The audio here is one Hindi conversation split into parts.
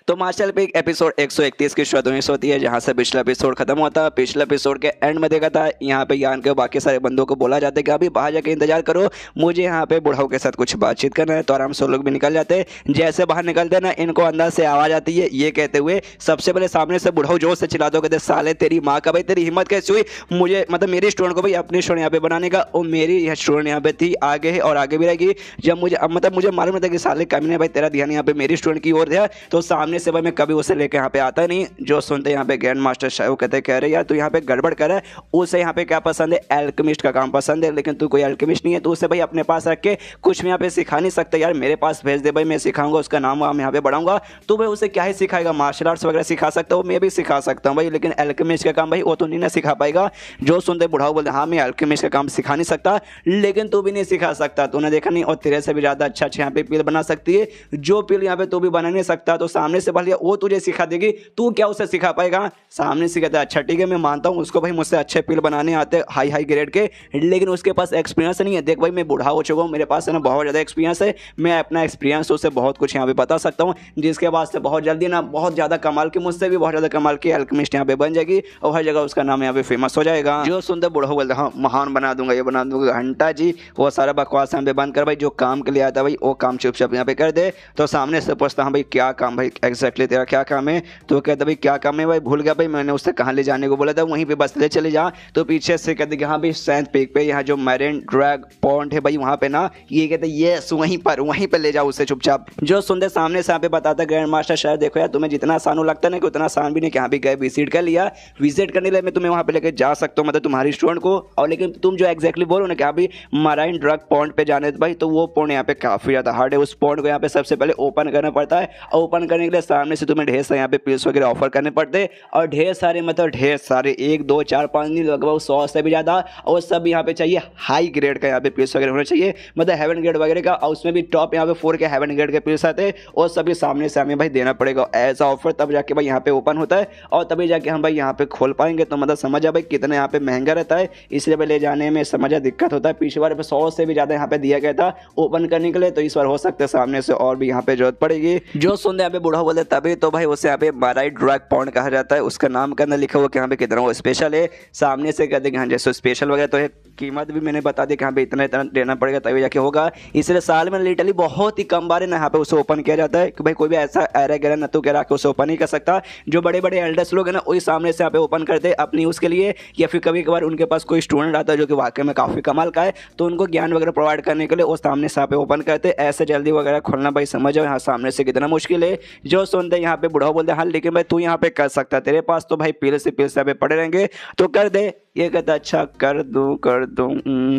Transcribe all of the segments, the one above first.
तो मार्शल पे एपिसोड 131 की शुरुआत होती है, जहां से पिछला एपिसोड खत्म होता है। पिछले एपिसोड के एंड में देखा था यहाँ पे यान के बाकी सारे बंदों को बोला जाता है कि अभी बाहर जाके इंतजार करो, मुझे यहाँ पे बुढ़ाऊ के साथ कुछ बातचीत करना है। तो आराम से लोग भी निकल जाते हैं। जैसे बाहर निकलते हैं ना, इनको अंदर से आवाज आती है ये कहते हुए, सबसे पहले सामने से बुढ़ाऊ जोर से चिल्ला दो, कहते साले तेरी माँ का भाई, तेरी हिम्मत कैसी हुई मुझे मतलब मेरी स्टूडेंट को भाई अपनी स्टूडेंट यहाँ पे बनाने का। और मेरी स्टूडेंट यहाँ पे थी, आगे है और आगे भी रहेगी। जब मुझे मतलब मुझे मालूम था कि साले कमीने भाई तेरा ध्यान यहाँ पे मेरी स्टूडेंट की ओर है, तो सामने से भाई मैं कभी उसे लेकर यहाँ पे आता नहीं। जो सुनते यहाँ पे ग्रैंड मास्टर शायद कहते कह रहे यार तू यहाँ पे गड़बड़ कर रहा है, उसे यहाँ पे क्या पसंद है, एल्केमिस्ट का काम पसंद है, लेकिन तू कोई एल्केमिस्ट नहीं है, तो उसे भाई अपने पास रख के कुछ भी यहाँ पे सिखा नहीं सकता। यार मेरे पास भेज दे भाई, मैं सिखाऊंगा, उसका नाम वाम यहाँ पे बढ़ाऊंगा। तो भाई उसे क्या ही सिखाएगा, मार्शल आर्ट्स वगैरह सिखा सकता हूँ, मैं भी सिखा सकता हूँ भाई, लेकिन एल्केमिस्ट का काम भाई वो तो नहीं ना सिखा पाएगा। जो सुनते बुढ़ाऊ बोलते हाँ मैं एल्केमिस्ट का काम सिखा नहीं सकता, लेकिन तू भी नहीं सिखा सकता, तूने देखा नहीं, और तेरे से भी ज़्यादा अच्छा यहाँ पे पील बना सकती है, जो पील यहाँ पे तू भी बना नहीं सकता। तो सामने से भले वो तुझे सिखा देगी, तू क्या उसे सिखा पाएगा। सामने से कहता है अच्छा ठीक है मैं मानता हूँ उसको भाई मुझसे अच्छे पील बनाने आते हैं हाई हाई ग्रेड के, लेकिन उसके पास एक्सपीरियंस नहीं है। देख भाई मैं बूढ़ा हो चुका हूँ, मेरे पास है ना बहुत ज़्यादा एक्सपीरियंस है, मैं अपना एक्सपीरियंस उससे बहुत कुछ यहाँ पे बता सकता हूँ, जिसके वास्ते बहुत जल्दी ना बहुत ज़्यादा कमाल की, मुझसे भी बहुत ज़्यादा कमाल की एल्केमिस्ट यहाँ पे बन जाएगी और हर जगह उसका नाम यहाँ पे फेमस हो जाएगा। जो सुनते बूढ़ा बोलते हाँ महान बना दूंगा, ये बना दूंगा। घंटा जी वो सारा बकवास यहाँ पे बंद कर भाई, जो काम के लिए आता भाई वो काम चुपचाप यहाँ पे कर दे। तो सामने से पूछता हाँ भाई क्या काम भाई, एग्जैक्टली तेरा क्या काम है। तो कहता भाई क्या काम है भाई, भूल गया भाई, मैंने उससे कहाँ ले जाने को बोला था, वहीं पे बस ले चले जा। तो पीछे से कहते कि हाँ भाई सैंड पीक पे यहाँ जो मैरिन ड्रैग पॉन्ड है भाई वहाँ पे ना, ये कहते ये वहीं पर ले जाओ उसे चुपचाप। जो सुनते सामने से यहाँ पे बताता ग्रैंड मास्टर शायद देखो यार तुम्हें जितना आसान लगता है ना कि उतना आसान भी नहीं, यहाँ भी गए विजिट कर लिया, विजिट करने लिए मैं तुम्हें वहाँ पे लेके जा सकता हूँ मतलब तुम्हारी स्टूडेंट को। और लेकिन तुम जो एग्जैक्टली बोलो ना कि अभी मराइन ड्रग पॉन्ड पे जाने भाई, तो वो पॉन्ड यहाँ पे काफी ज्यादा हार्ड है। उस पॉन्ड को यहाँ पे सबसे पहले ओपन करना पड़ता है, और ओपन करने के लिए सामने से तुम्हें ढेर सारे यहाँ पे पिल्स वगैरह ऑफर करने पड़ते हैं, और ढेर सारे मतलब ढेर सारे 1 2 4 5 नहीं लगभग 100 से भी ज्यादा, और सब यहाँ पे चाहिए हाई ग्रेड का यहाँ पे पिल्स वगैरह होना चाहिए, मतलब हेवन ग्रेड वगैरह का, और उसमें भी टॉप यहाँ पे 4 के हेवन ग्रेड के पिल्स आते हैं, और सभी सामने से हमें भाई देना पड़ेगा एज ऑफर, तब जाके भाई यहाँ पे ओपन होता है, और तभी जाके हम भाई यहाँ पे खोल पाएंगे। तो मतलब समझा भाई कितना यहाँ पे महंगा रहता है, इसलिए भाई ले जाने में समझा दिक्कत होता है। पिछली बार 100 से भी ज्यादा यहाँ पे दिया गया था ओपन करने के लिए, तो इस बार हो सकता है सामने से और भी यहाँ पे जरूरत पड़ेगी। जो सुनते यहाँ पे बूढ़ा बोलते तभी तो भाई उसे यहाँ पे मराइन ड्रैग पॉन्ड कहा जाता है, उसका नाम के अंदर लिखा हुआ कि यहाँ पे कितना वो स्पेशल है। सामने से कहते हैं हाँ जैसे स्पेशल वगैरह तो है, कीमत भी मैंने बता दी कि यहाँ पे इतना इतना देना पड़ेगा तभी जाके होगा। इसलिए साल में लिटरली बहुत ही कम बार ना यहाँ पे उसे ओपन किया जाता है कि भाई कोई भी ऐसा एरा गैरा न तो कह के उसे ओपन नहीं कर सकता। जो बड़े बड़े एल्डर्स लोग हैं ना वही सामने से यहाँ पे ओपन करते हैं अपनी यूज़ के लिए, या फिर कभी कभार उनके पास कोई स्टूडेंट आता है जो कि वाकई में काफ़ी कमाल का है, तो उनको ज्ञान वगैरह प्रोवाइड करने के लिए वो सामने से यहाँ पे ओपन करते। ऐसे जल्दी वगैरह खोलना भाई समझो यहाँ सामने से कितना मुश्किल है। जो सुनते यहाँ पे बुढ़ा बोलते हाँ लेकिन भाई तू यहाँ पे कर सकता, तेरे पास तो भाई पील से यहाँ पे पड़े रहेंगे तो कर दे। ये कहता अच्छा कर दूं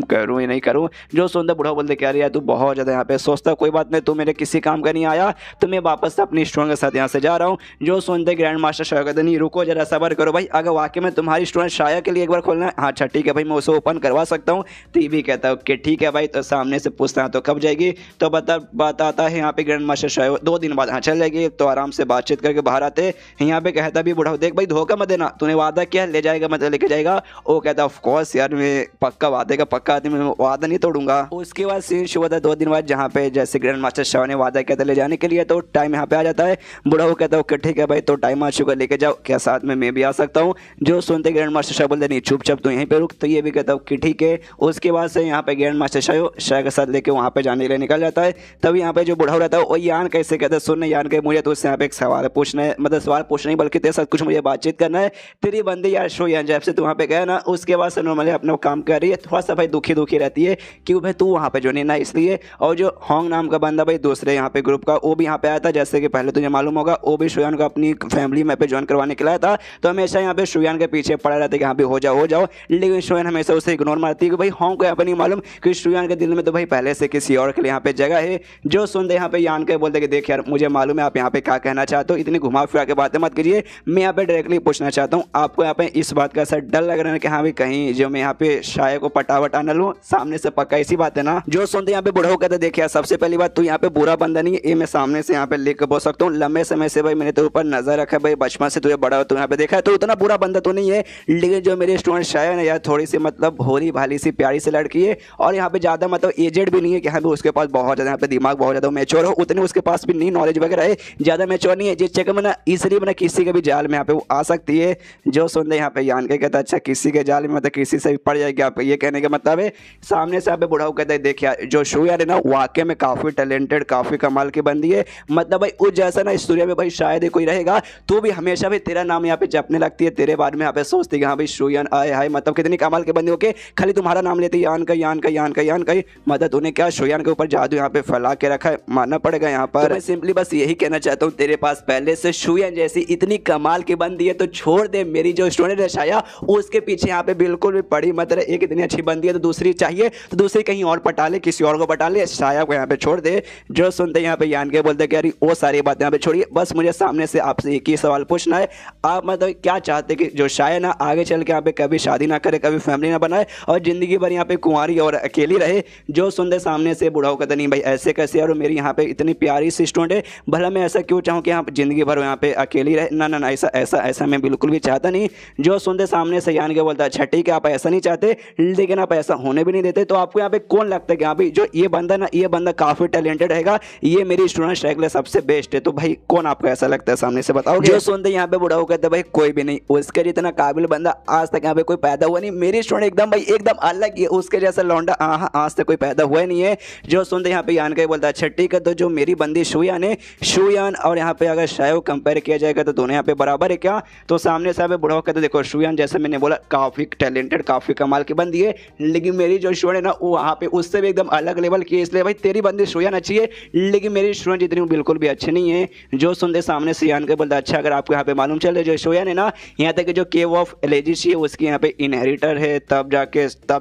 करूं या नहीं करूं। जो सुनते बुढ़ा बोलते क्या यार तू बहुत ज़्यादा यहाँ पे सोचता, कोई बात नहीं, तू मेरे किसी काम का नहीं आया, तो मैं वापस अपनी स्टूडेंट के साथ यहाँ से जा रहा हूँ। जो सुनते ग्रैंड मास्टर शाया कहते नहीं रुको जरा सबर करो भाई, अगर वाकई में तुम्हारी स्टूडेंट शाया के लिए एक बार खोलना है, हाँ अच्छा ठीक है भाई मैं उसे ओपन करवा सकता हूँ। तो ये भी कहता है कि ठीक है भाई। तो सामने से पूछता है तो कब जाएगी, तो बताता है यहाँ पे ग्रैंड मास्टर शाया 2 दिन बाद हाँ चल जाएगी। तो आराम से बातचीत करके बाहर आते यहाँ पे कहता भी बुढ़ा देख भाई धोखा मत देना, तूने वादा किया ले जाएगा मतलब लेके जाएगा। वो कहता ऑफ कोर्स यार मैं पक्का वादे का पक्का आदमी, मैं वादा नहीं तोड़ूंगा। उसके बाद सीन शुरू होता है 2 दिन बाद, जहाँ पे जैसे ग्रैंड मास्टर शाह ने वादा किया था ले जाने के लिए, तो टाइम यहाँ पे आ जाता है। बुढ़ा वो कहता है ओके ठीक है भाई तो टाइम आ चुका लेके जाओ, क्या साथ में मैं भी आ सकता हूँ। जो सुनते ग्रैंड मास्टर शाह बोलते नहीं चुपचाप तो यहीं पे रुक, तो ये भी कहता हूँ कि ठीक है। उसके बाद से यहाँ पे ग्रैंड मास्टर शाह के साथ लेके वहाँ पे जाने के लिए निकल जाता है। तब यहाँ पे जो बुढ़ा रहता है वो यान कैसे कहता है सुन यान के मुझे तो उससे यहाँ पे एक सवाल पूछना है, मतलब सवाल पूछना नहीं बल्कि तेरे साथ कुछ मुझे बातचीत करना है। तेरी बंदी यार शो यान जब से तू वहाँ पे गया ना उसके बाद से नॉर्मली अपना काम कर रही है, थोड़ा सा भाई दुखी रहती है कि भाई तू वहाँ पे जो नहीं ना इसलिए। और जो होंग नाम का बंदा भाई दूसरे यहाँ पे ग्रुप का वो भी यहाँ पे आया था, जैसे कि पहले तुझे मालूम होगा वो भी शुयान को अपनी फैमिली में पे ज्वाइन करवाने के लिए आया था। तो हमेशा यहाँ पे शुयान के पीछे पड़ा रहता है कि यहाँ पे हो जाओ, लेकिन शुयान हमेशा उसे इग्नोर मारती है कि भाई होंग को यहाँ पे नहीं मालूम कि शुयान के दिल में तो भाई पहले से किसी और के लिए यहाँ पे जगह है। जो सुनते यहाँ पे यान के बोलते कि देख यार मुझे मालूम है आप यहाँ पे क्या कहना चाहते हो, इतनी घुमा फिरा के बातें मत कीजिए, मैं यहाँ पे डायरेक्टली पूछना चाहता हूँ आपको यहाँ पे इस बात का ऐसा डर लग रहा है कि हाँ भाई कहीं जो मैं यहाँ पे शाया को पटावटा न लूँ, सामने से पक्का इसी बात है ना। जो सुनते यहाँ पे बुढ़ा कहते देखिए सबसे पहली बात तू यहाँ पे बुरा बंदा नहीं है, ये मैं सामने से यहाँ पे लिख के बोल सकता हूँ। लंबे समय से भाई मैंने तेरे ऊपर नजर रखा है भाई, बचपन से तुझे बड़ा तू यहाँ पे देखा है, तो उतना बुरा बंदा तो नहीं है। लेकिन जो मेरी स्टूडेंट शाया है यार थोड़ी सी मतलब भोली भाली सी प्यारी सी लड़की है, और यहाँ पे ज़्यादा मतलब एजेड भी नहीं है कि यहाँ पे उसके पास बहुत ज़्यादा यहाँ पे दिमाग बहुत ज़्यादा मैच्योर हो, उतनी उसके पास भी नहीं नॉलेज वगैरह है, ज़्यादा ज़्यादा मैच्योर नहीं है, जिस चक्कर में ना इसलिए ना किसी के भी जाल में यहाँ पे वो आ सकती है। जो सुनते यहाँ पे यान के कहता है अच्छा किसी के जाल में मतलब किसी से भी पड़ जाएगी। आप ये कहने का मतलब है सामने से यहाँ पे बुढ़ाऊ कहता है देखिए जो शोयान है ना वाकई में काफ़ी टैलेंटेड काफ़ी कमाल की बंदी है, मतलब भाई उस जैसा ना इस दुनिया में भाई शायद ही कोई रहेगा। तो भी हमेशा भी तेरा नाम यहाँ पे जपने लगती है, तेरे बारे में यहाँ पे सोचती है कि हाँ भाई शोयान आए हाय मतलब कितनी कमाल की बंदी होके खाली तुम्हारा नाम लेते यान का यान का यान का यान का ही, मतलब तूने क्या शोयान के ऊपर जादू यहाँ पे फैला के रखा है, मानना पड़ेगा यहाँ पर। तो मैं सिंपली बस यही कहना चाहता हूँ तेरे पास पहले से शोयान जैसी इतनी कमाल की बंदी है तो छोड़ दे मेरी जो स्टूडेंट है शाया उसके पीछे यहाँ पे बिल्कुल भी पड़ी मत रहे। एक इतनी अच्छी बंदी है तो दूसरी चाहिए तो दूसरी कहीं और पटा ले, किसी और को पटा ले, शाया को यहाँ पे छोड़ दे। जो सुनते यहाँ पे यान के बोलते कि यार वो सारी बातें यहाँ पे छोड़िए, बस मुझे सामने से आपसे एक ही सवाल पूछना है, आप मतलब क्या चाहते कि जो शाया ना आगे चल के यहाँ पे कभी शादी ना करे कभी फैमिली ना बनाए और जिंदगी भर यहाँ पे कुंवारी और अकेली रहे। जो सुनते सामने से बुढ़ाऊ कहते नहीं भाई ऐसे कैसे यार मेरी यहाँ पे इतनी प्यारी सी स्टूडेंट है, भला मैं ऐसा क्यों चाहूँ कि यहाँ जिंदगी भर यहाँ पे अकेली रहे, ना ना ना ऐसा ऐसा ऐसा मैं बिल्कुल भी चाहता नहीं। जो सुनते सामने से यान के बोलता है अच्छा ठीक है आप ऐसा नहीं चाहते लेकिन आप ऐसा होने भी नहीं देते, तो आपको यहाँ पे कौन लगता है कि हाँ भाई जो ये बंदा ना ये बंदा काफी टैलेंटेड रहेगा, ये मेरी स्टूडेंट शाया के लिए सबसे बेस्ट है, तो भाई कौन आपको ऐसा लगता है सामने से बताओ। जो सुनते यहाँ पे बुढ़ाऊ कहते भाई कोई भी नहीं, उसके जितना काबिल बंदा आज तक यहाँ पे कोई पैदा हुआ नहीं, मेरी स्टूडेंट एकदम भाई एकदम अलग है, उसके जैसा लौंडा आज तक कोई पैदा हुआ नहीं है। जो सुनते यहाँ पे यान का बोलता है अच्छा ठीक है तो जो मेरी बंदी शोयान है शोयान और यहाँ पे अगर शाया को कंपेयर किया जाएगा तो दोनों यहाँ पे बराबर है क्या, तो सामने से बुढ़ाऊ कहते देखो शोयान जैसे मैंने बोला काफी टैलेंटेड काफी कमाल की बंदी है, लेकिन मेरी जो स्टूडेंट है ना वो वहाँ पे उससे भी एकदम अलग लेवल की है, इसलिए भाई तेरी बंदी शोयान अच्छी है लेकिन मेरी स्टूडेंट जितनी बिल्कुल भी अच्छी नहीं है। जो सुनते सामने से यान के बोलता अच्छा अगर आपको यहाँ पे मालूम चले जो शोयान है ना यहाँ तक कि जो केव ऑफ एलिजिसी है उसकी यहाँ पे इनहेरिटर है, तब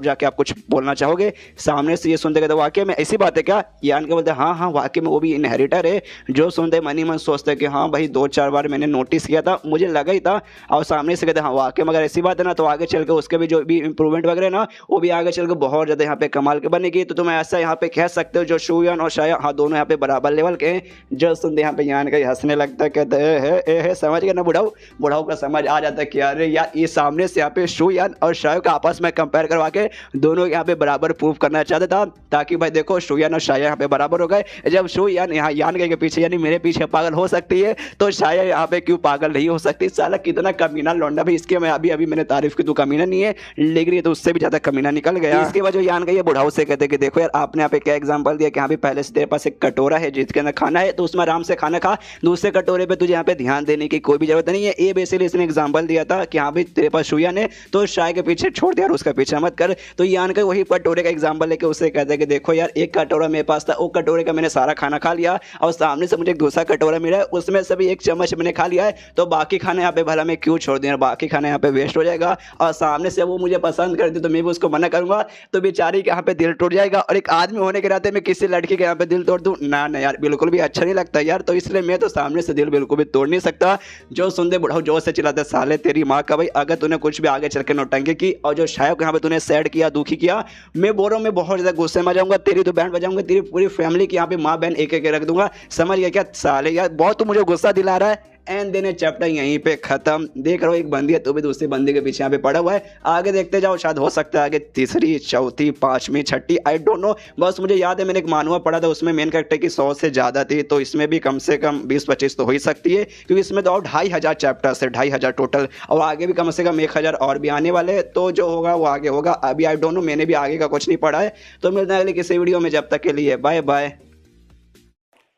जाके आप कुछ बोलना चाहोगे। सामने से ये सुनते कहते वाकई में ऐसी बात है क्या, यान के बोलते हाँ हाँ वाकई में वो भी इनहेरिटर है। जो सुनते मनी मन सोचते कि हाँ भाई 2-4 बार मैंने नोटिस किया था मुझे लगा ही था, और सामने से कहते हाँ वाकई में अगर ऐसी बात है ना तो आगे चल के उसके भी जो भी इंप्रूवमेंट वगैरह ना वो भी आगे चल के बहुत ज़्यादा यहाँ पे कमाल के बनेगी। तो तुम ऐसा यहाँ पे कह सकते हो जो शोयान और शाया हाँ दोनों यहाँ पे बराबर लेवल के हैं। जो सुनते यहाँ पे यान का हंसने लगता है कहते है समझ गया ना बुढ़ाऊ का समझ आ जाता है कि अरे यार ये सामने से यहाँ पे शोयान और शाया का आपस में कंपेयर करवा के दोनों यहाँ पे बराबर प्रूव करना चाहता था ताकि भाई देखो शोयान और शाया यहाँ पे बराबर हो गए। जब शोयान यहाँ यान के पीछे यानी मेरे पीछे पागल हो सकती है तो शाया यहाँ पे क्यों पागल नहीं हो सकती। साला कितना कमीना लौंडा भाई, इसके मैं अभी मैंने तारीफ की, तू कमीना नहीं है लेकिन ये तो उससे भी ज्यादा कमीना निकल गया। इसके बाद जो यान का ये बुढ़ाऊ से कहते कि देखो यार आपने यहाँ पे क्या एग्जांपल दिया कि यहाँ पे पहले से तेरे पास एक कटोरा है जिसके अंदर खाना है तो उसमें आराम से खाना खा, दूसरे कटोरे पे तुझे यहाँ पे ध्यान देने की कोई भी जरूरत नहीं है। ये बेसिकली इसने एग्जांपल दिया था कि हाँ भाई तेरे पास शोयान है तो शाया के पीछे छोड़ दे यार उसका पीछा मत कर। तो यान का वही कटोरे का एग्जाम्पल लेके उससे कहते हैं कि देखो यार एक कटोरा मेरे पास था, वो कटोरे का मैंने सारा खाना खा लिया और सामने से मुझे एक दूसरा कटोरा मिला है उसमें से भी एक चम्मच मैंने खा लिया है, तो बाकी खाना यहाँ पे भला मैं क्यों छोड़ दूँ, बाकी खाना यहाँ पे वेस्ट हो जाएगा। और सामने से वो मुझे पसंद करती तो मैं भी उसको मना करूंगा तो बेचारी के यहाँ पे दिल टूट जाएगा, और एक आदमी होने के नाते मैं किसी लड़की के यहाँ पे दिल तोड़ दूँ ना ना यार बिल्कुल भी अच्छा नहीं लगता यार, तो इसलिए मैं तो सामने से दिल बिल्कुल भी तोड़ नहीं सकता। जो सुनते बुढ़ाऊ जोर से चिल्लाते साले तेरी माँ का भाई अगर तूने कुछ भी आगे चल के नौटंकी की और जो शाया को यहाँ पे तूने सैड किया दुखी किया, मैं बोल रहा हूँ मैं बहुत ज्यादा गुस्से में आ जाऊंगा, तेरी तो बैंड बजाऊंगा, तेरी पूरी फैमिली की यहाँ पे माँ बहन एक एक रख दूंगा, समझ गया क्या साले यार बहुत तू मुझे गुस्सा दिला रहा है। एंड देन चैप्टर यहीं पे खत्म। देख रहा हो एक बंदी है तो भी दूसरी बंदी के पीछे यहाँ पे पड़ा हुआ है, आगे देखते जाओ शायद हो सकता है आगे तीसरी चौथी पांचवी छठी आई डोंट नो। बस मुझे याद है मैंने एक मानवा पढ़ा था उसमें मेन कैरेक्टर की 100 से ज़्यादा थी, तो इसमें भी कम से कम 20-25 तो हो ही सकती है क्योंकि इसमें तो और 2500 चैप्टर्स है 2500 टोटल, और आगे भी कम से कम 1000 और भी आने वाले, तो जो होगा वो आगे होगा। अभी आई डोंट नो मैंने भी आगे का कुछ नहीं पढ़ा है, तो मिलते हैं अगले किसी वीडियो में, जब तक के लिए बाय बाय।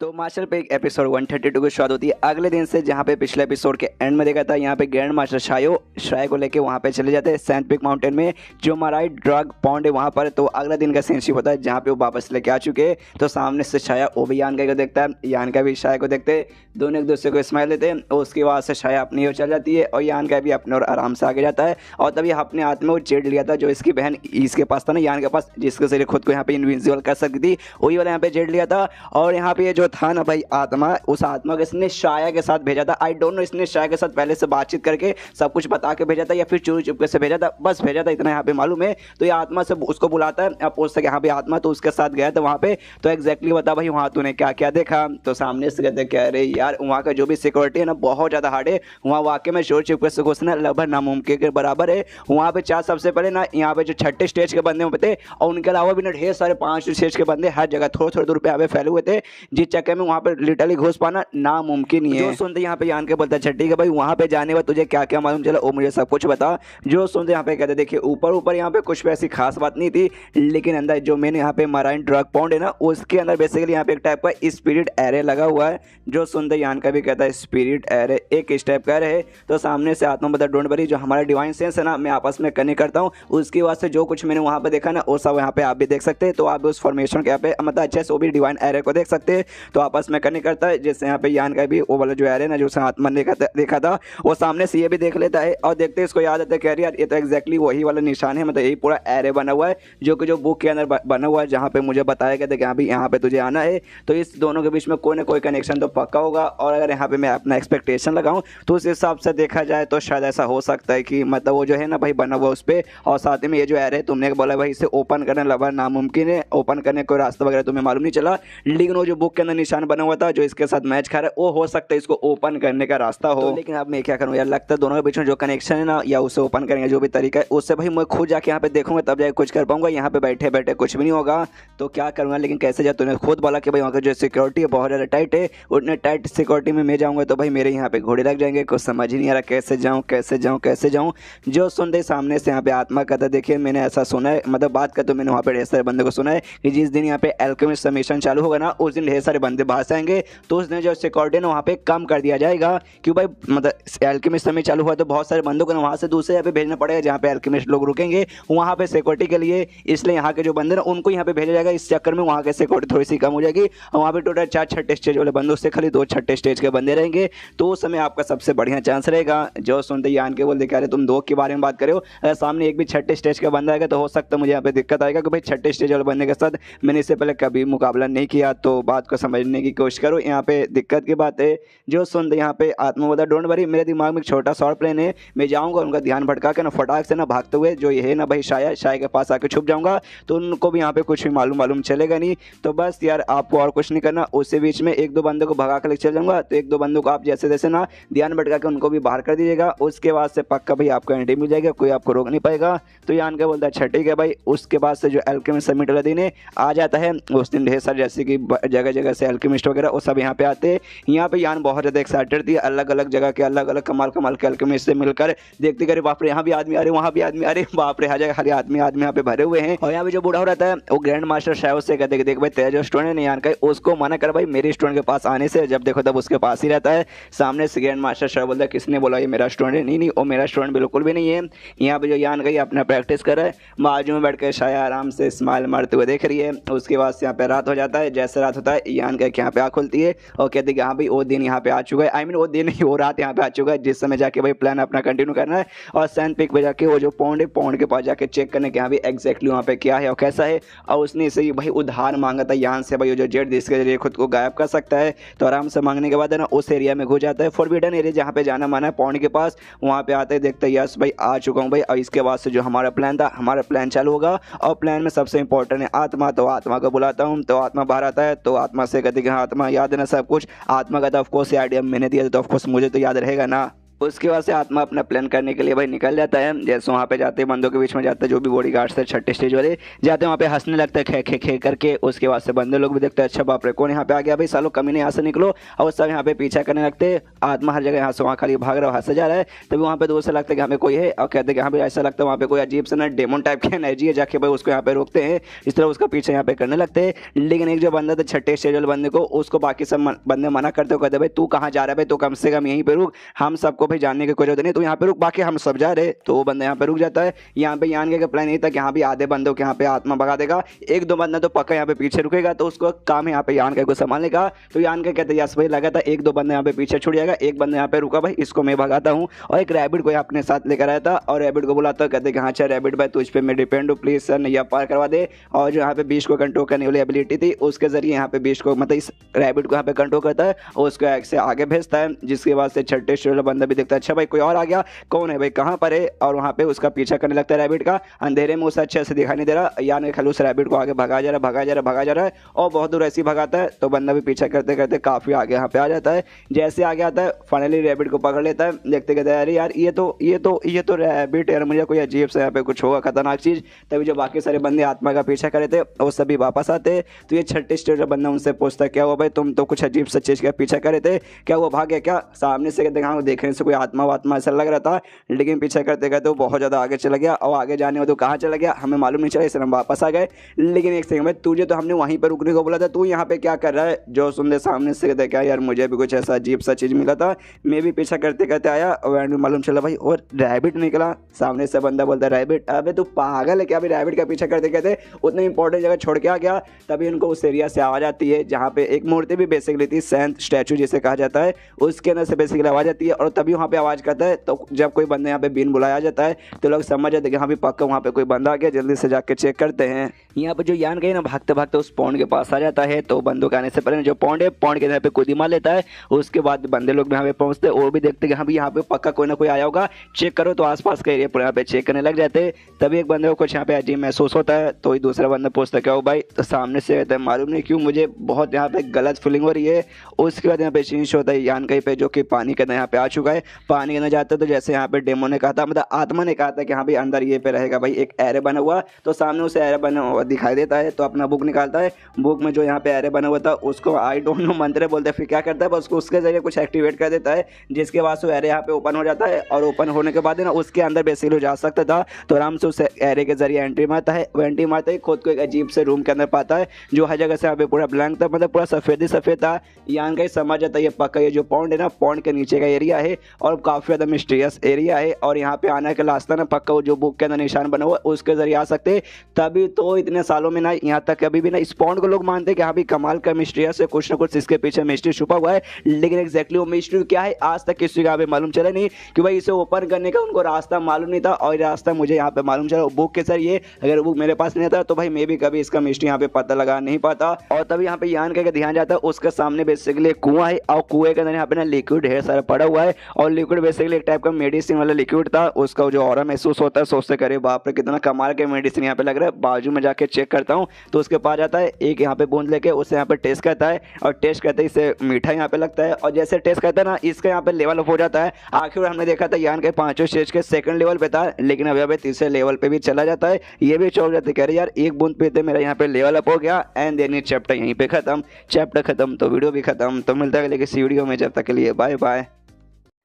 तो मास्टर पे एक एपिसोड 132 की शुरुआत होती है अगले दिन से, जहाँ पे पिछले एपिसोड के एंड में देखा था यहाँ पे ग्रैंड मास्टर शाया को लेके वहाँ पे चले जाते हैं सैंड पिक माउंटेन में जो माराइट ड्रग पॉन्ड है वहाँ पर। तो अगला दिन का सीनशिप होता है जहाँ पे वो वापस लेके आ चुके हैं, तो सामने से शाया वो भी यान को देखता है, यान का भी शाया को देखते हैं, दोनों एक दूसरे को स्माइल देते हैं, और उसके बाद से शाया अपनी ओर चल जाती है और यान का भी अपने और आराम से आगे जाता है। और तभी अपने हाथ में वो जेड लिया था जो इसकी बहन इसके पास था ना यान के पास, जिसके जरिए खुद को यहाँ पे इनविजिबल कर सकती थी, वही वाला यहाँ पे जेड लिया था। और यहाँ पे जो था ना भाई आत्मा, उस आत्मा को इसने शाया के साथ भेजा था। आई डोंट नो इसने शाया के साथ पहले से बातचीत करके सब कुछ बता के भेजा था या फिर चोरी चुपके से भेजा था, बस भेजा था इतना यहाँ पे मालूम है। तो ये आत्मा से उसको बुलाता है, आप पूछ सके यहाँ पे आत्मा तो उसके साथ गया था वहाँ पे, तो एग्जैक्टली बता भाई वहाँ तूने क्या क्या देखा। तो सामने से कहते कह रहे यार वहाँ का जो भी सिक्योरिटी है ना बहुत ज़्यादा हार्ड है, वहाँ वाकई में चोरी चुपके से घुसना लगभग नामुमकिन के बराबर है। वहाँ पे 4 सबसे पहले ना यहाँ पे जो 6ठे स्टेज के बंदे होते और उनके अलावा भी ना ढेर सारे 5 स्टेज के बंदे हर जगह थोड़े थोड़े दूर पे यहाँ पे फैले हुए थे, जिस चक्कर में वहाँ पे लिटरली घुस पाना नामुमकिन ही है। जो सुनते यहाँ पे यान के बोलता है ठीक है भाई वहाँ पे जाने में तुझे क्या क्या मालूम चला वो मुझे सब कुछ बता। जो सुनते यहाँ पे कहते देखिए ऊपर ऊपर यहाँ पे कुछ भी ऐसी खास बात नहीं थी, लेकिन अंदर जो मैंने यहाँ पे मराइन ड्रग पॉन्ड है ना उसके अंदर बेसिकली यहाँ पे एक टाइप का स्पिरिट एरे लगा हुआ है। जो सुनते यान का भी कहता है स्पिरिट एरे एक इस टाइप का है। तो सामने से आत्मा बता डोंट वरी जो हमारा डिवाइन सेंस है ना मैं आपस में कनेक्ट करता हूँ, उसकी वजह से जो कुछ मैंने वहाँ पे देखा ना वो सब यहाँ पे आप भी देख सकते हैं। तो आप उस फॉर्मेशन के यहाँ पे मतलब अच्छे से वो भी डिवाइन एरे को देख सकते हैं। तो आपस में कनेक्ट करता है जैसे यहाँ पे यान का भी वो वाला जो एरे ना जो आत्मा ने देखा था वो सामने से ये भी देख लेता है और देखते इसको याद आता है कह रही यार ये तो एक्जैक्टली वही वाला निशान है, मतलब यही पूरा एरे बना हुआ है जो कि जो बुक के अंदर बना हुआ है जहाँ पे मुझे बताया गया था कि अभी यहाँ पे तुझे आना है। तो इस दोनों के बीच में कोई ना कोई कनेक्शन तो पक्का होगा। और अगर यहाँ पे मैं अपना एक्सपेक्टेशन लगाऊं तो उस हिसाब से देखा जाए तो शायद ऐसा हो सकता है कि मतलब वो जो है ना भाई बना हुआ उस पर, और साथ में ये जो एरे तुमने बोला भाई इसे ओपन करने लगा नामुमकिन है, ओपन करने कोई रास्ता वगैरह तुम्हें मालूम नहीं चला, लेकिन वो जो बुक के अंदर निशान बना हुआ था जो इसके साथ मैच खा रहा है वो हो सकता है इसको ओपन करने का रास्ता हो। तो लेकिन अब मैं क्या करूँ यार, लगता है दोनों के बीच में जो कनेक्शन है ना या उसे ओपन करेंगे जो भी तरीका है उससे भाई मैं खुद जाके यहाँ पे देखूंगा तब जाके कुछ कर पाऊंगा, यहाँ पे बैठे बैठे कुछ भी नहीं होगा। तो क्या करूँगा, लेकिन कैसे जाए तूने खुद बोला कि भाई वहाँ की जो सिक्योरिटी है बहुत ज़्यादा टाइट है, उतने टाइट सिक्योरिटी में मैं जाऊँगा तो भाई मेरे यहाँ पे घोड़े लग जाएंगे, कुछ समझ ही नहीं आ रहा कैसे जाऊँ कैसे जाऊँ कैसे जाऊँ। जो सुनते सामने से यहाँ पे आत्मा कहता देखिए मैंने ऐसा सुना है, मतलब बात कर तो मैंने वहाँ पे ढेर सारे बंदे को सुना है कि जिस दिन यहाँ पे एल्केमिस्ट मिशन चालू होगा ना उस दिन ढेर सारे बंदे बाहर से आएंगे, तो उस दिन जो सिक्योरिटी है ना वहाँ पे कम कर दिया जाएगा। क्यों भाई मतलब एल्केमिस्ट समय चालू हुआ तो बहुत सारे बंदों को ना वहाँ से दूसरे यहाँ पे भेजना पड़ेगा जहाँ पे एल्केमिस्ट लोग रुकेंगे वहाँ पे सिक्योरिटी के लिए, इसलिए यहाँ के जो बंदे ना उनको यहाँ पे भेजा जाएगा। इस चक्कर में वहाँ के सिक्योरिटी थोड़ी सी कम हो जाएगी और वहाँ पे टोटल 4 छठे स्टेज वाले बंदों से खाली 2 छठे स्टेज के बंदे रहेंगे, तो उस समय आपका सबसे बढ़िया चांस रहेगा। जो सुनते यान के बोलते कह रहे तुम 2 के बारे में बात करे हो, अगर सामने एक भी छठे स्टेज का बंदा आएगा तो हो सकता है मुझे यहाँ पे दिक्कत आएगा कि भाई छठे स्टेज वाले बंदे के साथ मैंने इससे पहले कभी मुकाबला नहीं किया, तो बात को समझने की कोशिश करो। यहाँ पे दिक्कत की बात है जो सुनते यहाँ पे आत्मा बोला डोंट वरी मेरे दिमाग में एक छोटा शॉर्ट प्लान है, मैं जाऊँगा उनका ध्यान भटका के ना फटाक से ना भागते हुए जो ये है ना भाई शाया के पास आके छुप जाऊँगा, तो उनको भी यहाँ पे कुछ भी मालूम चलेगा नहीं। तो बस यार आपको और कुछ नहीं करना, उससे बीच में 1-2 बंदों को भगा कर लेके चल जाऊँगा, तो 1-2 बंदों को आप जैसे जैसे ना ध्यान भटका के उनको भी बाहर कर दीजिएगा, उसके बाद से पक्का भाई आपको एंट्री मिल जाएगा, कोई आपको रोक नहीं पाएगा। तो यान के बोलता है अच्छा ठीक है भाई। उसके बाद से जो एल्केमिस्ट समिट वाला दिन है आ जाता है, उस दिन ढेर सारे जैसे कि जगह जगह से एल्केमिस्ट वगैरह वो सब यहाँ पे आते हैं। यहाँ पे यान बहुत ज़्यादा एक्साइटेड थी, अलग अलग जगह के अलग अलग कमाल के एल्केमिस्ट से मिलकर देखते करे बाप रे यहाँ भी आदमी आ रहे वहाँ भी आदमी आ रहे, बाप रे हर जगह हर आदमी यहाँ पे भरे हुए हैं। और यहाँ पे जो बूढ़ा हो रहता है वो ग्रैंड मास्टर शायद उससे कहते कि देख भाई तेरा जो स्टूडेंट है यान का उसको मना कर भाई मेरे स्टूडेंट के पास आने से, जब देखो तब उसके पास ही रहता है। सामने से ग्रैंड मास्टर शायद बोलता है किसने बोला ये मेरा स्टूडेंट है, नहीं वो मेरा स्टूडेंट बिल्कुल भी नहीं है। यहाँ पे जो यान का अपना प्रैक्टिस कर रहा है, बाजू में बैठ कर शायद आराम से स्माइल मारते हुए देख रही है। उसके बाद यहाँ पे रात हो जाता है, जैसे रात होता है यान का यहाँ पे आँख खुलती है और कहती है कि हाँ भाई वो दिन यहाँ पे आ चुका है, आई मीन वो दिन वो रात यहाँ पे आ चुका है जिस समय जाके भाई प्लान अपना कंटिन्यू करना है और सैंड पिक पे जाके वो जो पॉन्ड है पॉन्ड के पास जाके चेक करने के यहाँ भी एग्जैक्टली वहाँ पे क्या है और कैसा है। और उसने इसे भाई उधार मांगा था यान से, भाई वो जो जेट जिसके जरिए खुद को गायब कर सकता है, तो आराम से मांगने के बाद है ना उस एरिया में घुस जाता है, फॉरबिडन एरिया जहाँ पे जाना माना है पॉन्ड के पास, वहाँ पे आते देखते यस भाई आ चुका हूँ भाई। और इसके बाद से जो हमारा प्लान था हमारा प्लान चालू होगा और प्लान में सबसे इंपॉर्टेंट है आत्मा, तो आत्मा को बुलाता हूँ तो आत्मा बाहर आता है। तो आत्मा से कहती है कि हाँ आत्मा याद है ना सब कुछ, आत्मा का तो ऑफकोर्स आइडिया मैंने दिया तो ऑफकोर्स मुझे तो याद रहेगा ना। उसके बाद से आत्मा अपना प्लान करने के लिए भाई निकल जाता है। जैसे वहाँ पे जाते हैं बंदों के बीच में जाता है जो भी बॉडी गार्ड्स है छठे स्टेज वाले जाते हैं वहाँ पे हंसने लगता है खे खे खे करके। उसके बाद से बंदे लोग भी देखते हैं अच्छा बाप रे कौन यहाँ पे आ गया भाई सालों कमी नहीं यहाँ से निकलो, और सब यहाँ पे पीछा करने लगते। आत्मा हर जगह यहाँ से वहाँ खाली भाग रहा है हंसे जा रहा है, तभी वहाँ पे दूर से लगता है कि हमें कोई है और कहते हैं कि हाँ भाई ऐसा लगता है वहाँ पे कोई अजीब से ना डेमन टाइप की एनर्जी है, जाके भाई उसको यहाँ पे रोकते हैं, इस तरह उसका पीछे यहाँ पे करने लगते हैं। लेकिन एक जो बंदा था छठे स्टेज वाले बंदे को उसको बाकी सब बंदे मना करते हो, कहते भाई तू कहाँ जा रहा है भाई, तो कम से कम यहीं पे रुक, हम सबको भाई जानने की कोई जरूरत नहीं, तो यहाँ पे रुक बाकी हम सब जा रहे। तो वो बंदा यहाँ पे रुक जाता है। यहाँ पे यान का प्लान ये था कि यहाँ भी आधे बंदों के यहाँ पे आत्मा भगा देगा, 1-2 बंदा तो पक्का यहाँ पे पीछे रुकेगा, तो उसको काम है यहाँ पे यान को संभालने का। तो यान का कहते यस भाई लगा था 1-2 बंदा यहाँ पे पीछे छूट जाएगा, एक बंदा यहाँ पे रुका भाई इसको मैं भगाता हूँ, और एक रैबिट को अपने साथ लेकर आया था और रैबिट को बुलाता कहते कि हाँ अच्छा रैबिट भाई तुझ पे मैं डिपेंड हूँ, प्लीज सर नैया पार करवा दे। और जो यहाँ पे बीच को कंट्रोल करने वाली एबिलिटी थी उसके जरिए यहाँ पे बीच को मतलब इस रैबिट को यहाँ पे कंट्रोल करता है और उसको से आगे भेजता है। जिसके बाद से छठे स्टेज वाला बंदा भी देखता है अच्छा भाई कोई और आ गया, कौन है भाई, कहाँ पर है, और वहाँ पे उसका पीछा करने लगता है रैबिट का। अंधेरे में उसे अच्छे से दिखाई नहीं दे रहा, यान के खलूस रैबिट को आगे भगा जा रहा है और बहुत दूर ऐसे ही भगाता है। तो बंदा भी पीछा करते करते काफी आगे यहाँ पे आ जाता है। जैसे आगे आता है फाइनली रैबिट को पकड़ लेता है। देखते कहते हैं अरे यार ये तो रैबिट यार, मुझे कोई अजीब सा यहाँ पे कुछ होगा खतरनाक चीज। तभी जो बाकी सारे बंदे आत्मा का पीछा करे थे वो सभी वापस आते। तो ये छठे स्टेज का बंदा उनसे पूछता है क्या हुआ भाई, तुम तो कुछ अजीब सा चीज का पीछा करे थे, क्या वो भाग गया क्या? सामने से देखने से कोई आत्मा वात्मा ऐसा लग रहा था, लेकिन पीछा करते करते वो बहुत ज्यादा आगे चला गया। और आगे जाने में तो कहाँ चला गया हमें मालूम नहीं चला, इसलिए हम वापस आ गए। लेकिन एक सेकंड भाई, तुझे तो हमने वहीं पर रुकने को बोला था, तू यहाँ पे क्या कर रहा है? जो सुन दे सामने से कहते क्या यार मुझे भी कुछ ऐसा अजीब सा चीज मिला था, मैं भी पीछा करते करते आया और मालूम चला भाई और रैबिट निकला। सामने से बंदा बोलता है रैबिट, अबे तू पागल है क्या? अभी रैबिट का पीछा करते करते उतने इंपॉर्टेंट जगह छोड़ के आ गया। तभी उनको उस एरिया से आवाज आती है जहाँ पे एक मूर्ति भी बेसिकली थी, सेंट स्टैचू जिसे कहा जाता है, उसके अंदर से बेसिकली आवाज आती है। और तभी वहाँ पे आवाज करता है। तो जब कोई बंदा यहाँ पे बिन बुलाया जाता है तो लोग समझ जाते हैं कि हाँ भी पक्का वहाँ पे कोई बंदा आ गया, जल्दी से जाके चेक करते हैं। यहाँ पे जो यान गई ना भागते भागते उस पॉन्ड के पास आ जाता है। तो बंदों के आने से पहले जो पॉन्ड है, पॉन्ड के यहाँ पे कूदी मार लेता है। उसके बाद बंदे लोग भी यहाँ पे पहुंचते हैं और भी देखते हैं कि हाँ भी यहाँ पे पक्का कोई ना कोई आया होगा, चेक करो। तो आसपास का एरिया पूरा यहाँ पे चेक करने लग जाते हैं। तभी एक बंदे को कुछ यहाँ पे अजीब महसूस होता है। तो दूसरा बंदा पूछता है क्या हो भाई? तो सामने से कहता है मालूम नहीं क्यों मुझे बहुत यहाँ पे गलत फीलिंग हो रही है। उसके बाद यहाँ पे चेंज होता है यान कहीं पे जो कि पानी के अंदर यहाँ पे आ चुका है। पानी के अंदर जाता है तो जैसे यहाँ पे डेमो ने कहा था, मतलब आत्मा ने कहा था कि हाँ भाई अंदर ये पे रहेगा भाई एक एरे बना हुआ। तो सामने उसे एरे बना हुआ दिखाई देता है। तो अपना बुक निकालता है, बुक में जो यहाँ पे एरे बना हुआ था उसको आई डोंट नो मंत्र बोलते हैं, फिर क्या करता है बस उसके जरिए कुछ एक्टिवेट कर देता है, जिसके बाद वो एरे यहाँ पे ओपन हो जाता है। और ओपन होने के बाद ना उसके अंदर बेसिकली जा सकता था। तो आराम से उस एरे के जरिए एंट्री मारता है। वो एंट्री मारते ही खुद को एक अजीब से रूम के अंदर पाता है जो हर जगह से यहाँ पे पूरा ब्लैंक था, मतलब पूरा सफेद ही सफेद था। यान का ही समझ जाता है ये पक्का ये जो पॉन्ड है ना, पॉन्ड के नीचे का एरिया है और काफी ज्यादा मिस्टीरियस एरिया है। और यहाँ पे आने का रास्ता ना पक्का वो जो बुक के अंदर निशान बना हुआ उसके जरिए आ सकते। तभी तो इतने सालों में ना यहाँ तक अभी भी ना इस पॉन्ड को लोग मानते हैं कि हाँ भी कमाल का मिस्टीरियस है, कुछ ना कुछ इसके पीछे मिस्ट्री छुपा हुआ है। लेकिन एग्जैक्टली वो मिस्ट्री क्या है आज तक किसी का मालूम चला नहीं कि भाई इसे ओपन करने का उनको रास्ता मालूम नहीं था। और रास्ता मुझे यहाँ पे मालूम चला बुक के जरिए। अगर बुक मेरे पास नहीं था तो भाई मैं भी कभी इसका मिस्ट्री यहाँ पे पता लगा नहीं पाता। और तभी यहाँ पे यान का ध्यान जाता है उसके सामने बेसिकली एक कुआं है और कुएं के अंदर यहाँ पे ना लिक्विड ढेर सारा पड़ा हुआ है। और लिक्विड बेसिकली एक टाइप का मेडिसिन वाला लिक्विड था। उसका जो ऑरा महसूस होता है सोचते करे बाप रे कितना कमाल के मेडिसिन यहाँ पे लग रहा है। बाजू में जाके चेक करता हूँ तो उसके पास जाता है, एक यहाँ पे बूंद लेके उसे यहाँ पे टेस्ट करता है। और टेस्ट करते ही इसे मीठा यहाँ पे लगता है। और जैसे टेस्ट करता है ना इसका यहाँ पे लेवल अप हो जाता है। आखिर हमने देखा था यान के 5वें स्टेज के सेकंड लेवल पे था, लेकिन अभी तीसरे लेवल पे भी चला जाता है। ये भी चौक जाते कह रहे यार एक बूंद पीते मेरा यहाँ पे लेवल अप हो गया। एंड देन ये चैप्टर यहीं पे खत्म। चैप्टर खत्म तो वीडियो भी खत्म। तो मिलता है अगले किसी वीडियो में, जब तक के लिए बाय बाय।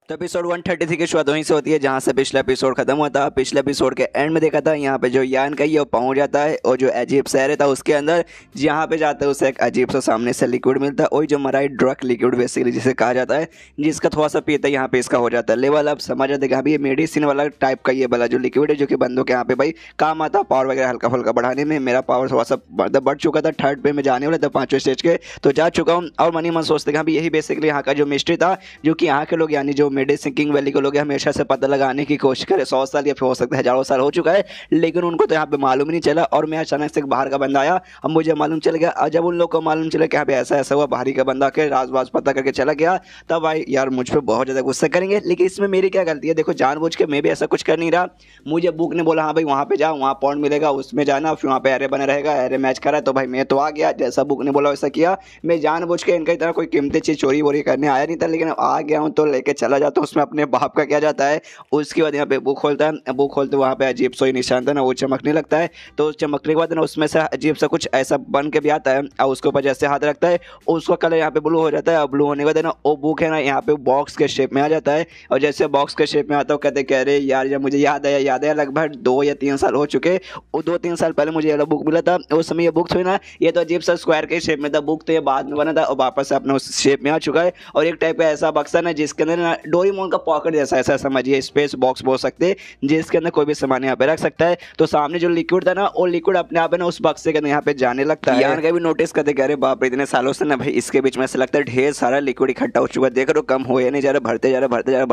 तो एपिसोड 133 की शुरुआत वहीं से होती है जहाँ से पिछला एपिसोड खत्म हुआ था। पिछले एपिसोड के एंड में देखा था यहाँ पे जो यान का ये पहुंच जाता है और जो अजीब शहर था उसके अंदर जहाँ पे जाता है उसे एक अजीब सा सामने से लिक्विड मिलता है। वही जो मराई ड्रग लिक्विड बेसिकली जिसे कहा जाता है, जिसका थोड़ा सा पीता है यहाँ पे इसका हो जाता है लेवल। अब समझ जाते हैं ये मेडिसिन वाला टाइप का ये वाला जो लिक्विड है जो कि बंदों के यहाँ पे भाई काम आता है पावर वगैरह हल्का फुल्का बढ़ाने में। मेरा पावर थोड़ा सा बढ़ चुका था, थर्ड पे में जाने वाला था 5वें स्टेज के, तो जा चुका हूँ। और मनी मन सोचते हैं यही बेसिकली यहाँ का जो मिस्ट्री था जो कि यहाँ के लोग यानी जो मेडिसिन किंग वैली के लोग हमेशा से पता लगाने की कोशिश करे। 100 साल या फिर हो सकता है हजारों साल हो चुका है, लेकिन उनको तो यहाँ पे मालूम नहीं चला। और मैं अचानक से बाहर का बंदा आया, अब मुझे मालूम चल गया। और जब उन लोग को मालूम चला कि यहाँ पे ऐसा ऐसा हुआ, बाहरी का बंदा के राज वाज पता करके चला गया, तब भाई यार मुझ पर बहुत ज़्यादा गुस्सा करेंगे। लेकिन इसमें मेरी क्या गलती है? देखो जानबूझ के मैं भी ऐसा कुछ कर नहीं रहा। मुझे बुक ने बोला हाँ भाई वहाँ पे जाओ, वहाँ पॉइंट मिलेगा, उसमें जाना, फिर वहाँ पे एरे बना रहेगा, एरे मैच करा, तो भाई मैं तो आ गया। जैसा बुक ने बोला वैसा किया। मैं जानबूझ के इनकी तरह कोई कीमती चीज़ चोरी वोरी करने आया नहीं था, लेकिन आ गया हूँ तो लेके चला जाता हूँ। उसमें अपने बाप का क्या जाता है। उसके बाद यहाँ पे बुक खोलता है, बुक खोलते वहाँ पे अजीब सा निशान था ना वो चमकने लगता है। तो चमकने के बाद ना उसमें से अजीब सा कुछ ऐसा बन के भी आता है और उसके ऊपर जैसे हाथ रखता है उसका कलर यहाँ पे ब्लू हो जाता है। और ब्लू होने के बाद ना वो बुक है ना यहाँ पे बॉक्स के शेप में आ जाता है। और जैसे बॉक्स के शेप में आता है कहते कह रहे यार जब मुझे याद आया लगभग 2 या 3 साल हो चुके। वो 2-3 साल पहले मुझे ये बुक मिला था। उस समय ये बुक थी ना ये तो अजीब सा स्क्वायर के शेप में था, बुक तो ये बाद में बना था और वापस से अपने उस शेप में आ चुका है। और एक टाइप का ऐसा बक्सा ना जिसके अंदर ना डोरेमोन का पॉकेट जैसा ऐसा समझिए स्पेस बॉक्स बोल सकते हैं, जिसके अंदर कोई भी सामान यहाँ पे रख सकता है। तो सामने जो लिक्विड था ना वो लिक्विड अपने आप है ना उस बक्से के अंदर यहाँ पे जाने लगता है। यार का भी नोटिस करते कह रहे बाप रे इतने सालों से ना भाई इसके बीच में से लगता है ढेर सारा लिक्विड इकट्ठा हो चुका है। देख रहे हो कम हो या नहीं जा रहा, बढ़ते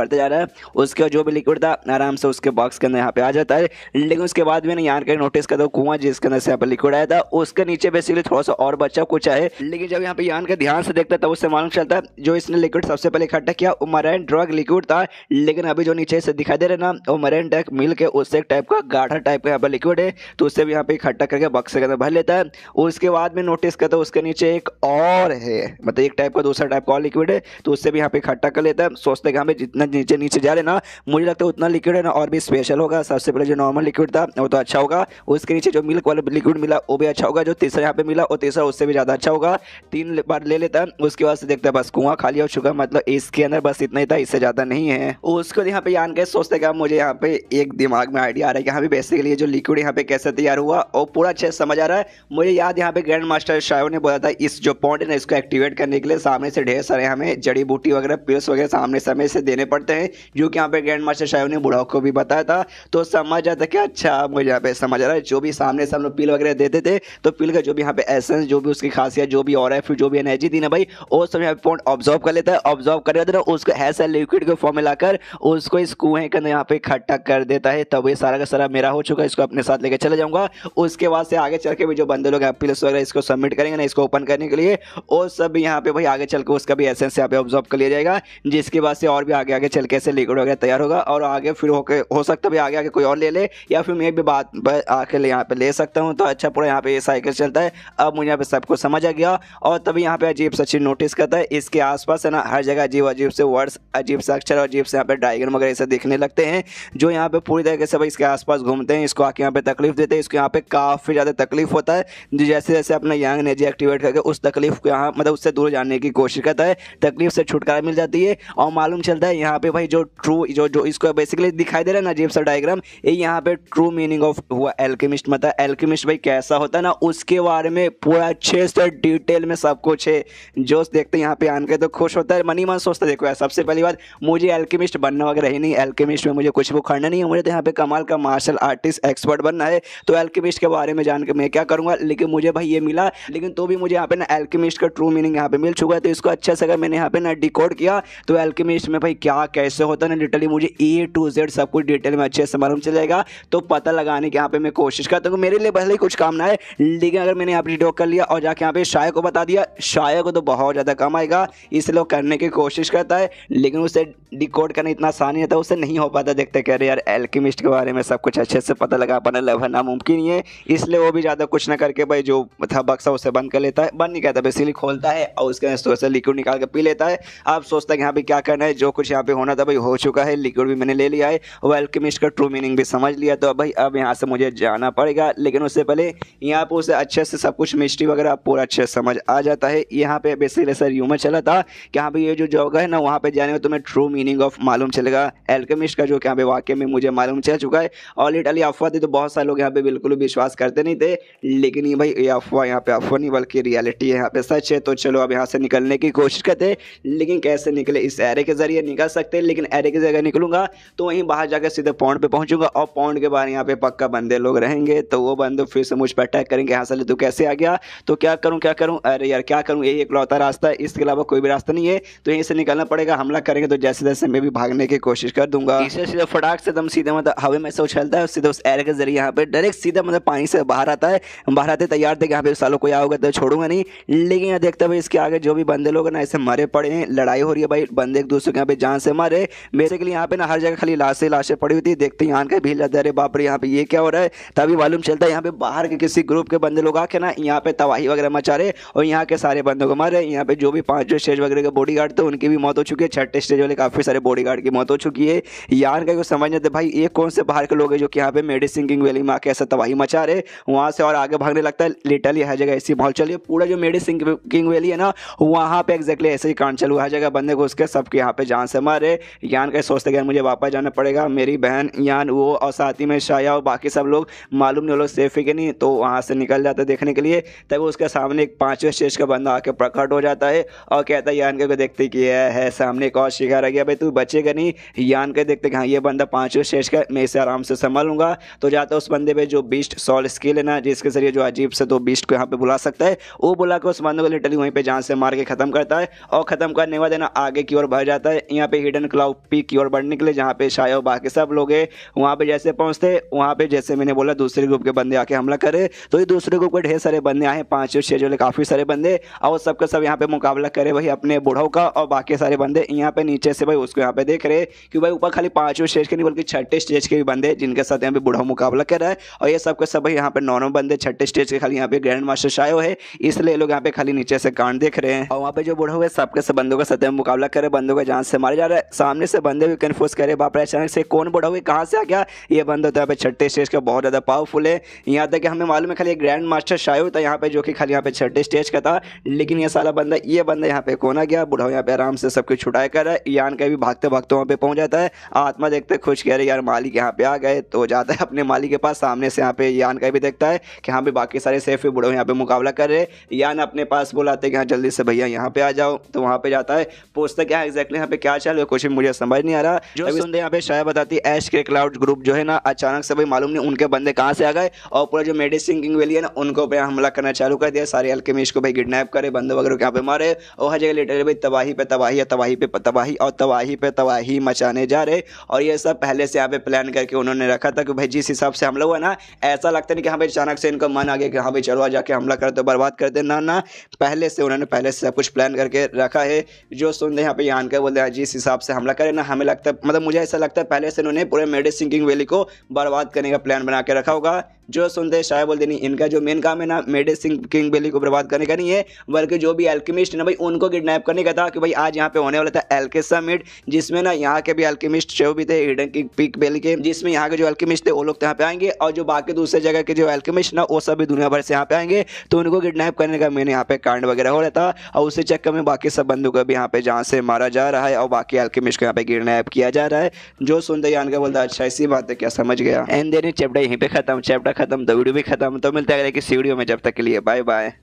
जा रहा है। उसका जो भी लिक्विड था आराम से उसके बॉक्स के अंदर यहाँ पे आ जाता है। लेकिन उसके बाद में ना यार का नोटिस करता कुआं जिसके अंदर से यहाँ पे लिक्विड आया था उसके नीचे बेसिकली थोड़ा सा और बचा कुछ है। लेकिन जब यहाँ पे यान का ध्यान से देखता है तब उससे मालूम चलता है जो इसने लिक्विड सबसे पहले इकट्ठा किया वो मराइन ड्रग लिक्विड था, लेकिन अभी जो नीचे से दिखाई दे रहा है ना वो मरीन टैक मिल के उससे एक टाइप का गाढ़ा टाइप का यहाँ पर लिक्विड है, तो उससे भी यहाँ पे इकट्ठा करके बक्से के अंदर भर लेता है। उसके बाद में नोटिस करता है उसके नीचे एक और है, मतलब एक टाइप का दूसरा टाइप का और लिक्विड है, तो उससे भी यहाँ पे इकट्ठा कर लेता है। सोचते हैं कि यहाँ पे जितना नीचे नीचे जा रहे ना, मुझे लगता है उतना लिक्विड है ना और भी स्पेशल होगा। सबसे पहले जो नॉर्मल लिक्विड था वो तो अच्छा होगा, उसके नीचे जो मिल्क वाला लिक्विड मिला वो भी अच्छा होगा, जो तीसरा यहाँ पे मिला वो तीसरा उससे भी ज़्यादा अच्छा होगा। 3 बार ले लेता है, उसके बाद से देखता है बस कुआं खाली हो चुका, मतलब इसके अंदर बस इतना ही था, इससे ज़्यादा नहीं है। उसको यहाँ पे जान के सोचते कि मुझे यहाँ पे एक दिमाग में आइडिया आ रहा है कि यहाँ पे बेसिकली जो लिक्विड यहाँ पे कैसे तैयार हुआ और पूरा अच्छे से समझ आ रहा है। मुझे याद यहाँ पे ग्रैंड मास्टर शायो ने बोला था इस जो पॉइंट है ना इसको एक्टिवेट करने के लिए सामने से ढेर सारे हमें जड़ी बूटी वगैरह पिल्स वगैरह सामने समय से देने पड़ते हैं, जो कि यहाँ पे ग्रैंड मास्टर शायो ने बुढ़ाओ को भी बताया था। तो समझ आता कि अच्छा मुझे यहाँ पे समझ आ रहा है, जो भी सामने से हम लोग पिल वगैरह देते थे तो पिल का जो भी यहाँ पे एसेंस जो भी उसकी खासियत जो भी और है फिर जो भी एनर्जी थी ना भाई वो सब यहाँ पे पॉइंट ऑब्जर्व कर लेता है। ऑब्जर्व कर लेता है उसको ऐसा लिक्विड के फॉर्म में लाकर उसको इस कुएं के अंदर यहाँ पे इकट्ठा कर देता है। तब ये सारा का सारा मेरा हो चुका है, इसको अपने साथ लेकर चले जाऊंगा। उसके बाद से आगे चल के भी जो बंदे लोग पिल्स वगैरह इसको सबमिट करेंगे ना इसको ओपन करने के लिए, वो सब यहाँ पे भाई आगे चल के उसका भी एसेंस यहाँ पे ऑब्जर्व कर लिया जाएगा, जिसके बाद से और भी आगे आगे चल के ऐसे लिक्विड वगैरह तैयार होगा और आगे फिर हो सकता है आगे आगे कोई और ले ले या फिर मैं भी बात आके यहाँ पे ले सकता हूँ। तो अच्छा पूरा यहाँ पे ये साइकिल चलता है। अब मुझे यहाँ पे सब कुछ समझ आ गया और तभी यहाँ पे अजीब सा चीज नोटिस करता है, इसके आसपास है ना हर जगह अजीब अजीब से वर्ड्स अजीब से अक्षर और अजीब से यहाँ पे डायग्राम वगैरह ऐसे दिखने लगते हैं, जो यहाँ पे पूरी तरीके से भाई इसके आसपास घूमते हैं, इसको आके यहाँ पे तकलीफ देते हैं। इसको यहाँ पे काफ़ी ज़्यादा तकलीफ होता है, जैसे जैसे अपना यंग एनर्जी एक्टिवेट करके उस तकलीफ को यहाँ मतलब उससे दूर जाने की कोशिश करता है, तकलीफ से छुटकारा मिल जाती है। और मालूम चलता है यहाँ पे भाई जो ट्रू जो इसको बेसिकली दिखाई दे रहा है ना अजीब सा डायग्राम, ये यहाँ पे ट्रू मीनिंग ऑफ हुआ एल्केमिस्ट, मतलब एल्केमिस्ट भाई कैसा होता है ना उसके बारे में पूरा अच्छे से डिटेल में सब कुछ है। जो देखते हैं यहाँ पे आन के तो खुश होता है, मनी मन सोचता है देखो यार सबसे पहली बात मुझे एल्केमिस्ट बनना वगैरह ही नहीं, एल्केमिस्ट में मुझे कुछ वो करना नहीं है, मुझे तो यहाँ पे कमाल का मार्शल आर्टिस्ट एक्सपर्ट बनना है। तो एल्केमिस्ट के बारे में जान के मैं क्या करूँगा, लेकिन मुझे भाई ये मिला, लेकिन तो भी मुझे यहाँ पे ना एल्केमिस्ट का ट्रू मीनिंग यहाँ पे मिल चुका है। तो इसको अच्छे से अगर मैंने यहाँ पे ना डिकोड किया तो एल्केमिस्ट में भाई क्या कैसे होता है ना लिटरली मुझे A to Z सब कुछ डिटेल में अच्छे से मालूम चल जाएगा। तो पता लगाने की यहाँ पे मैं कोशिश करता हूँ, मेरे लिए पहले ही कुछ काम ना है, लेकिन अगर मैंने यहाँ पे डिकोड कर लिया और जाके यहाँ पे शाय को बता दिया, शाय को तो बहुत ज़्यादा कम आएगा, इसलिए वो करने की कोशिश करता है, लेकिन उसे डिकोड करना इतना आसान नहीं होता, उससे नहीं हो पाता। देखते कह रहे यार एल्केमिस्ट के बारे में सब कुछ अच्छे से पता लगा पाना लगभग नामुमकिन ही है, इसलिए वो भी ज़्यादा कुछ ना करके भाई जो था बक्सा उसे बंद कर लेता है, बंद नहीं कहता बेसिकली खोलता है और उसके अंदर से लिक्विड निकाल के पी लेता है। अब सोचता है कि यहाँ पे क्या करना है, जो कुछ यहाँ पे होना था भाई हो चुका है, लिक्विड भी मैंने ले लिया है और एल्केमिस्ट का ट्रू मीनिंग भी समझ लिया। तो भाई अब यहाँ से मुझे जाना पड़ेगा, लेकिन उससे पहले यहाँ पे उसे अच्छे से सब कुछ मिस्ट्री वगैरह पूरा अच्छे से समझ आ जाता है। यहाँ पे बेसिकली सर यूमर चला था कि यहाँ पे ये जो जगह है ना वहाँ पे जाने में तुम्हें ट्रू मीनिंग ऑफ मालूम चलेगा एल्केमिस्ट का, जो कि यहाँ पे वाकई में मुझे मालूम चल चुका है। और लिटरली अफवाह थी तो बहुत सारे लोग यहाँ पे बिल्कुल विश्वास करते नहीं थे, लेकिन ये भाई ये अफवाह यहाँ पे अफवाह नहीं बल्कि रियलिटी है, यहाँ पे सच है। तो चलो अब यहाँ से निकलने की कोशिश करते हैं, लेकिन कैसे निकले, इस एरे के जरिए निकल सकते हैं, लेकिन एरे की जगह निकलूंगा तो वहीं बाहर जाकर सीधे पॉइंट पे पहुंचूंगा और पॉइंट के बाद यहाँ पे पक्का बंदे लोग रहेंगे, तो वो बंदे फिर से मुझ पर अटैक करेंगे। यहाँ से तू कैसे आ गया, तो क्या करूँ, अरे यार क्या करूँ, यही इकलौता रास्ता है, इसके अलावा कोई भी रास्ता नहीं है, तो यहीं से निकलना पड़ेगा। हमला करेंगे तो जैसे जैसे मैं भी भागने की कोशिश कर दूंगा, इसे सीधे फटाक से दम सीधे मतलब हवा में से उछलता है, सीधे उस एरे के जरिए यहाँ पे डायरेक्ट सीधा मतलब पानी से बाहर आता है। बाहर आते तैयार थे कि यहाँ पे सालों कोई आओगे तो छोड़ूंगा नहीं, लेकिन यहाँ देखते भाई इसके आगे जो भी बंदे लोग ना ऐसे मरे पड़े हैं, लड़ाई हो रही है भाई, बंदे एक दूसरे के यहाँ पे जान से मारे। बेसिकली यहाँ पे ना हर जगह खाली लाशें पड़ी हुई थी, देखते यहाँ के भीड़ जाते, अरे बाप रे यहाँ पे ये क्या हो रहा है। तभी मालूम चलता है यहाँ पे बाहर के किसी ग्रुप के बंदे लोग आके ना यहाँ पे तबाही वगैरह मचा रहे और यहाँ के सारे बंदों को मारे। यहाँ पे जो भी 5वें स्टेज वगैरह के बॉडी गार्ड थे उनकी भी मौत हो चुकी है, 6ठे स्टेज वाले काफ़ी सारे बॉडी गार्ड की मौत हो चुकी है। यार का समझ नहीं भाई ये कौन से बाहर के लोग हैं जो कि यहाँ पे मेडिसिन किंग वैली में आके ऐसा तबाही मचा रहे, वहाँ से और आगे भागने लगता है। लिटरली हर जगह ऐसी माहौल चलिए, पूरा जो मेडिसिन किंग वैली है ना वहाँ पे एक्जैक्टली ऐसे ही कांड चलू, हर जगह बंदे घुस के सबके यहाँ पे जान से मारे। यान का सोचते कि मुझे वापस जाना पड़ेगा, मेरी बहन यान वो और साथ ही में शाया और बाकी सब लोग मालूम नहीं वो लोग सेफ है कि नहीं, तो वहाँ से निकल जाते देखने के लिए। तब उसके सामने एक 5वें स्टेज का बंदा आके प्रकट हो जाता है और कहता है यान को देखते कि है सामने एक और शिकार आ गया, भाई तू बचेगा नहीं। यान के देखते कि हाँ ये बंदा 5वें स्टेज का, मैं इसे आराम से संभालूंगा। तो जाता है उस बंदे पे जो बीस्ट सॉल स्किल है ना, जिसके जरिए जो अजीब से तो बीस्ट को यहाँ पे बुला सकता है, वो बुला के उस बंदे को लिटरली वहीं पे जान से मार के खत्म करता है। और खत्म करने के बाद ना आगे की ओर बढ़ जाता है, यहाँ पे हिडन क्लाउड पीक की ओर बढ़ने के लिए, जहाँ पे शायद बाकी सब लोग हैं। वहाँ पे जैसे पहुँचते वहाँ पे जैसे मैंने बोला दूसरे ग्रुप के बंदे आके हमला करे, तो ये दूसरे ग्रुप के ढेर सारे बंदे आए, 5वें स्टेज वाले काफ़ी सारे बंदे, और सबके सब यहाँ पे मुकाबला करे वही अपने बूढ़ों का। और बाकी सारे बंदे यहाँ पे नीचे नीचे से भाई उसको यहाँ पे देख रहे कि भाई ऊपर खाली 5वें स्टेज के नहीं बल्कि 6ठे स्टेज के भी बंदे जिनके साथ यहाँ पे बुढ़ाऊ मुकाबला कर रहा है। और ये सबके सब भाई यहाँ पे नॉर्मल बंदे 6ठे स्टेज के खाली यहाँ पे ग्रैंड मास्टर शायो है, इसलिए लोग यहाँ पे खाली नीचे से कांड देख रहे हैं। और वहाँ पे जो बुढ़ाऊ है सबके सब बंदों का सत्य मुकाबला करे, बंदों का जान से मारे जा रहा है। सामने से बंदे भी कन्फ्यूज करे बाप रे अचानक से कौन बुढ़ाऊ है, कहाँ से आ गया ये बंदा, तो यहाँ पे 6ठे स्टेज का बहुत ज़्यादा पावरफुल है। यहाँ तक कि हमें मालूम है खाली ग्रैंड मास्टर शायो था यहाँ पे जो कि खाली यहाँ पे 6ठे स्टेज का था, लेकिन ये सारा बंदा यहाँ पे कौन आ गया। बुढ़ाऊ यहाँ पे आराम से सब कुछ छुड़ाया कर रहा है। यान का भी भागते भागते वहाँ पे पहुंच जाता है। आत्मा देखते खुश कह रहे यार मालिक यहाँ पे आ गए, तो जाता है अपने मालिक के पास। सामने से यहाँ पे यान का भी देखता है कि हाँ भी बाकी सारे सेफ बुढ़ाऊ यहाँ पे मुकाबला कर रहे। यान अपने पास बुलाते कि हाँ जल्दी से भैया यहाँ पे आ जाओ, तो वहाँ पे जाता है। पूछता क्या एग्जैक्टली यहाँ पे क्या चल रहा है कुछ मुझे समझ नहीं आ रहा। जो सुनते यहाँ पे शायद बताती ऐश के क्लाउड ग्रुप जो है ना अचानक से भाई मालूम नहीं उनके बंदे कहाँ से आ गए और पूरा जो मेडिसिन किंग वैली है ना उनको पे हमला करना चालू कर दिया। सारे अल्केमिस्ट को भाई किडनैप करे, बंदे वगैरह यहाँ पे मारे और हर जगह लिटरली भाई तबाही पे तबाही है, तबाही पे तबाही और तबाही पे तबाही मचाने जा रहे। और ये सब पहले से यहाँ पे प्लान करके उन्होंने रखा था कि भाई जिस हिसाब से हमला हुआ ना ऐसा लगता नहीं कि हाँ भाई अचानक से इनका मन आ गया कि हाँ भाई चलो आ जाके हमला कर दो बर्बाद कर दे, ना पहले से उन्होंने पहले से सब कुछ प्लान करके रखा है। जो सुनते यहाँ पे यान कर बोलते हैं जिस हिसाब से हमला करे ना हमें लगता है मतलब मुझे ऐसा लगता है पहले से उन्होंने पूरे मेडिसिन किंग वैली को बर्बाद करने का प्लान बना के रखा होगा। जो सुनते हैं शायद बोलते नहीं इनका जो मेन काम है ना मेडिसिन किंग वैली को बर्बाद करने का नहीं है बल्कि जो भी एल्केमिस्ट है ना भाई उनको किडनैप करने का था कि भाई आज यहाँ पे होने वाला था एल्केमिस्ट समिट जिसमें ना यहाँ के भी एल्केमिस्ट जो भी थे हिडन किंग पीक वैली के, जिसमें यहाँ के जो एल्केमिस्ट थे वो लोग यहाँ पे आएंगे और जो बाकी दूसरे जगह के जो एल्केमिस्ट ना वो सभी दुनिया भर से यहाँ पे आएंगे, तो उनको किडनैप करने का मैंने यहाँ पे कांड वगैरह हो रहा था। और उसी चक्कर में बाकी सब बंदों को भी यहाँ पे जान से मारा जा रहा है और बाकी एल्केमिस्ट को यहाँ पे किडनैप किया जा रहा है। जो सुनते यान का बोलता अच्छा ऐसी बात है क्या, समझ गया। एंड देन चैप्टर यहीं पे खत्म, चैप्टर खत्म तो वीडियो भी खत्म। तो मिलता है किसी वीडियो में, जब तक के लिए बाय बाय।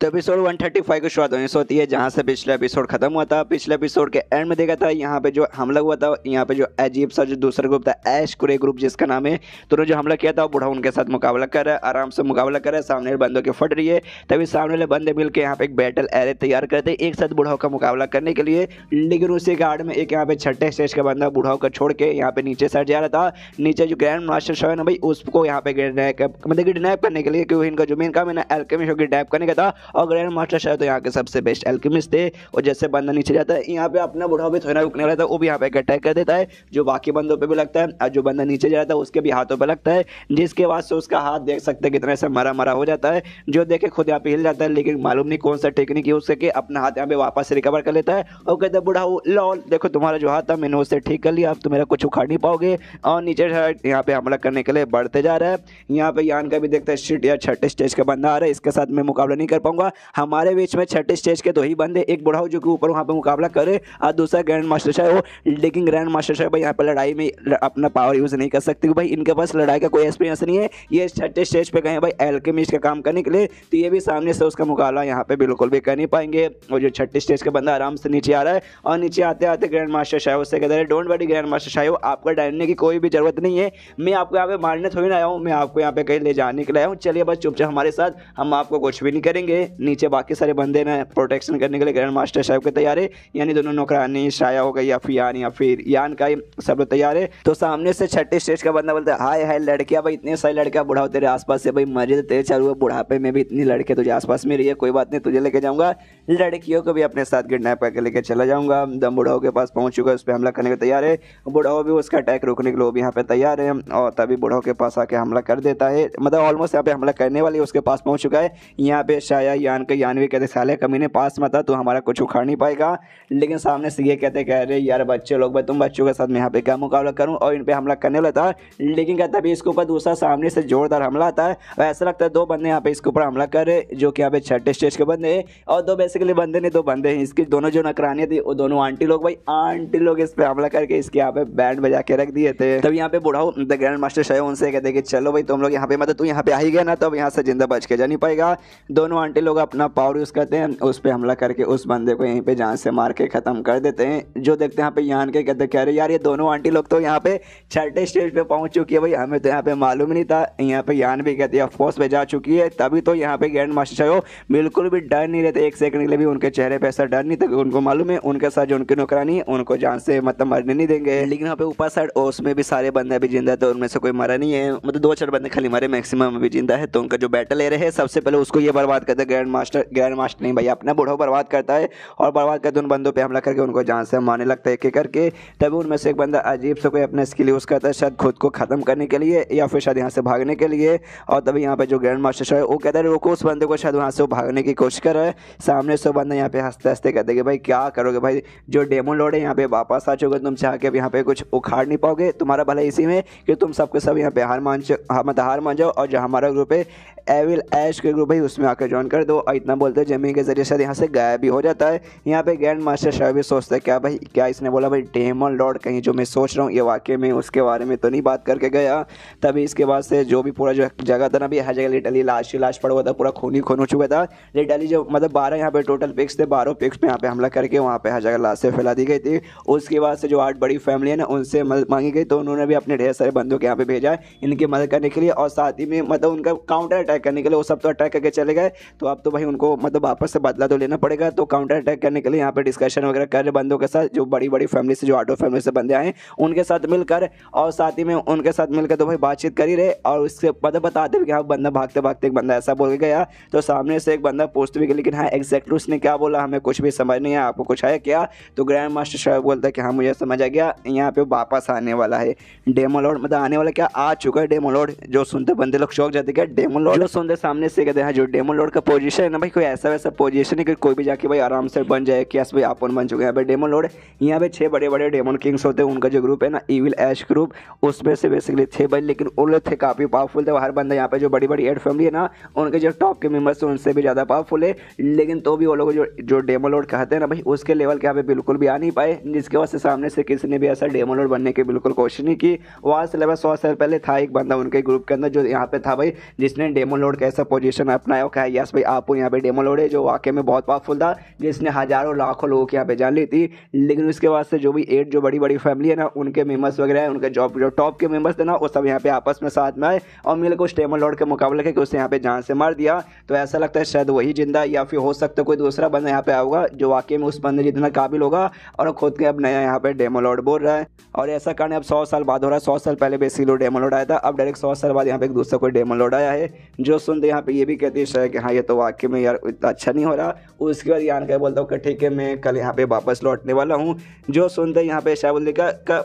तो एपिसोड 135 की शुरुआत होनी होती है जहाँ से पिछला एपिसोड खत्म हुआ था। पिछले एपिसोड के एंड में देखा था यहाँ पे जो हमला हुआ था, यहाँ पे जो अजीब सा जो दूसरा ग्रुप था ऐश कुरे ग्रुप जिसका नाम है, तो जो हमला किया था वो बुढ़ा उनके साथ मुकाबला कर रहा है, आराम से मुकाबला कर रहा है। सामने बंदों की फट रही है, तभी सामने वाले बंदे मिलकर यहाँ पे एक बैटल एरे तैयार करते हैं एक साथ बुढ़ाओं का मुकाबला करने के लिए। लेकिन उसी गार्ड में एक यहाँ पे 6ठे स्टेज का बंदा बुढ़ाओं का छोड़ के यहाँ पे नीचे साइड जा रहा था। नीचे जो ग्रैंड मास्टर शो है ना भाई उसको यहाँ पे किडनैप करने के लिए, क्योंकि इनका जो मेन काम है ना एल्केमिस्ट को किडनैप करने का था। और ग्रैंड मास्टर तो यहाँ के सबसे बेस्ट एल्केमिस्ट थे। और जैसे बंदा नीचे जाता है यहाँ पे अपना बुढ़ाओ भी थोड़ा रुकने वाला था, वो भी यहाँ पे अटैक कर देता है जो बाकी बंदों पे भी लगता है। और जो बंदा नीचे जा रहा था उसके भी हाथों पे लगता है, जिसके बाद से उसका हाथ देख सकते हैं कितने से मरा मरा हो जाता है, जो देखे खुद यहाँ पे हिल जाता है। लेकिन मालूम नहीं कौन सा टेक्निक यूज करके अपना हाथ यहाँ पे वापस से रिकवर कर लेता है और कहता है बुढ़ाओ लॉल देखो तुम्हारा जो हाथ था मैंने उससे ठीक कर लिया, अब तुम मेरा कुछ उखाड़ नहीं पाओगे। और नीचे यहाँ पे हमला करने के लिए बढ़ते जा रहा है। यहाँ पे यान का भी देखता है शिट यार 6ठे स्टेज का बंदा आ रहा है, इसके साथ मैं मुकाबला नहीं कर पाऊंगा। हमारे बीच में 6ठे स्टेज के दो ही बंदे, एक बुढ़ाऊ जो कि ऊपर वहाँ पे मुकाबला करे और दूसरा ग्रैंड मास्टर शाह। लेकिन ग्रैंड मास्टर शाह भाई यहाँ पे लड़ाई में अपना पावर यूज नहीं कर सकते, भाई इनके पास लड़ाई का कोई एक्सपीरियंस नहीं है। ये 6ठे स्टेज पे गए भाई एल्केमिस्ट का काम करने के लिए, तो ये भी सामने से उसका मुकाबला यहाँ पे बिल्कुल भी कर नहीं पाएंगे। और जो 6ठे स्टेज का बंदा आराम से नीचे आ रहा है और नीचे आते आते ग्रैंड मास्टर शाह उससे कहता है don't worry grand master Shah, आपको डरने की कोई भी जरूरत नहीं है, मैं आपको यहाँ पे मारने थोड़ी ना आया हूँ, मैं आपको यहाँ पे कहीं ले जाने के लिए आया हूँ, चलिए बस चुपचाप हमारे साथ, हम आपको कुछ भी नहीं करेंगे। नीचे बाकी सारे बंदे ना प्रोटेक्शन करने के लिए ग्रैंड मास्टर साहब के तैयार है, यानी दोनों नौकरानी शाया हो गई या फिर यान का सब लोग तैयार है। तो सामने से 6ठे स्टेज का बंदा बोलता है हाय हाय लड़कियां भाई इतने सारी लड़कियां बुढ़ाओ तेरे आसपास से भाई मजे तेरे चालू है, बुढ़ापे में भी इतनी लड़के तुझे आसपास में रही है, कोई बात नहीं तुझे लेके जाऊंगा, लड़कियों को भी अपने साथ किडनैप करके लेके चला जाऊंगा। दम बुढ़ाओ के पास पहुंच चुका है, उस पर हमला करने को तैयार है। बुढ़ाओ भी उसका अटैक रोकने के लिए भी यहाँ पे तैयार है और तभी बुढ़ाओ के पास आके हमला कर देता है, मतलब ऑलमोस्ट यहाँ पे हमला करने वाली उसके पास पहुंच चुका है। यहाँ पे शाया यान के यान भी कहते साले कमीने पास मत आ, तो हमारा कुछ उखाड़ नहीं पाएगा। लेकिन सामने से ये कहते कह रहे यार बच्चे लोग भाई तुम बच्चों के साथ मैं यहाँ पे क्या मुकाबला करूँ, और इन पे हमला करने वाला था। लेकिन कहता है इसके ऊपर दूसरा सामने से जोरदार हमला आता है और ऐसा लगता है दो बंदे यहाँ पे इसके ऊपर हमला कर रहे, जो कि यहाँ पे 6ठे स्टेज के बंदे हैं और दो बेसिकली बंदे नहीं दो बंदे हैं इसकी, दोनों जो नौकरानियां थी वो दोनों आंटी लोग, भाई आंटी लोग इस पे हमला करके इसके यहाँ पे बैंड बजा के रख दिए थे। तब यहाँ पे बुढ़ाओ द ग्रैंड मास्टर शाह उनसे कहते कि चलो भाई तुम लोग यहाँ पे मतलब तू यहाँ पे आ ही गया ना, तो अब यहाँ से जिंदा बच के जा नहीं पाएगा। दोनों आंटी लोग अपना पावर यूज करते हैं, उस पर हमला करके उस बंदे को यहीं पे जान से मार के खत्म कर देते हैं। जो देखते हैं यहाँ पे यान के कहते कह रहे यार ये दोनों आंटी लोग तो यहाँ पे 6ठे स्टेज पे पहुंच चुकी है, भाई हमें तो यहाँ पे मालूम नहीं था। यहाँ पे यान भी कहती है फोर्स पे जा चुकी है, तभी तो यहाँ पे ग्रैंड मास्टर शाह बिल्कुल भी डर नहीं रहते, एक सेकंड के लिए भी उनके चेहरे पे ऐसा डर नहीं था, उनको मालूम है उनके साथ जो उनकी नौकरानी है उनको जान से मतलब मरने नहीं देंगे। लेकिन यहाँ पे ऊपर साइड उसमें भी सारे बंदे भी जिंदा थे, उनमें से कोई मरा नहीं है, मतलब 2-4 बंदे खाली मरे, मैक्सिमम भी जिंदा है। तो उनका जो बैटल ले रहे हैं सबसे पहले उसको ये बर्बाद करते ग्रैंड मास्टर नहीं भाई अपना बूढ़ा बर्बाद करता है और बर्बाद करके उन बंदों पे हमला करके उनको जान से मारने लगता है एक करके। तभी उनमें से एक बंदा अजीब से कोई अपना स्किल यूज़ करता है, शायद खुद को ख़त्म करने के लिए या फिर शायद यहाँ से भागने के लिए। और तभी यहाँ पे जो ग्रैंड मास्टर है वो कहता है रोको उस बंदे को, शायद वहाँ से वो भागने की कोशिश कर रहा है। सामने से बंदा यहाँ पे हंसते हंसते कहते हैं कि भाई क्या करोगे भाई, जो डेमन लॉर्ड है यहाँ पे वापस आ चुके, तुम चाह के अब यहाँ पे कुछ उखाड़ नहीं पाओगे, तुम्हारा भला इसी में कि तुम सबके सब यहाँ पे हार मान जाओ और जो हमारा ग्रुप है एविल ऐश के ग्रुप है उसमें आकर ज्वाइन कर दो। और इतना बोलते जमीन के जरिए शायद यहाँ से गायब भी हो जाता है। यहाँ पे ग्रैंड मास्टर शायद भी सोचता है क्या भाई, क्या इसने बोला भाई डेमन लॉर्ड, कहीं जो मैं सोच रहा हूँ ये वाकई में उसके बारे में तो नहीं बात करके गया। तभी इसके बाद से जो भी पूरा जो जगह था ना भी हर जगह लिटरली लाश पड़ा हुआ था, पूरा खून ही खून हो चुका था। लिटरली जो मतलब 12 यहाँ पे टोटल पिक्स थे, 12 पिक्स पे यहाँ पे हमला करके वहाँ पे हर जगह लाशें फैला दी गई थी। उसके बाद से जो 8 बड़ी फैमिली है ना उनसे मदद मांगी गई, तो उन्होंने भी अपने ढेर सारे बंदों के यहाँ पे भेजा इनकी मदद करने के लिए और साथ ही में मतलब उनका काउंटर अटैक करने के लिए। वो सब तो अटैक करके चले गए, तो अब तो भाई उनको मतलब वापस से बदला तो लेना पड़ेगा। तो काउंटर अटैक करने के लिए यहाँ पे डिस्कशन वगैरह कर रहे बंदों के साथ, जो बड़ी बड़ी फैमिली से जो 8 फैमिली से बंदे आए उनके साथ मिलकर, और साथ ही में उनके साथ मिलकर तो भाई बातचीत कर ही रहे। और उससे मतलब बताते भी कि हाँ बंदा भागते भागते एक बंदा ऐसा बोल के गया, तो सामने से एक बंदा पूछते भी कि लेकिन हाँ एग्जैक्टली उसने क्या बोला हमें कुछ भी समझ नहीं आया, आपको कुछ है क्या। तो ग्रैंड मास्टर साहब बोलता है कि हाँ मुझे समझ आ गया, यहाँ पे वापस आने वाला है डेमन लॉर्ड, मतलब आने वाला क्या आ चुका है डेमन लॉर्ड। जो सुनते बंदे लोग शौक जाते क्या डेमन लॉर्ड, जो सुनते सामने से कहते हैं जो डेमन लॉर्ड का पोजीशन है ना भाई कोई ऐसा वैसा पोजीशन है कि कोई भी जाके भाई आराम से बन जाए कि भाई अपन बन चुके हैं। भाई डेमन लॉर्ड यहाँ पे 6 बड़े बड़े डेमन किंग्स होते हैं, उनका जो ग्रुप है ना इविल ऐश ग्रुप, उसमें से बेसिकली थे भाई, लेकिन उन लोग थे काफ़ी पावरफुल थे। हर बंदा यहाँ पे जो बड़ी बड़ी 8 फैमिली है ना उनके जो टॉप के मेंबर्स हैं उनसे भी ज़्यादा पावरफुल है, लेकिन तो भी वो लोग जो डेमन लॉर्ड कहते हैं ना भाई उसके लेवल के यहाँ पे बिल्कुल भी आ नहीं पाए, जिसके वजह से सामने से किसी ने भी ऐसा डेमन लॉर्ड बनने की बिल्कुल कोशिश नहीं की। वहाँ से लगभग 100 साल पहले था एक बंदा उनके ग्रुप के अंदर जो यहाँ पे था भाई, जिसने डेमन लॉर्ड का ऐसा पोजीशन अपनाया, कहा यस भाई आप यहाँ पे डेमन लॉर्ड है, जो वाकई में बहुत पावरफुल था, जिसने हजारों लाखों लोगों की यहाँ पे जान ली थी। लेकिन उसके बाद से जो भी 8 जो बड़ी बड़ी फैमिली है ना उनके मेंबर्स वगैरह है, उनके जो टॉप के मेंबर्स थे ना वो सब यहाँ पे आपस में साथ में आए और मिलकर उस डेमन लॉर्ड के मुकाबले करके उसे यहाँ पे जान से मार दिया। तो ऐसा लगता है शायद वही जिंदा या फिर हो सकता है कोई दूसरा बंदा यहाँ पे आऊगा जो वाकई में उस बंदे जितना काबिल होगा और खुद के अब नया यहाँ पे डेमन लॉर्ड बोल रहा है। और ऐसा कारण अब 100 साल बाद हो रहा है। 100 साल पहले बेसिकली डेमन लॉर्ड आया था, अब डायरेक्ट 100 साल बाद यहाँ पे एक दूसरा कोई डेमन लॉर्ड आया है। जो सुनते यहाँ पे ये भी कहती है कि हाँ ये तो वाकई में यार इतना अच्छा नहीं हो रहा। उसके बाद यान क्या बोलता हूँ कि ठीक है मैं कल यहाँ पे वापस लौटने वाला हूँ। जो सुनते यहाँ पे शायद बोलते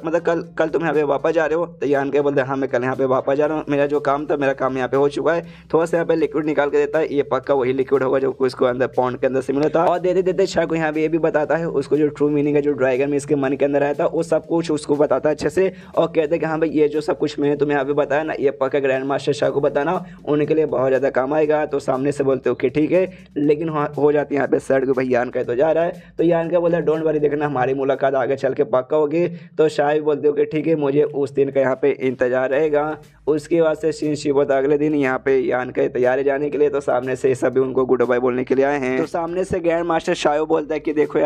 मतलब कल तुम यहाँ पे वापस जा रहे हो, तो यान क्या बोलते हैं हाँ मैं कल यहाँ पे वापस जा रहा हूँ, मेरा जो काम था मेरा काम यहाँ पे हो चुका है। थोड़ा सा यहाँ पे लिक्विड निकाल के देता है, ये पक्का वही लिक्विड होगा जो उसको अंदर पॉन्ड के अंदर से मिला था। और देते देते शायद को यहाँ पे ये भी बताता है उसको जो ट्रू मीनिंग है जो ड्रैगन में इसके मन के अंदर आया था वो सब कुछ उसको बताता है अच्छे से, और कहते हैं कि हाँ भाई ये जो सब कुछ मैंने तुम्हें यहाँ पे बताया ना ये पक्का ग्रैंड मास्टर शाह को बताना, उनके लिए बहुत ज़्यादा काम आएगा। तो सामने से बोलते हो कि ठीक है, लेकिन हो जाती है यहाँ पे सर को भाई यान कह तो जा रहा है, तो यान क्या बोलता है डोंट वरी देखना हमारी मुलाकात आगे चल के पक्का होगी। तो शायद बोलते हो कि ठीक है मुझे उस दिन का यहाँ पे इंतजार रहेगा। उसके बाद से सीन शिवत अगले दिन यहाँ पे यान के तैयारी जाने के लिए, तो सामने से सभी उनको गुड बाय बोलने के लिए आए हैं। तो सामने से ग्रैंड मास्टर शायो बोलता है कि देखो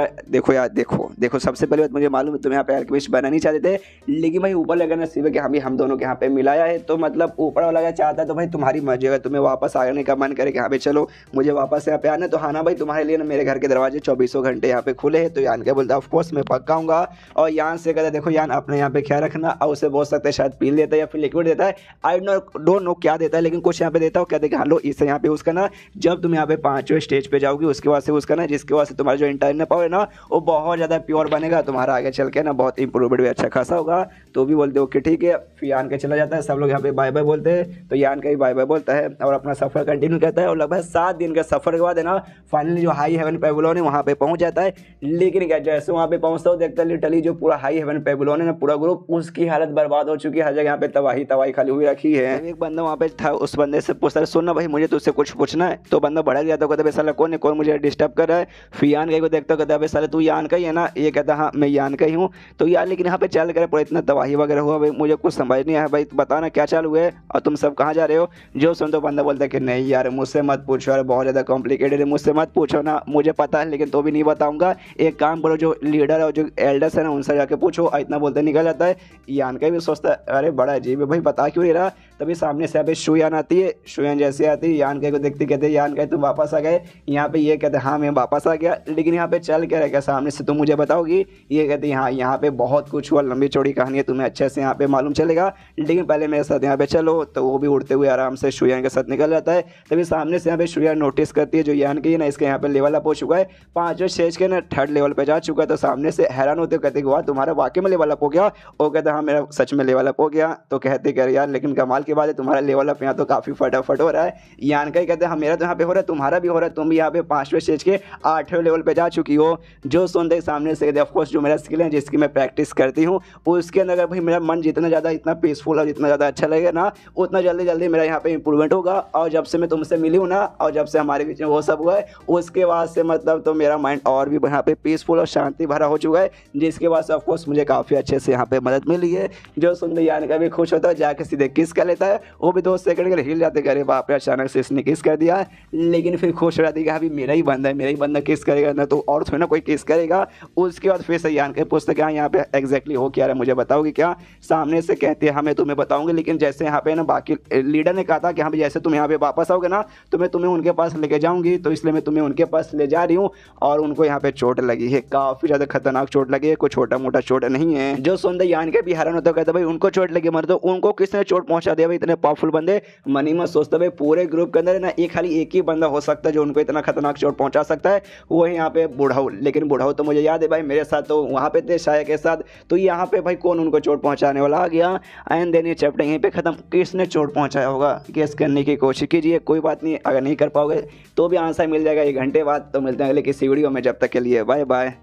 यार देखो सबसे पहले बात मुझे मालूम है तुम यहाँ पे अल्केमिस्ट बनना नहीं चाहते थे, लेकिन भाई ऊपर लगा नसीब है कि हम दोनों के यहाँ पे मिलाया है, तो मतलब ऊपर वाला चाहता है तो भाई तुम्हारी मर्जी, अगर तुम्हें वापस आने का मन करे कि हाँ भाई चलो मुझे वापस यहाँ पे आना, तो हाँ ना भाई तुम्हारे लिए ना मेरे घर के दरवाजे 24 घंटे यहाँ पे खुले हैं। तो यान क्या बोलता है ऑफकोर्स मैं पक्का आऊँगा। और यान से कहता है देखो यान अपने यहाँ पे ख्याल रखना, और उसे बोल सकते हैं शायद पील देता है या फिर लिक्विड देता है, आई डोंट नो क्या देता है, लेकिन कुछ यहाँ पे देता है। कहते हैं कि हाँ लो इसे यहाँ पे यूज़ करना, जब तुम यहाँ पे 5वें स्टेज पे जाओगी उसके बाद से यूज़ करना, जिसके बाद से तुम्हारा जो इंटरनल पावर है ना वो बहुत ज़्यादा प्योर बनेगा, तुम्हारा आगे चल के ना बहुत इंप्रूवमेंट भी अच्छा खासा होगा। तो भी बोलते हो कि ठीक है, फिर यान के चला जाता है, सब लोग यहाँ पे बाय बाय बोलते हैं। तो यान का भी बाय बाय बोलता है और अपना सफ़र कंटिन्यू करता है, और लगभग 7 दिन के सफ़र के बाद है ना फाइनली जो हाई हेवन पेबुलोन है वहाँ पे पहुँच जाता है। लेकिन क्या जैसे वहाँ पे पहुँचता हो देखता है लिटरली जो पूरा हाई हेवन पेबुलोन है ना पूरा ग्रुप उसकी हालत बर्बाद हो चुकी है, हर जगह यहाँ पे तबाही खाली हुई रखी है। एक बंदा वहाँ पे था, उस बंदे से पूछता सुनना भाई मुझे तुझसे कुछ पूछना है। तो बंदा भड़क गया, तो कहता भाई साला कौन है, कौन मुझे डिस्टर्ब कर रहा है। फिर यान का को देखता कहता भाई साला तू यान का ही है ना, ये कहता हाँ मैं यान का ही हूँ। तो यार लेकिन यहाँ पे चल कर पूरा इतना तबाही वगैरह हुआ भाई मुझे कुछ समझ नहीं आया भाई, बताना क्या चालू है और तुम सब कहाँ जा रहे हो। जो सुन तो बंदा बोलता है कि नहीं यार मुझसे मत पूछो यार, बहुत ज़्यादा कॉम्प्लिकेटेड है, मुझसे मत पूछो ना, मुझे पता है लेकिन तो भी नहीं बताऊंगा। एक काम करो जो लीडर है और जो एल्डर्स है ना उनसे जाके पूछो। इतना बोलते निकल जाता है। यान का भी सोचता है अरे बड़ा अजीब है भाई, बता क्यों नहीं रहा। तभी सामने से यहाँ पे शुयान आती है, शुयान जैसे आती है यान को देखती कहते हैं यान तुम वापस आ गए। यहाँ पे ये कहते हैं हाँ मैं वापस आ गया, लेकिन यहाँ पे चल क्या रहेगा सामने से तुम मुझे बताओगी। ये कहते हैं हाँ यहाँ पे बहुत कुछ हुआ, लंबी चौड़ी कहानी है, तुम्हें अच्छे से यहाँ पे मालूम चलेगा, लेकिन पहले मेरे साथ यहाँ पे चलो। तो वो भी उड़ते हुए आराम से शुयान के साथ निकल जाता है। तभी सामने से यहाँ पे शुयान वगैरह नोटिस करती है जो यान की ना इसके यहाँ पे लेवल अप हो चुका है, 5वें स्टेज के ना 3rd लेवल पे जा चुका है। तो सामने से हैरान होते कहते कि वाह तुम्हारा वाकई में लेवल अप हो गया। वो कहता हाँ मेरा सच में लेवल अप हो गया। तो कहते कह यार लेकिन कमाल की बात है तुम्हारा लेवल अप यहाँ तो काफ़ी फटाफट हो रहा है। यान का ही कहते हैं मेरा तो यहाँ पे हो रहा है, तुम्हारा भी हो रहा है, तुम भी यहाँ पे 5वें स्टेज के 8वें लेवल पे जा चुकी हो। जो सुनते सामने से कहते ऑफकोर्स जो मेरा स्किल है जिसकी मैं प्रैक्टिस करती हूँ उसके अंदर अगर भाई मेरा मन जितना ज़्यादा इतना पीसफुल और जितना ज़्यादा अच्छा लगेगा ना उतना जल्दी जल्दी मेरा यहाँ पे इंप्रूवमेंट होगा। और जब से मैं तुमसे मिली हूँ ना और जब से हमारे बीच में वो सब हुआ है उसके बाद से मतलब तो मेरा माइंड और भी यहाँ पे पीसफुल और शांति भरा हो चुका है, जिसके बाद से ऑफकोर्स मुझे काफ़ी अच्छे से यहाँ पे मदद मिली है। जो सुनते यान का भी खुश होता है, जाके सीधे किस कर लेता है, वो भी 2 सेकंड के लिए हिल जाते करे बाप रे अचानक से इसने किस कर दिया। लेकिन फिर खुश हो जाती है अभी मेरा ही बंदा है, मेरा ही बंदा किस करेगा ना तो और थोड़ा ना कोई किस करेगा। उसके बाद फिर से यान के पूछते क्या यहाँ पे एग्जैक्टली हो क्या रहा है मुझे बताओगे क्या। सामने से कहते हैं हमें तुम्हें बताऊंगी, लेकिन जैसे यहाँ पे ना बाकी लीडर ने कहा था कि हाँ जैसे तुम यहाँ पे वापस आओगे ना तो मैं तुम्हें उनके पास लेके जाऊंगी, तो इसलिए मैं तुम्हें उनके पास ले जा रही हूँ। और उनको यहाँ पे चोट लगी है, काफ़ी ज़्यादा खतरनाक चोट लगी है, कोई छोटा मोटा चोट नहीं है। जो सुनते यान के भी हैरान होता कहता भाई उनको चोट लगी मर तो उनको किसने चोट पहुंचा दिया भाई, इतने पावरफुल बंदे। मनी मत सोचता भाई पूरे ग्रुप के अंदर ना खाली एक ही बंदा हो सकता है जो उनको इतना खतरनाक चोट पहुंचा सकता है, वो है यहाँ पे बुढ़ाऊ। लेकिन बुढ़ाऊ तो मुझे याद है भाई मेरे साथ तो वहाँ पे थे शाया के साथ, तो यहाँ पे भाई कौन उनको चोट पहुँचाने वाला आ गया। एंड देन ये चैप्टर यहीं पे खत्म। किसने चोट पहुँचाया होगा गेस करने की कोशिश कीजिए, कोई बात नहीं अगर नहीं कर पाओगे तो भी आंसर मिल जाएगा 1 घंटे बाद। तो मिलते हैं अगले किसी वीडियो में, जब तक के लिए बाय बाय।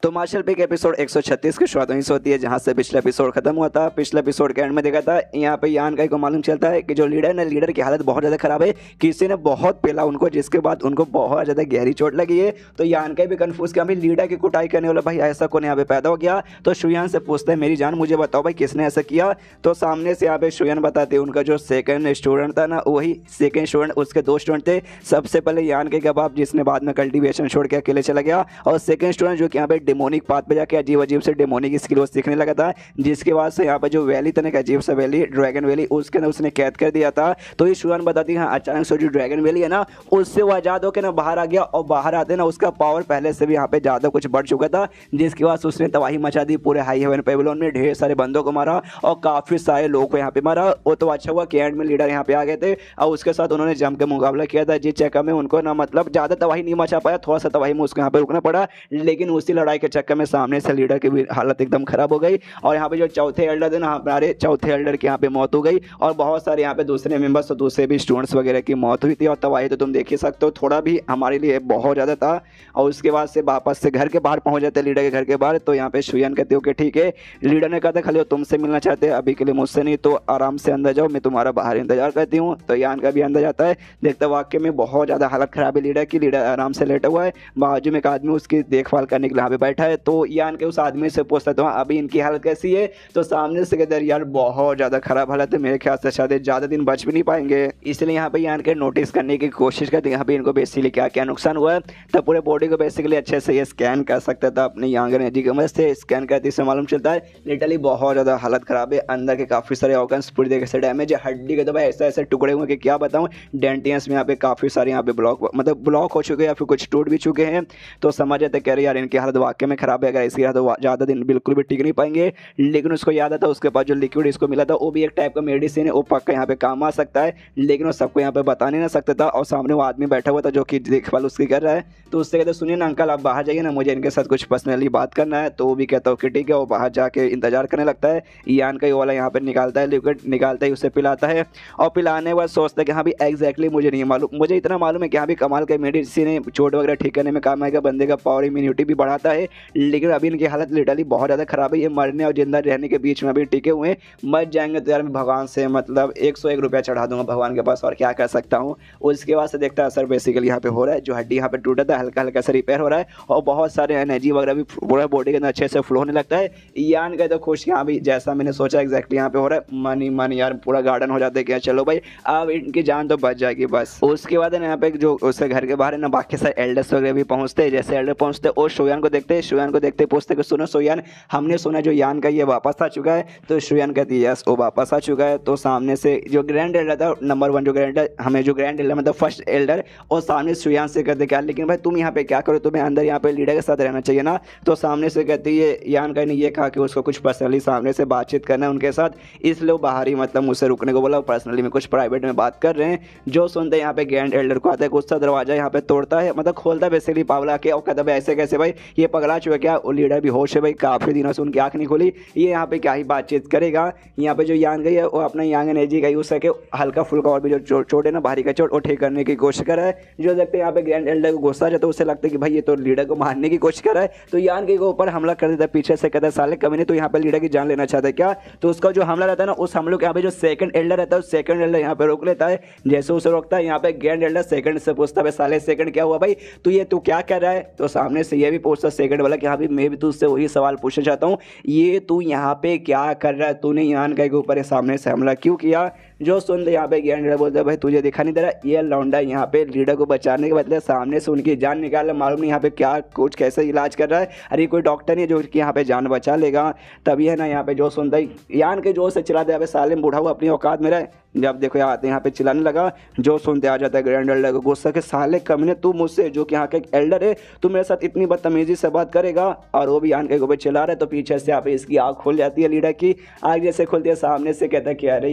तो मार्शल पे एपिसोड 136 की शुरुआत वहीं से होती है जहां से पिछला एपिसोड खत्म हुआ था। पिछले एपिसोड के एंड में देखा था यहाँ पे यान का को मालूम चलता है कि जो लीडर है लीडर की हालत बहुत ज़्यादा खराब है, किसी ने बहुत पेला उनको जिसके बाद उनको बहुत ज़्यादा गहरी चोट लगी है। तो यान का भी कन्फ्यूज किया भाई लीडर की कुटाई करने वाला भाई ऐसा कौन यहाँ पे पैदा हो गया। तो शुयान से पूछते हैं मेरी जान मुझे बताओ भाई किसने ऐसा किया। तो सामने से यहाँ पे शुयान बताते हैं उनका जो सेकंड स्टूडेंट था ना वही सेकंड स्टूडेंट, उसके 2 स्टूडेंट थे। सबसे पहले यान के बाप जिसने बाद में कल्टिवेशन छोड़ के अकेले चला गया, और सेकंड स्टूडेंट जो कि यहाँ पे डेमोनिक पाथ पे जाके अजीब अजीब से डेमोनिक स्किल वो सीखने लगा था, जिसके बाद से यहाँ पे जो वैली था ना अजीब सा वैली ड्रैगन वैली उसके अंदर उसने कैद कर दिया था। तो ये शुयान बताती है हाँ अचानक से जो ड्रैगन वैली है ना उससे वो आज़ाद होकर ना बाहर आ गया, और बाहर आते ना उसका पावर पहले से भी यहाँ पे ज़्यादा कुछ बढ़ चुका था, जिसके बाद उसने तबाही मचा दी पूरे हाई हेवन पेविलियन में। ढेर सारे बंदों को मारा और काफ़ी सारे लोगों को यहाँ पे मारा। वो तो अच्छा हुआ कि एंड में लीडर यहाँ पे आ गए थे और उसके साथ उन्होंने जम के मुकाबला किया था, जिस चक्कर में उनको ना मतलब ज़्यादा तबाही नहीं मचा पाया, थोड़ा सा तबाही में उसको यहाँ पे रुकना पड़ा। लेकिन उसी लड़ाई के चक्कर में सामने से लीडर की भी हालत एकदम खराब हो गई, और यहाँ पे जो चौथे एल्डर थे ना हमारे चौथे एल्डर की यहाँ पे मौत हो गई, और बहुत सारे यहाँ पे दूसरे मेंबर्स और दूसरे भी स्टूडेंट्स वगैरह की मौत हुई थी। और तबाही तो तुम देख ही सकते हो, थोड़ा भी हमारे लिए बहुत ज़्यादा था। और उसके बाद से वापस से घर के बाहर पहुँच जाते लीडर के घर के बाहर। तो यहाँ पे शुयान कहते हो कि ठीक है, लीडर ने कहा था खाली तुमसे मिलना चाहते हैं अभी के लिए मुझसे नहीं, तो आराम से अंदर जाओ, मैं तुम्हारा बाहर इंतजार करती हूँ। तो यान का भी अंदर जाता है, देखता वाकई में बहुत ज़्यादा हालत खराब है लीडर की। लीडर आराम से लेटा हुआ है, बाजू में एक आदमी उसकी देखभाल करने के लिए यहाँ पे बैठा है। तो यान के उस आदमी से पूछता तो अभी इनकी हालत कैसी है। तो सामने से कहते यार बहुत ज़्यादा खराब हालत है, मेरे ख्याल से शायद ज़्यादा दिन बच भी नहीं पाएंगे। इसलिए यहाँ पे यान के नोटिस करने की कोशिश करते यहाँ पे इनको बेसिकली क्या क्या नुकसान हुआ है। तब पूरे बॉडी को बेसिकली अच्छे से ये स्कैन कर सकता था अपनी यांग एनर्जी की मदद से। स्कैन करते इससे मालूम चलता है लिटरली बहुत ज़्यादा हालत खराब है, अंदर के काफ़ी सारे ऑर्गन्स पूरी तरीके से डैमेज है, हड्डी के तो भाई ऐसा ऐसे टुकड़े हुए कि क्या बताऊँ। डेंटियंस में यहाँ पे काफ़ी सारे यहाँ पे ब्लॉक हो चुके हैं या फिर कुछ टूट भी चुके हैं। तो समझ जाते कह रहे यार इनकी हालत वाकई में खराब है, अगर इसकी हालत ज़्यादा दिन बिल्कुल भी टिक नहीं पाएंगे। लेकिन उसको याद आता उसके पास जो लिक्विड इसको मिला था वो भी एक टाइप का मेडिसिन है, वो पक्का यहाँ पे काम आ सकता है, लेकिन वो सबको यहाँ पे बता नहीं ना सकता था। और सामने वो आदमी बैठा हुआ था जो कि देखभाल उसकी कर रहा है। तो उससे कहते सुनिए ना अंकल आप बाहर जाइए ना, मुझे इनके साथ कुछ पर्सनली बात करना है। तो वो भी कहता हूँ कि ठीक है, वो बाहर जाके इंतजार करने लगता है। यान का ये वाला यहाँ पे निकालता है लिक्विड, निकालता है उसे पिलाता है, और पिलाने के बाद सोचता है कि हाँ भी एग्जैक्टली मुझे नहीं मालूम, मुझे इतना मालूम है कि हाँ भी कमाल का मेडिसिन है, चोट वगैरह ठीक करने में काम आएगा, बंदे का पावर इम्यूनिटी भी बढ़ाता है। लेकिन अभी इनकी हालत लिटरली बहुत ज़्यादा खराब है, ये मरने और जिंदा रहने के बीच में अभी टिके हुए हैं। मर जाएंगे तो यार मैं भगवान से मतलब 101 रुपया चढ़ा दूंगा भगवान के पास, और क्या कर सकता हूँ। उसके बाद से देखता है असर बेसिकली यहाँ पे हो रहा है, जो हड्डी यहाँ पे टूटा था हल्का हल्का सा रिपेयर हो रहा है, और बहुत सारे एनर्जी वगैरह भी पूरा बॉडी के अंदर अच्छे से फ्लो होने लगता है। यान का तो खुश यहाँ भी जैसा मैंने सोचा एग्जैक्टली यहाँ पे हो रहा है, मन यार पूरा गार्डन हो जाता है कि चलो भाई अब इनकी जान तो बच जाएगी बस। उसके बाद यहाँ पे जो उसके घर के बाहर है ना बाकी सारे एल्डर्स वगैरह भी पहुँचते हैं। जैसे एल्डर पहुँचते और शुयान को देखते पे शुयान को देखते पूछते कि सुनो शुयान, हमने सुना जो यान का ये वापस आ चुका है। तो शुयान कहती है यस वो वापस आ चुका है। तो सामने से जो ग्रैंड एल्डर था, नंबर 1 जो ग्रैंड हमें जो ग्रैंड एल्डर मतलब फर्स्ट एल्डर, और सामने शुयान से कहते क्या लेकिन भाई तुम यहाँ पे क्या करो, तुम्हें अंदर यहाँ पे लीडर के साथ रहना चाहिए ना। तो सामने से कहती है यान का ने ये कहा कि उसको कुछ पर्सनली सामने से बातचीत करना है उनके साथ, इसलिए बाहर ही मतलब मुझसे रुकने को बोला, पर्सनली में कुछ प्राइवेट में बात कर रहे हैं। जो सुनते यहाँ पे ग्रैंड एल्डर को आता है, गुस्सा दरवाजा यहाँ पे तोड़ता है, मतलब खोलता है बेसिकली पावला के, और कहता है ऐसे कैसे भाई, ये पगला चुका क्या, वो लीडर भी होश है भाई, काफी दिनों से उनकी आंख नहीं खोली, ये यहाँ पे क्या ही बातचीत करेगा। यहाँ पे जो यान गई है वो अपना यांग एनर्जी का यूज करके हल्का फुल्का और भी जो चोट है ना, भारी का चोट वो ठीक करने की कोशिश कर रहा है। जो देखते हैं यहाँ पे ग्रैंड एल्डर को गुस्सा जाता है, उसे लगता है कि भाई ये तो लीडर को मारने की कोशिश कर रहा है। तो यान के ऊपर हमला कर देता है पीछे से, कहता है साले कभी नहीं तो यहाँ पे लीडर की जान लेना चाहता है क्या। तो उसका जो हमला रहता है ना, उस हमलों के यहाँ पे जो सेकंड एल्डर रहता है, सेकंड एल्डर यहाँ पे रोक लेता है। जैसे उसे रोकता है यहाँ पे ग्रैंड एल्डर सेकंड से पूछता है साले सेकंड क्या हुआ भाई, तू क्या कर रहा है। तो सामने से ये भी पूछता सेकंड वाला कि हाँ भाई मैं भी तुझसे वही सवाल पूछना चाहता हूँ, ये तू यहाँ पे क्या कर रहा है, तूने यान के ऊपर सामने से हमला क्यों किया। जो सुनते यहाँ पे ग्रैंड एल्डर बोलता है भाई तुझे दिखा नहीं दे रहा, ये लौंडा यहाँ पे लीडर को बचाने के बदले सामने से उनकी जान निकाल, मालूम नहीं यहाँ पे क्या कुछ कैसे इलाज कर रहा है, अरे कोई डॉक्टर नहीं जो कि यहाँ पे जान बचा लेगा। तभी है ना यहाँ पे जो सुनता है यान के जोर से चिल्लाते हैं साले बूढ़ा हुआ अपनी औकात में रहे। जब देखो आते यहाँ पे चिल्लाने लगा, जो सुनते आ जाता है ग्रैंड एल्डर को गुस्सा के साले कमीने तू मुझसे जो कि यहाँ के एल्डर है तू मेरे साथ इतनी बदतमीजी से बात करेगा। और वो भी यान के ऊपर चिल्ला रहा है। तो पीछे से यहाँ पे इसकी आँख खुल जाती है, लीडर की आँख जैसे खुलती है, सामने से कहता है कि अरे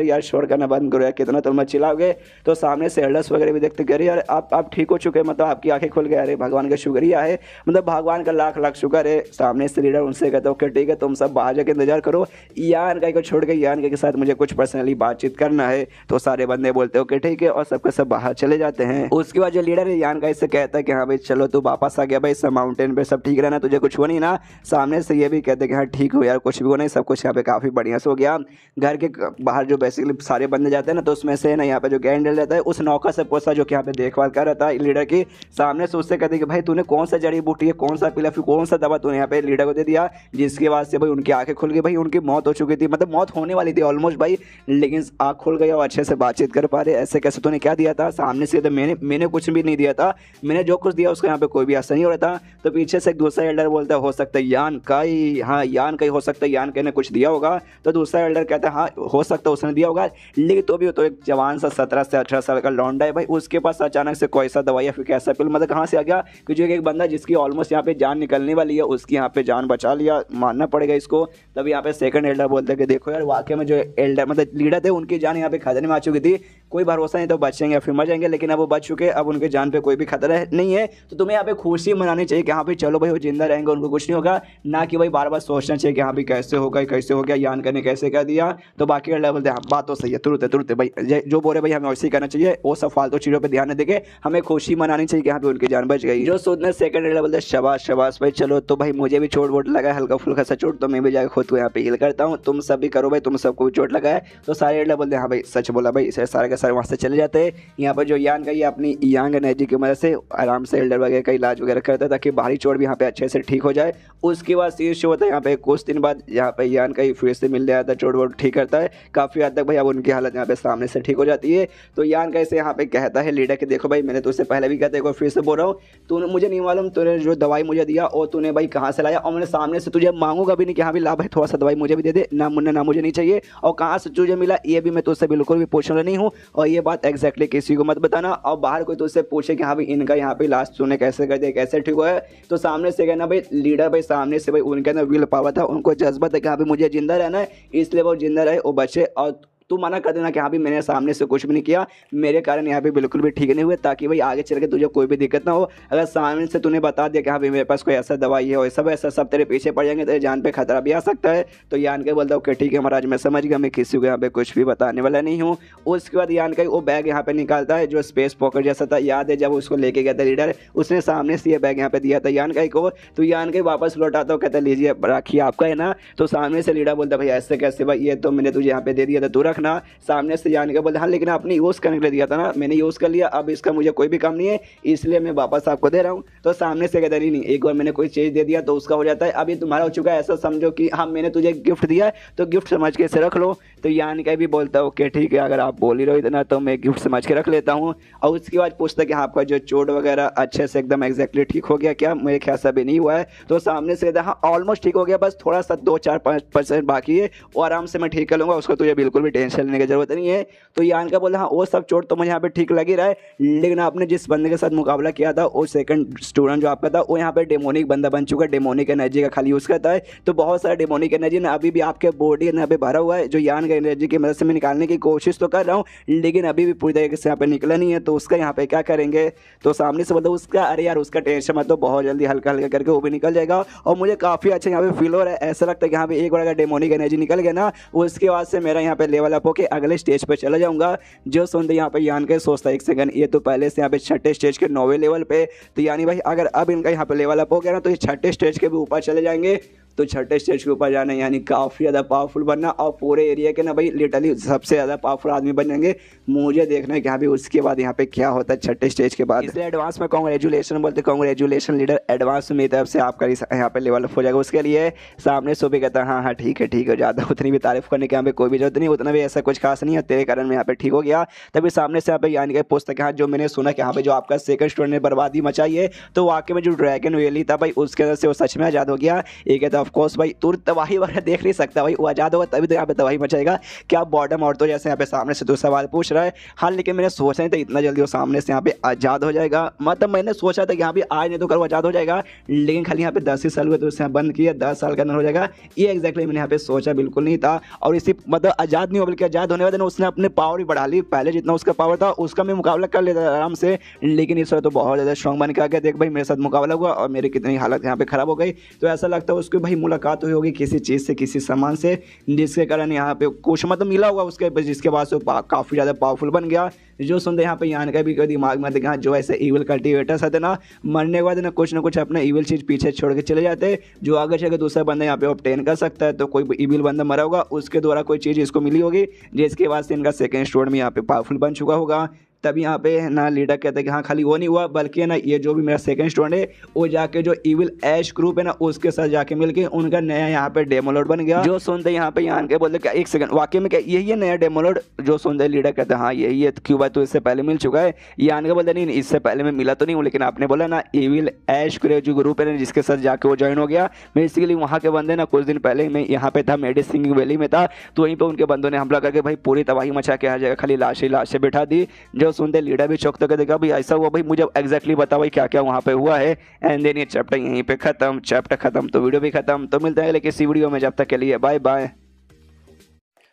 यार शोर करना बंद करो यार, कितना तुम मत चिल्लाओगे। तो सामने से एल्डर्स वगैरह भी देखते कि अरे यार आप ठीक हो चुके हैं, मतलब आपकी आंखें खुल गए, अरे भगवान का शुक्रिया है, मतलब भगवान का लाख लाख शुक्र है। सामने से लीडर उनसे कहता है ओके ठीक है तुम सब बाहर जाके इंतजार करो, यान का को छोड़ के यान के साथ मुझे कुछ पर्सनली बातचीत करना है। तो सारे बंदे बोलते ओके ठीक है और सबके सब बाहर चले जाते हैं। उसके बाद जो लीडर है यान का इससे कहता है कि हाँ भाई चलो तू वापस आ गया भाई, सब माउंटेन पे सब ठीक रहना, तुझे कुछ हो नहीं ना। सामने से ये भी कहते हैं कि हाँ ठीक हो यार, कुछ भी हो नहीं, सब कुछ यहाँ पे काफी बढ़िया से हो गया। घर के बाहर जो बेसिकली सारे बंदे जाते हैं ना, तो उसमें से ना यहाँ पे जो ग्रैंड एल्डर रहता है उस नौका से पूछता जो कि यहाँ पे देखभाल कर रहा था लीडर की, सामने से उससे कहते कि भाई तूने कौन सा जड़ी बूटी है, कौन सा पीला, फिर कौन सा दवा तूने यहाँ पे लीडर को दे दिया, जिसके बाद से भाई उनकी आंखें खुल गई, भाई उनकी मौत हो चुकी थी, मतलब मौत होने वाली थी ऑलमोस्ट भाई, लेकिन आँख खुल गई और अच्छे से बातचीत कर पा रहे। ऐसे कैसे तूने क्या दिया था। सामने से तो मैंने कुछ भी नहीं दिया था, मैंने जो कुछ दिया उसका यहाँ पे कोई भी असर नहीं हो रहा था। तो पीछे से एक दूसरा एल्डर बोलता है हो सकता है यान का ही, हाँ यान का ही हो सकता है, यान के ने कुछ दिया होगा। तो दूसरा एल्डर कहता है हाँ हो सकता है उसने दिया होगा, लेकिन तो भी तो एक जवान सा 17 से 18 साल का लौंडा है भाई, उसके पास अचानक से कोई सा दवाई या फिर कैसा पिल मतलब कहाँ से आ गया कि जो एक बंदा जिसकी ऑलमोस्ट यहाँ पे जान निकलने वाली है उसकी यहाँ पे जान बचा लिया, मानना पड़ेगा इसको। तब यहाँ पे सेकंड एल्डर बोलते हैं कि देखो यार वाकई में जो एल्डर मतलब लीडर थे उनकी जान यहाँ पे खतरे में आ चुकी थी, कोई भरोसा नहीं तो बचेंगे या फिर मर जाएंगे, लेकिन अब वो बच चुके, अब उनके जान पे कोई भी खतरा नहीं है। तो तुम्हें यहाँ पे खुशी मनानी चाहिए कि हाँ भाई चलो भाई वो जिंदा रहेंगे, उनको कुछ नहीं होगा, ना कि भाई बार बार सोचना चाहिए कि हाँ भाई कैसे हो गया यान करने कैसे कर दिया। तो बाकी एल्डर बोलते हैं बात तो सही है, तुरंत भाई जो बोले भाई हमें वैसे ही करना चाहिए, वो सब फालतू चीज़ों पर ध्यान न देके हमें खुशी मनानी चाहिए कि यहाँ पे उनकी जान बच गई। जो सोचने सेकंड एल्डर बोलते शाबाश भाई चलो, तो भाई मुझे भी चोट वोट लगा है, हल्का फुल्का सा चोट, तो मैं भी जाकर खुद को यहाँ पे हील करता हूँ, तुम सब भी करो भाई, तुम सबको भी चोट लगा है। तो सारे एल्डर बोलते हैं हाँ भाई सच बोला भाई, सारे के सारे वहाँ से चले जाते हैं। यहाँ पर जो यान का ये अपनी यांग एनर्जी की मदद से आराम से एल्डर वगैरह का इलाज वगैरह करता है ताकि बाहरी चोट भी यहाँ पे अच्छे से ठीक हो जाए। उसके बाद सीरियस शो होता है यहाँ पे कुछ दिन बाद, यहाँ पे यान का फिर से मिल जाता है, चोट वोट ठीक करता है काफ़ी हद तक भाई, अब उनकी हालत यहाँ पे सामने से ठीक हो जाती है। तो यान का इसे यहाँ पे कहता है लीडर के देखो भाई मैंने तो उससे पहले भी कहता है, एक बार फिर से बोल रहा हूँ, तूने मुझे नहीं मालूम तूने जो दवाई मुझे दिया और तूने भाई कहाँ से लाया, और मैंने सामने से तुझे मांगूंगा भी नहीं कि हाँ भाई ला भाई थोड़ा सा दवाई मुझे भी दे दे, ना मुन्ना ना मुझे नहीं चाहिए, और कहाँ से तुझे मिला ये भी मैं तुझसे बिल्कुल भी पूछने नहीं हूँ, और ये बात एग्जैक्टली किसी को मत बताना। और बाहर कोई तुझसे पूछे कि हाँ भाई इनका यहाँ पे इलाज तूने कैसे कर दिया, कैसे ठीक हुआ है, तो सामने से कहना भाई लीडर भाई सामने से भाई उनके अंदर विल पावर था, उनको जज्बा था कि हाँ भाई मुझे जिंदा रहना है, इसलिए वो जिंदा रहे वो बचे, और तू मना कर देना कि हाँ भी मैंने सामने से कुछ भी नहीं किया, मेरे कारण यहाँ पे बिल्कुल भी ठीक नहीं हुए, ताकि भाई आगे चल के तुझे कोई भी दिक्कत ना हो। अगर सामने से तूने बता दिया कि हाँ भाई मेरे पास कोई ऐसा दवाई है वैसा वैसा सब तेरे पीछे पड़ जाएंगे, तेरे जान पे खतरा भी आ सकता है। तो यान के बोलता हूँ कि ठीक है महाराज मैं समझ गया, मैं किसी को यहाँ पे कुछ भी बताने वाला नहीं हूँ। उसके बाद यान का वो बैग यहाँ पे निकालता है जो स्पेस पॉकेट जैसा था, याद है जब उसको लेके गया था लीडर, उसने सामने से ये बैग यहाँ पे दिया था यान का को। तो यान के वापस लौटाता हूँ, कहता लीजिए राखिए आपका है ना। तो सामने से लीडर बोलता भाई ऐसे कैसे भाई, ये तो मैंने तुझे यहाँ पे दे दिया था, तू रख। रखना। सामने से जाने के बोलते हाँ लेकिन आपने यूज़ करने के लिए दिया था ना, मैंने यूज़ कर लिया, अब इसका मुझे कोई भी काम नहीं है इसलिए मैं वापस आपको दे रहा हूँ। तो सामने से कहता नहीं, एक बार मैंने कोई चीज़ दे दिया तो उसका हो जाता है, अब ये तुम्हारा हो चुका है, ऐसा समझो कि हाँ मैंने तुझे गिफ्ट दिया है तो गिफ्ट समझ के इसे रख लो। तो यान का भी बोलता है ओके ठीक है, अगर आप बोल ही रहे हो इतना तो मैं गिफ्ट समझ के रख लेता हूँ। और उसके बाद पूछता है कि हाँ आपका जो चोट वगैरह अच्छे से एकदम एग्जैक्टली ठीक हो गया क्या, मेरे ख्याल से अभी नहीं हुआ है। तो सामने से कहता है हाँ ऑलमोस्ट ठीक हो गया, बस थोड़ा सा 2-4-5% बाकी है और आराम से मैं ठीक कर लूँगा, उसको तुझे बिल्कुल भी टेंशन लेने की जरूरत नहीं है। तो यान का बोला हाँ वो सब चोट तो मुझे यहाँ पे ठीक लग ही रहा है, लेकिन आपने जिस बंदे के साथ मुकाबला किया था वो सेकंड स्टूडेंट जो आपका था वो यहाँ पे डेमोनिक बंदा बन चुका है, डेमोनिक एनर्जी का खाली यूज़ करता है। तो बहुत सारा डेमोनिक एनर्जी ना अभी भी आपके बॉडी यहाँ पे भरा हुआ है, जो यान का एनर्जी की मदद से मैं निकालने की कोशिश तो कर रहा हूँ लेकिन अभी भी पूरी तरीके से यहाँ पे निकला नहीं है। तो उसका यहाँ पे क्या करेंगे, तो सामने से बोलते उसका अरे यार उसका टेंशन मत, तो बहुत जल्दी हल्का हल्का करके वो भी निकल जाएगा। और मुझे काफ़ी अच्छा यहाँ पे फील हो रहा है, ऐसा लगता है कि यहाँ पे एक बार अगर डेमोनिक एनर्जी निकल गया ना उसके बाद से मेरा यहाँ पे लेवल अप होकर अगले स्टेज पे चला जाऊँगा। जो सुनते यहाँ पे यान के सोचता है एक सेकंड, ये तो पहले से यहाँ पे 6ठे स्टेज के 9वें लेवल पे, तो यानी भाई अगर अब इनका यहाँ पे लेवल अप हो गया ना तो ये 6ठे स्टेज के भी ऊपर चले जाएंगे। तो 6ठे स्टेज के ऊपर जाना यानी काफ़ी ज़्यादा पावरफुल बनना और पूरे एरिया के ना भाई लिटरली सबसे ज़्यादा पावरफुल आदमी बन जाएंगे। मुझे देखना है कि हाँ भाई उसके बाद यहाँ पे क्या होता है 6ठे स्टेज के बाद। इसलिए एडवांस में कॉन्ग्रेचुलेशन बोलते, कॉन्ग्रेचुलेशन लीडर, एडवांस मेरी तरफ से आपका यहाँ पे लेवल अप हो जाएगा। उसके लिए सामने सुबह कहता है हाँ हाँ ठीक है ज़्यादा उतनी भी तारीफ करने की यहाँ पे कोई भी जरूरत नहीं, उतना भी ऐसा कुछ खास नहीं है, तेरे कारण मैं यहाँ पे ठीक हो गया। तभी सामने से यहाँ पे यानी कि पूछता कि हाँ जो मैंने सुना कि यहाँ पे जो आपका सेकंड स्टूडेंट ने बर्बादी मचाई है तो वाकई में जो ड्रैगन वैली था भाई उसके वजह से वो सच में आज़ाद हो गया। ये कहता है ऑफकोर्स भाई तू तबाही वगैरह देख नहीं सकता भाई, वो आज़ाद होगा तभी तो यहाँ पे तबाही मचाएगा। क्या बॉटम और तो जैसे यहाँ पे सामने से तो सवाल पूछ रहा है। हाँ लेकिन मैंने सोचा नहीं था इतना जल्दी वो सामने से यहाँ पे आज़ाद हो जाएगा, मतलब मैंने सोचा था कि यहाँ पे आज नहीं तो कल वो आज़ाद हो जाएगा, लेकिन खाली यहाँ पे 10 ही साल हुए तो उसने बंद किया, 10 साल के अंदर हो जाएगा, ये एग्जैक्टली मैंने यहाँ पे सोचा बिल्कुल नहीं था। और इसी मतलब आज़ाद नहीं हो बल्कि आज़ाद होने वाले उसने अपने पावर ही बढ़ा ली, पहले जितना उसका पावर था उसका मैं मुकाबला कर लेता आराम से, लेकिन इस बार तो बहुत ज़्यादा स्ट्रॉन्ग बन के आ गया। देख भाई मेरे साथ मुकाबला हुआ और मेरी कितनी हालत यहाँ पे ख़राब हो गई। तो ऐसा लगता है उसकी भाई मुलाकात हुई होगी किसी चीज़ से, किसी सामान से, जिसके कारण यहाँ पे कुछ मतलब मिला हुआ उसके, जिसके बाद से काफ़ी ज़्यादा पावरफुल बन गया। जो सुनते यहाँ पे यान का भी दिमाग में देखा जो ऐसे इविल कल्टिवेटर्स आते ना, मरने के बाद ना कुछ अपना इविल चीज़ पीछे छोड़ के चले जाते, जो आगे चल के दूसरा बंदा यहाँ पे ऑब्टेन कर सकता है। तो कोई इविल बंदा मरा होगा उसके द्वारा कोई चीज़ इसको मिली होगी, जिसके बाद से इनका सेकंड स्टोर में यहाँ पे पावरफुल बन चुका होगा। तब यहाँ पे ना लीडर कहते हैं कि हाँ खाली वो नहीं हुआ बल्कि है ना ये जो भी मेरा सेकंड स्टूडेंट है वो जाके जो इविल ऐश ग्रुप है ना उसके साथ जाके मिलके उनका नया यहाँ पे डेमोलोड बन गया। जो सुनते यहाँ पे यान के बोलते क्या एक सेकंड वाकई में क्या यही है नया डेमोलोड, जो सुनते लीडर कहते हैं हाँ यही है। क्यों बात तो इससे पहले मिल चुका है, यान के बोलते नहीं इससे पहले मैं मिला तो नहीं हूँ, लेकिन आपने बोला ना इविल ऐश जो ग्रुप है ना जिसके साथ जाके वो ज्वाइन हो गया, बेसिकली वहाँ के बंदे ना कुछ दिन पहले मैं यहाँ पे था मेडिसिन वैली में था, तो वहीं पर उनके बंदों ने हमला करके भाई पूरी तबाही मचा के हर जगह खाली लाशें बिठा दी। जो सुनते लीडर भी तो देखा भाई ऐसा हुआ, भाई मुझे एग्जैक्टली बता भाई क्या क्या वहाँ पे हुआ है। एंड देन ये चैप्टर यहीं पे खत्म, चैप्टर खत्म तो वीडियो भी खत्म। तो मिलता है अगले किसी वीडियो में, जब तक के लिए बाय बाय।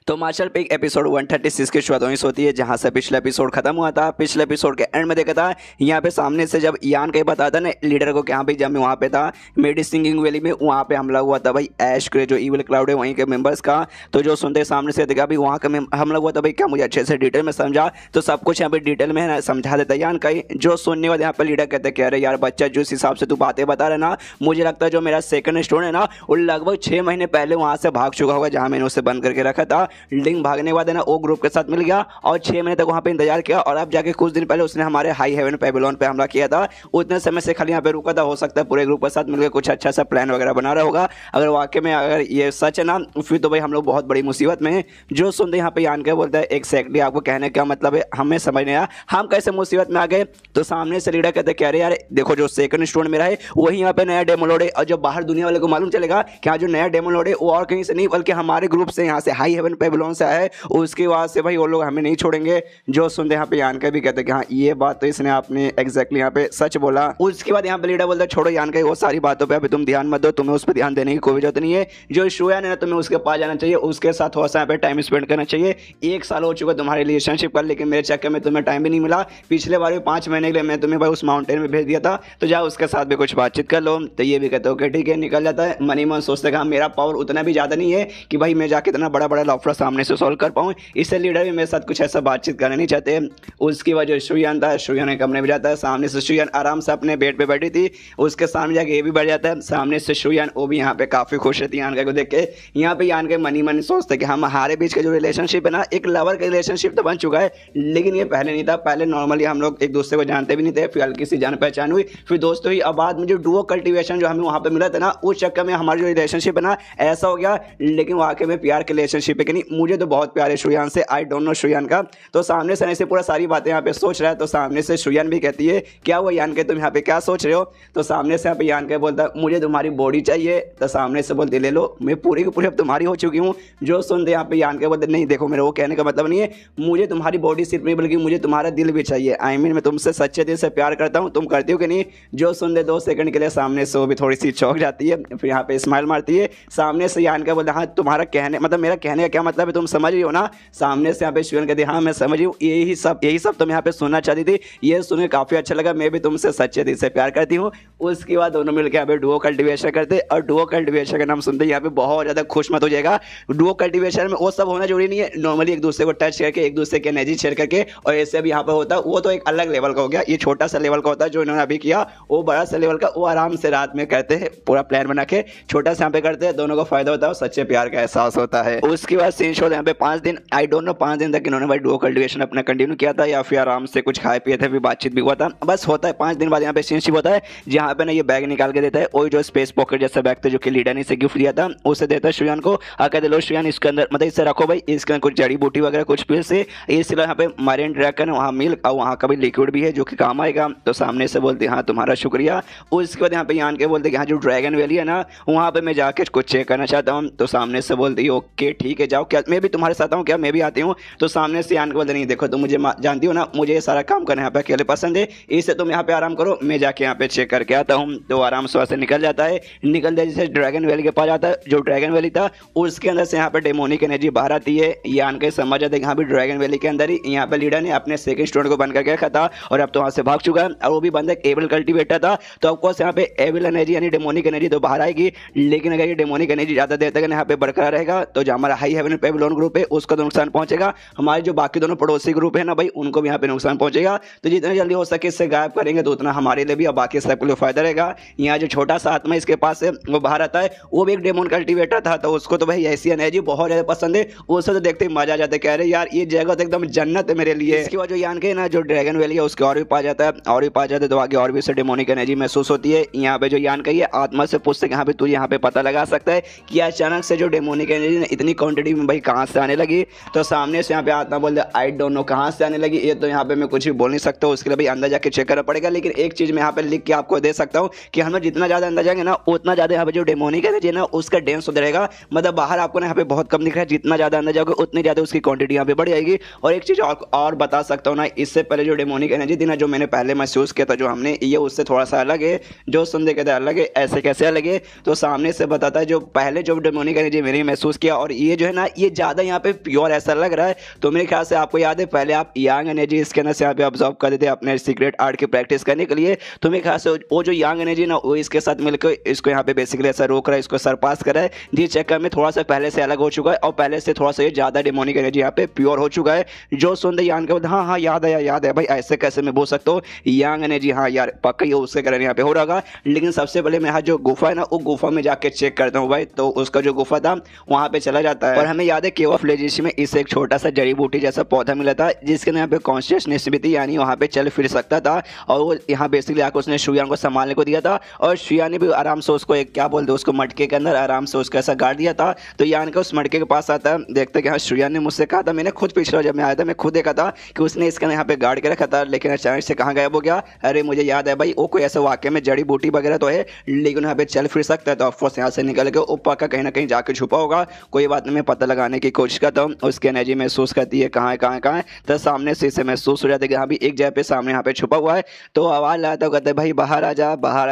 तो मार्शल पे एक एपिसोड 136 की शुरुआत होती है जहां से पिछला एपिसोड खत्म हुआ था। पिछले एपिसोड के एंड में देखा था यहाँ पे सामने से जब यान कहीं बताता ना लीडर को कि हाँ भाई जब मैं वहाँ पे था मेडी सिंगिंग वैली में, वहाँ पे हमला हुआ था भाई ऐश के जो इविल क्लाउड है वहीं के मेंबर्स का। तो जो सुनते सामने से देखा भाई वहाँ का हमला हुआ था भाई, क्या मुझे अच्छे से डिटेल में समझा, तो सब कुछ यहाँ पे डिटेल में समझा देता यान कहीं। जो सुनने वाले यहाँ पर लीडर कहते कह रहे यार बच्चा जिस हिसाब से तू बातें बता रहे ना, मुझे लगता है जो मेरा सेकंड स्टोर है ना वो लगभग 6 महीने पहले वहाँ से भाग चुका होगा जहाँ मैंने उसे बंद करके रखा था। लिंक भागने बाद है ना वो ग्रुप के साथ मिल गया और 6 महीने तक वहां पे इंतजार किया, और अब जाके कुछ दिन पहले उसने हमारे हाई हेवन पेबलोन पे हमला किया था। उतने समय से खाली यहाँ पे रुका था, हो सकता है पूरे ग्रुप के साथ मिलकर कुछ अच्छा सा प्लान वगैरह बना रहा होगा। अगर वाकई में अगर ये सच है ना फिर तो भाई हम लोग बहुत बड़ी मुसीबत में हैं। जो सुनते यहाँ पे यान के बोलता है एक्जैक्टली आपको कहने का मतलब है हमें समझ नहीं आया हम कैसे मुसीबत में आ गए। तो सामने से लीडर कहते कह रहे यार देखो जो सेकंड स्टूडेंट मेरा है वही यहाँ पे नया डेमोलोड है, और जो बाहर दुनिया वाले को मालूम चलेगा कि हाँ जो नया डेमोलोड है वो और कहीं से नहीं बल्कि हमारे ग्रुप से यहाँ से हाई हेवन पेबलोन से आया है, उसके बाद से भाई वो लोग हमें नहीं छोड़ेंगे। जो सुनते यहाँ पे यान का भी कहते हैं कि हाँ ये बात तो इसने आपने एग्जैक्टली यहाँ पे सच बोला। उसके बाद यहाँ पे लीडर बोलता है छोड़ो यान का वो सारी बातों पे अभी तुम ध्यान मत दो, तुम्हें उस पर ध्यान देने की कोई जरूरत नहीं है। जो श्रेया है तुम्हें उसके पास जाना चाहिए, उसके साथ थोड़ा सा यहाँ पे टाइम स्पेंड करना चाहिए। 1 साल हो चुका तुम्हारे रिलेशनशिप का, लेकिन मेरे चक्कर में तुम्हें टाइम भी नहीं मिला। पिछले बार भी 5 महीने के लिए मैं तुम्हें भाई उस माउंटेन में भेज दिया था, तो जाओ उसके साथ भी कुछ बातचीत कर लो। तो ये भी कहते हो कि ठीक है निकल जाता है। मनी मन सोचते हैं मेरा पावर उतना भी ज़्यादा नहीं है कि भाई मैं जाके इतना बड़ा लफड़ा थोड़ा सामने से सॉल्व कर पाऊँ, इससे लीडर भी मेरे साथ कुछ ऐसा बातचीत करना नहीं चाहते। उसकी वजह शुयान था, शुयान के कमरे में जाता है, सामने से शुयान आराम से अपने बेड पे बैठी थी, उसके सामने जाके ये भी बैठ जाता है, सामने से शुयान वो भी यहाँ पे काफ़ी खुश रहती है यानका को देख के। यहाँ पे यानका मन ही सोचते कि हमारे बीच का जो रिलेशनशिप है ना, एक लवर का रिलेशनशिप तो बन चुका है, लेकिन ये पहले नहीं था। पहले नॉर्मली हम लोग एक दूसरे को जानते भी नहीं थे, फिर हल्की सी जान पहचान हुई, फिर दोस्त हुई, अब बाद में जो डुओ कल्टीवेशन जो हमें वहाँ पे मिला था ना, उस चक्कर में हमारा जो रिलेशनशिप है ना ऐसा हो गया। लेकिन वाकई में प्यार के रिलेशनशिप है कि नहीं, मुझे तो बहुत प्यार है शुयान से, आई डोंट नो शुयान का। तो सामने से ऐसे पूरा सारी बातें यहाँ पे सोच रहा है, तो सामने से शुयान भी कहती है क्या हुआ यान के, तुम यहाँ पे क्या सोच रहे हो? तो सामने से यहाँ पे यान के बोलता है मुझे तुम्हारी बॉडी चाहिए। तो सामने से बोलते ले लो, मैं पूरी की पूरी अब तुम्हारी हो चुकी हूँ। जो सुनते यहाँ पे यान के बोलते नहीं देखो, मेरे वो कहने का मतलब नहीं है, मुझे तुम्हारी बॉडी सिर्फ नहीं बल्कि मुझे तुम्हारा दिल भी चाहिए। आई मीन मैं तुमसे सच्चे दिल से प्यार करता हूँ, तुम करती हो कि नहीं? जो सुन दे 2 सेकंड के लिए सामने से वो भी थोड़ी सी चौंक जाती है, फिर यहाँ पे स्माइल मारती है। सामने से यान का बोलता हाँ तुम्हारा कहने मतलब मेरा कहने का क्या मतलब है, तुम समझ रही हो ना? सामने से यहाँ पे शुयान कहती है हाँ मैं समझ रही हूँ, यही सब तुम यहाँ पे सुनना चाहती थी, ये सुनकर काफ़ी अच्छा लगा, मैं भी तुमसे सच्चे दिल से प्यार करती हूँ। उसके बाद दोनों मिलकर यहाँ पे डुओ कल्टीवेशन करते, और डुओ कल्टीवेशन का नाम सुनते यहाँ पे बहुत ज़्यादा खुश मत हो जाएगा। डुओ कल्टीवेशन में वो सब होना जरूरी नहीं है, नॉर्मली एक दूसरे को टच करके एक दूसरे की एनर्जी शेयर करके, और ऐसे भी यहाँ पे होता है, वो तो एक अलग लेवल का हो गया। ये छोटा सा लेवल का होता है जो इन्होंने अभी किया, वो बड़ा सा लेवल का वो आराम से रात में करते हैं, पूरा प्लान बना के छोटा सा यहाँ पे करते हैं, दोनों को फायदा होता है, सच्चे प्यार का एहसास होता है। उसके बाद सीन शो यहाँ पे 5 दिन, आई डोंट नो 5 दिन तक इन्होंने भाई डुओ कल्टीवेशन अपना कंटिन्यू किया था या फिर आराम से कुछ खाए पिए थे, फिर बातचीत भी हुआ था। बस होता है 5 दिन बाद यहाँ पे सीन शिप होता है, जहाँ पे ना ये बैग निकाल के देता है, वही जो स्पेस पॉकेट जैसा बैग था जो कि लीडर ने इसे गिफ्ट दिया था, उसे देता है शुयान को। कहते लो शुयान इसके अंदर मतलब इसे रखो भाई, इसके अंदर कुछ जड़ी बूटी वगैरह कुछ पील से इस यहाँ पे मरीन ड्रैगन वहाँ मिल्क और वहाँ का भी लिक्विड भी है जो कि काम आएगा। तो सामने से बोलते हाँ तुम्हारा शुक्रिया। उसके बाद यहाँ पे यान के बोलते कि हाँ जो ड्रैगन वैली है ना वहाँ पे मैं जाके कुछ चेक करना चाहता हूँ। तो सामने से बोलती है ओके ठीक है जाओ, क्या मैं भी तुम्हारे साथ हूँ, क्या मैं भी आती हूँ? तो सामने से यान के बोलते नहीं देखो तुम मुझे जानती हो ना, मुझे ये सारा काम करना यहाँ पे अकेले पसंद है, इससे तुम यहाँ पे आराम करो, मैं जाके यहाँ पे चेक करके आता हूँ। तो आराम से वहाँ से निकल जाता है, निकल जाए जैसे ड्रैगन वैली के पास जाता है। जो ड्रैगन वैली था उसके अंदर से यहाँ पे डेमोनिक एनर्जी बाहर आती है। यान के समझ जाते हैं यहाँ पे ड्रैगन वैली के अंदर ही यहाँ पे लीडर ने अपने सेकंड स्टूडेंट को बंद करके रखा था, और अब तो वहाँ से भाग चुका है, और वो भी बंदा एक एविल कल्टीवेटर था। तो ऑफकोर्स यहाँ पे एविल एनर्जी यानी डेमोनिक एनर्जी तो बाहर आएगी, लेकिन अगर ये डेमोनिक एनर्जी ज़्यादा देर तक यहाँ पे बरकरार रहेगा तो जो हमारा हाई हेवन पेविलियन ग्रुप है उसको तो नुकसान पहुंचेगा, हमारे जो बाकी दोनों पड़ोसी ग्रुप है ना भाई उनको भी यहाँ पे नुकसान पहुंचेगा। तो जितना जल्दी हो सके इससे गायब करेंगे तो उतना हमारे लिए भी और बाकी सबके लिए फायदा रहेगा। यहाँ जो छोटा सा आत्मा इसके पास है वो बाहर आता है, वो भी एक डेमोन कल्टीवेटर था, तो उसको तो भाई ऐसी एनर्जी बहुत ज़्यादा पसंद है, उससे तो देखते ही मजा आ जाता है, कह रहे यार ये जगह तो एकदम जन्नत है मेरे लिए। इसके बाद जो यान के ना जो ड्रैगन वैली है उसके और भी पा जाता है, और भी पा जाता है, तो आगे और भी से डेमोनिक एनर्जी महसूस होती है। यहाँ पे जो यान का ये आत्मा से पूछते यहाँ पे तुझे यहाँ पे पता लगा सकता है कि अचानक से जो डेमोनिक एनर्जी इतनी क्वांटिटी में भाई कहाँ से आने लगी। तो सामने से यहाँ पे आत्मा बोलते आई डोंट नो कहाँ से आने लगी, ये तो यहाँ पे मैं कुछ भी बोल नहीं सकता, उसके लिए भाई अंदर जाके चेक करना पड़ेगा। लेकिन एक चीज़ मैं यहाँ पे लिख के आपको दे सकता हूँ कि हम जितना ज़्यादा अंदर जाएंगे ना उतना ज़्यादा यहाँ पे जो डेमोनिक एनर्जी ना उसका डेंस होता रहेगा, मतलब बाहर आपको ना यहाँ पे बहुत कम दिख रहा है, जितना ज़्यादा अंदर जाओगे उतनी ज़्यादा उसकी क्वांटिटी यहाँ पे बढ़ जाएगी। और एक चीज़ और बता सकता हूँ ना, इससे पहले जो डेमोनिक एनर्जी थी ना जो मैंने पहले महसूस किया था जो हमने, ये उससे थोड़ा सा अलग है। जो सुनते कहते अलग है, ऐसे कैसे अलग है? तो सामने से बताता है जो पहले जो डेमोनिक एनर्जी मैंने महसूस किया और ये जो है ना ये ज़्यादा यहाँ पे प्योर ऐसा लग रहा है। तो मेरे ख्याल से आपको याद है पहले आप यांग एनर्जी इसके अंदर से यहाँ पे ऑब्जर्व कर देते अपने सीक्रेट आर्ट की प्रैक्टिस करने के लिए, तो मेरे ख्याल से वो जो यांग एनर्जी ना वो इसके साथ मिलकर इसको यहाँ पे बेसिकली ऐसा रोक रहा है, इसको सरपास कर रहा है, जिस चक्कर में थोड़ा सा पहले से अलग हो चुका है और पहले से थोड़ा सा ये ज़्यादा डेमोनिक एनर्जी यहाँ पे प्योर हो चुका है। जो सुनते यान के बाद हाँ हाँ याद है भाई, ऐसे कैसे मैं बोल सकता हूँ यांग एनर्जी, हाँ यार पक्का ये उसके कारण यहाँ पे हो रहा होगा। लेकिन सबसे पहले मैं यहाँ जो गुफा है ना वो गुफा में जाके चेक करता हूँ भाई। तो उसका जो गुफा था वहाँ पे चला जाता है, और हमें याद है केव ऑफ लेजिसी में इससे एक छोटा सा जड़ी बूटी जैसा पौधा मिला था जिसके यहाँ पे कॉन्शियसनेस भी थी, यानी वहाँ पे चल फिर सकता था, और वो यहाँ बेसिकली आकर उसने शुयान को संभालने को दिया था, और शुयान ने भी आराम से उसको एक क्या बोलते उसको मटके के अंदर आराम से उसको ऐसा गाड़ दिया था। तो यान के उस मटके के पास आता है, देखते कि हाँ शुयान ने मुझसे कहा था, मैंने खुद पिछला जब मैं आया था मैं खुद देखा था कि उसने इसके यहाँ पे गाड़ के रखा था, लेकिन अचानक से कहाँ गायब हो गया। अरे मुझे याद है भाई वो कोई ऐसा वाक्य में जड़ी बूटी वगैरह तो है लेकिन यहाँ पे चल फिर सकता है, तो ऑफकोर्स यहाँ से निकल के ऊपर का कहीं ना कहीं जाके छुपा होगा। कोई बात नहीं, मैं पता लगाने की कोशिश करता हूँ। उसकी एनर्जी महसूस करती है कहाँ है, तो सामने से इसे महसूस हो जाता है कि हाँ भी एक जगह पे सामने यहाँ पे छुपा हुआ है। तो आवाज़ लाता कहते हैं भाई बाहर आ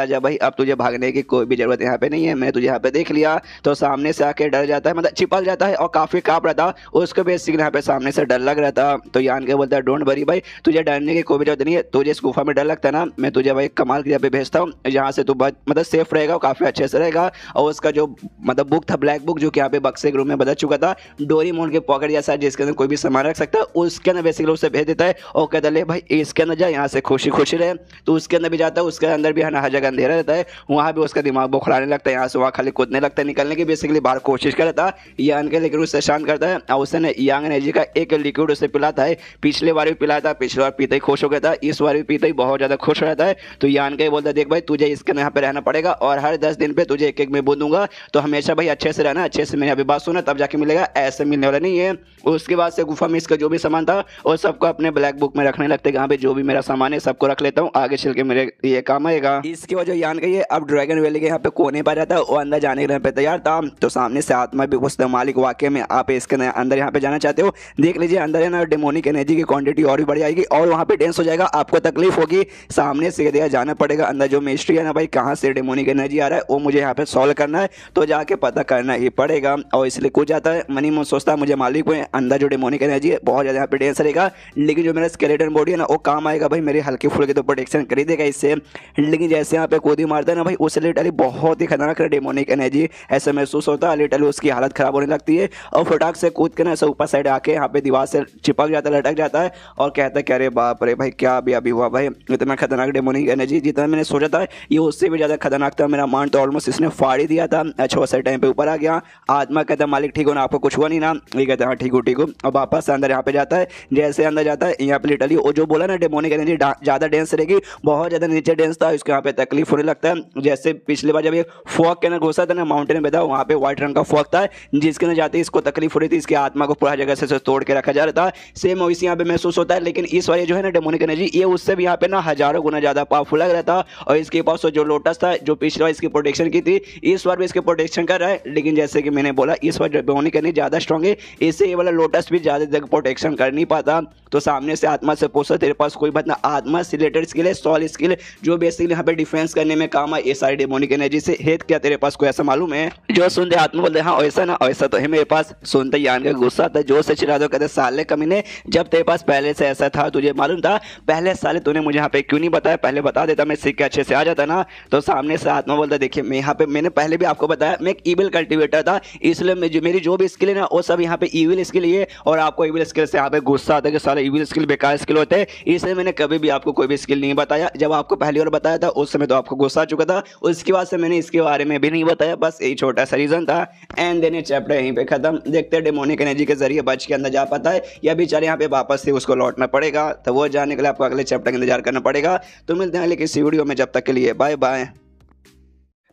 जा भाई, अब तुझे भागने की कोई भी जरूरत यहाँ पे नहीं है, मैं तुझे यहाँ पे देख लिया। तो सामने से आके डर जाता है, मतलब छिपल जाता है और काफ़ी काँप रहा था, उसको बेसिकली यहाँ पे सामने से डर लग रहा था। तो यान के बोलता है डोंट वरी भाई, तुझे डरने की कोई भी जरूरत नहीं है, तुझे इस गुफा में डर लगता है ना, मैं तुझे भाई कमाल की जगह पे भेजता हूँ जहाँ से तू मतलब सेफ रहेगा और काफ़ी अच्छे से रहेगा। और उसका जो मतलब बुक था ब्लैक बुक जो कि यहाँ पे बक्से के रूम में बदल चुका था, होता है डोरीमोन के पॉकेट जैसा जिसके अंदर कोई भी सामान रख सकता है, उसके अंदर बेसिकली उसे भेज देता है और कहता है ले भाई इसके अंदर जा, यहाँ से खुशी खुशी रहे। तो उसके अंदर भी जाता है, उसके अंदर भी है ना हर जगह अंधेरा रहता है, वहाँ भी उसका दिमाग बुखलाने लगता है, यहाँ से वहाँ खाली कूदने लगता है, निकलने की बेसिकली बाहर कोशिश करता है यांग के, लेकिन उससे शांत करता है और उसने यांग एनर्जी का एक लिक्विड उसे पिलाता है। पिछले बार भी पिलाया था, पिछले बार पीते ही खुश हो गया था, इस बार भी पीते ही बहुत ज़्यादा खुश रहता है। तो यान के बोलता है देख भाई तुझे इसके यहाँ पे रहना पड़ेगा और हर 10 दिन पे तुझे एक एक में दूंगा, तो हमेशा भाई अच्छे से रहना, अच्छे से मेरी अभी बात सुना तब जाके मिलेगा, ऐसे मिलने वाला नहीं है। उसके बाद से गुफा में इसका जो भी सामान था वो सबको अपने ब्लैक बुक में रखने लगते, यहाँ पे जो भी मेरा सामान है सबको रख लेता हूँ, आगे चल के मेरे ये काम आएगा। इसके वजह यान का ये अब ड्रैगन वैली के यहाँ पे कोने पर जाता है, वो अंदर जाने के पे तैयार था। तो सामने से आत्मा भी पूछता है मालिक वाकई में आप इसके अंदर यहाँ पे जाना चाहते हो, देख लीजिए अंदर है ना डेमोनिक एनर्जी की क्वांटिटी और भी बढ़ जाएगी और वहाँ पे डेंस हो जाएगा, आपको तकलीफ होगी, सामने से देखा जाना पड़ेगा अंदर जो मिस्ट्री है ना भाई कहाँ से डेमोनिक एनर्जी आ रहा है वो मुझे यहाँ पे सॉल्व करना है, तो जाके पता करना ही पड़ेगा। और इसलिए कुछ जाता है मनी मन सोचता है मुझे मालिक हुए अंदर जो डेमोनिक एनर्जी है बहुत ज़्यादा यहाँ पे डेंस रहेगा, लेकिन जो मेरा स्केलेटन बॉडी है ना वो काम आएगा भाई, मेरे हल्के फुल्के तो प्रोटेक्शन कर ही देगा इससे। लेकिन जैसे यहाँ पे कूदी मारता है ना भाई उससे लिटरली बहुत ही खतरनाक डेमोनिक एनर्जी ऐसा महसूस होता है, लिटरली उसकी हालत खराब होने लगती है और फटाक से कूद के ना ऐसा ऊपर साइड आके यहाँ पे दीवार से चिपक जाता है, लटक जाता है और कहता है कि अरे बाप रे भाई क्या अभी हुआ भाई, इतना खतरनाक डेमोनिक एनर्जी जितना मैंने सोचा था ये उससे भी ज़्यादा खतरनाक था, मेरा मान तो ऑलमोस्ट इसने फाड़ ही दिया था। अच्छा उस टाइम पे ऊपर आ गया, आत्मा कहता है मालिक ठीक हो ना, आपको कुछ हुआ नहीं ना, ये कहता है हाँ ठीक हूँ और वापस अंदर यहाँ पे जाता है। जैसे अंदर जाता है यहाँ पे लिटरली वो जो बोला ना डेमोनिक एनर्जी ज़्यादा डेंस रहेगी, बहुत ज़्यादा नीचे डेंस था, इसको यहाँ पे तकलीफ होने लगता है। जैसे पिछली बार जब ये फॉग के अंदर घुसा था ना माउंटेन में था, वहाँ पे व्हाइट रंग का फॉग था जिसके अंदर जाते इसको तकलीफ हो रही थी, इसकी आत्मा को पूरा जगह से तोड़ के रखा जा रहा था, सेम वैसे यहाँ पे महसूस होता है। लेकिन इस वाले जो है ना डेमोनिक एनर्जी ये उससे भी यहाँ पे ना हजारों गुना ज़्यादा पावरफुल लग रहा था और इसके पास जो लोटस था जो पिछली बार इसकी प्रोटेक्शन की थी इस बार भी इसकी प्रोटेक्शन कर रहा है, लेकिन जैसे कि मैंने बोला इस बार डेमोनिक एनर्जी ज़्यादा स्ट्रॉन्ग है, इससे ये वाला लोटस भी ज़्यादा तक प्रोटेक्शन कर नहीं पाता। तो सामने से आत्मा से पूछा तेरे पास कोई बात ना, आत्मा से रिलेटेड स्किल है, सॉल स्किल जो बेसिकली यहाँ पे डिफेंस करने में काम है, ये सारी डेमोनिक एनर्जी से है, क्या तेरे पास कोई ऐसा मालूम है? जो सुनते आत्मा बोलते हाँ ऐसा ना ऐसा तो है मेरे पास। सुनते यान का गुस्सा था जो से चिल्ला दो, कहते साले कमीने जब तेरे पास पहले से ऐसा था तुझे मालूम था, पहले साले तूने मुझे यहाँ पे क्यों नहीं बताया, पहले बता देता मैं सीख के अच्छे से आ जाता ना। तो सामने से आत्मा बोलता देखिए मैं यहाँ पे मैंने पहले भी आपको बताया मैं एक ईविल कल्टिवेटर था, इसलिए मेरी जो भी स्किल है ना वो सब यहाँ पे ईविल स्किल है और आपको ईविल स्किल से यहाँ पे गुस्सा आता है कि सारे ईविल स्किल बेकार स्किल होते हैं, इसलिए मैंने कभी भी आपको कोई भी स्किल नहीं बताया। जब आपको पहली बार बताया था उस समय तो आपको गुस्सा आ चुका था, उसके बाद से मैंने इसके बारे में भी नहीं बताया, बस यही छोटा सा रीजन था। एंड देन ये चैप्टर यहीं पे खत्म। देखते हैं डेमोनिक एनर्जी के जरिए बच के अंदर जा पाता है या बेचारे यहाँ पे वापस से उसको लौटना पड़ेगा, तो वो जाने के लिए आपको अगले चैप्टर का इंतजार करना पड़ेगा। तो मिलते हैं अगले किसी वीडियो में, जब तक के लिए बाय बाय।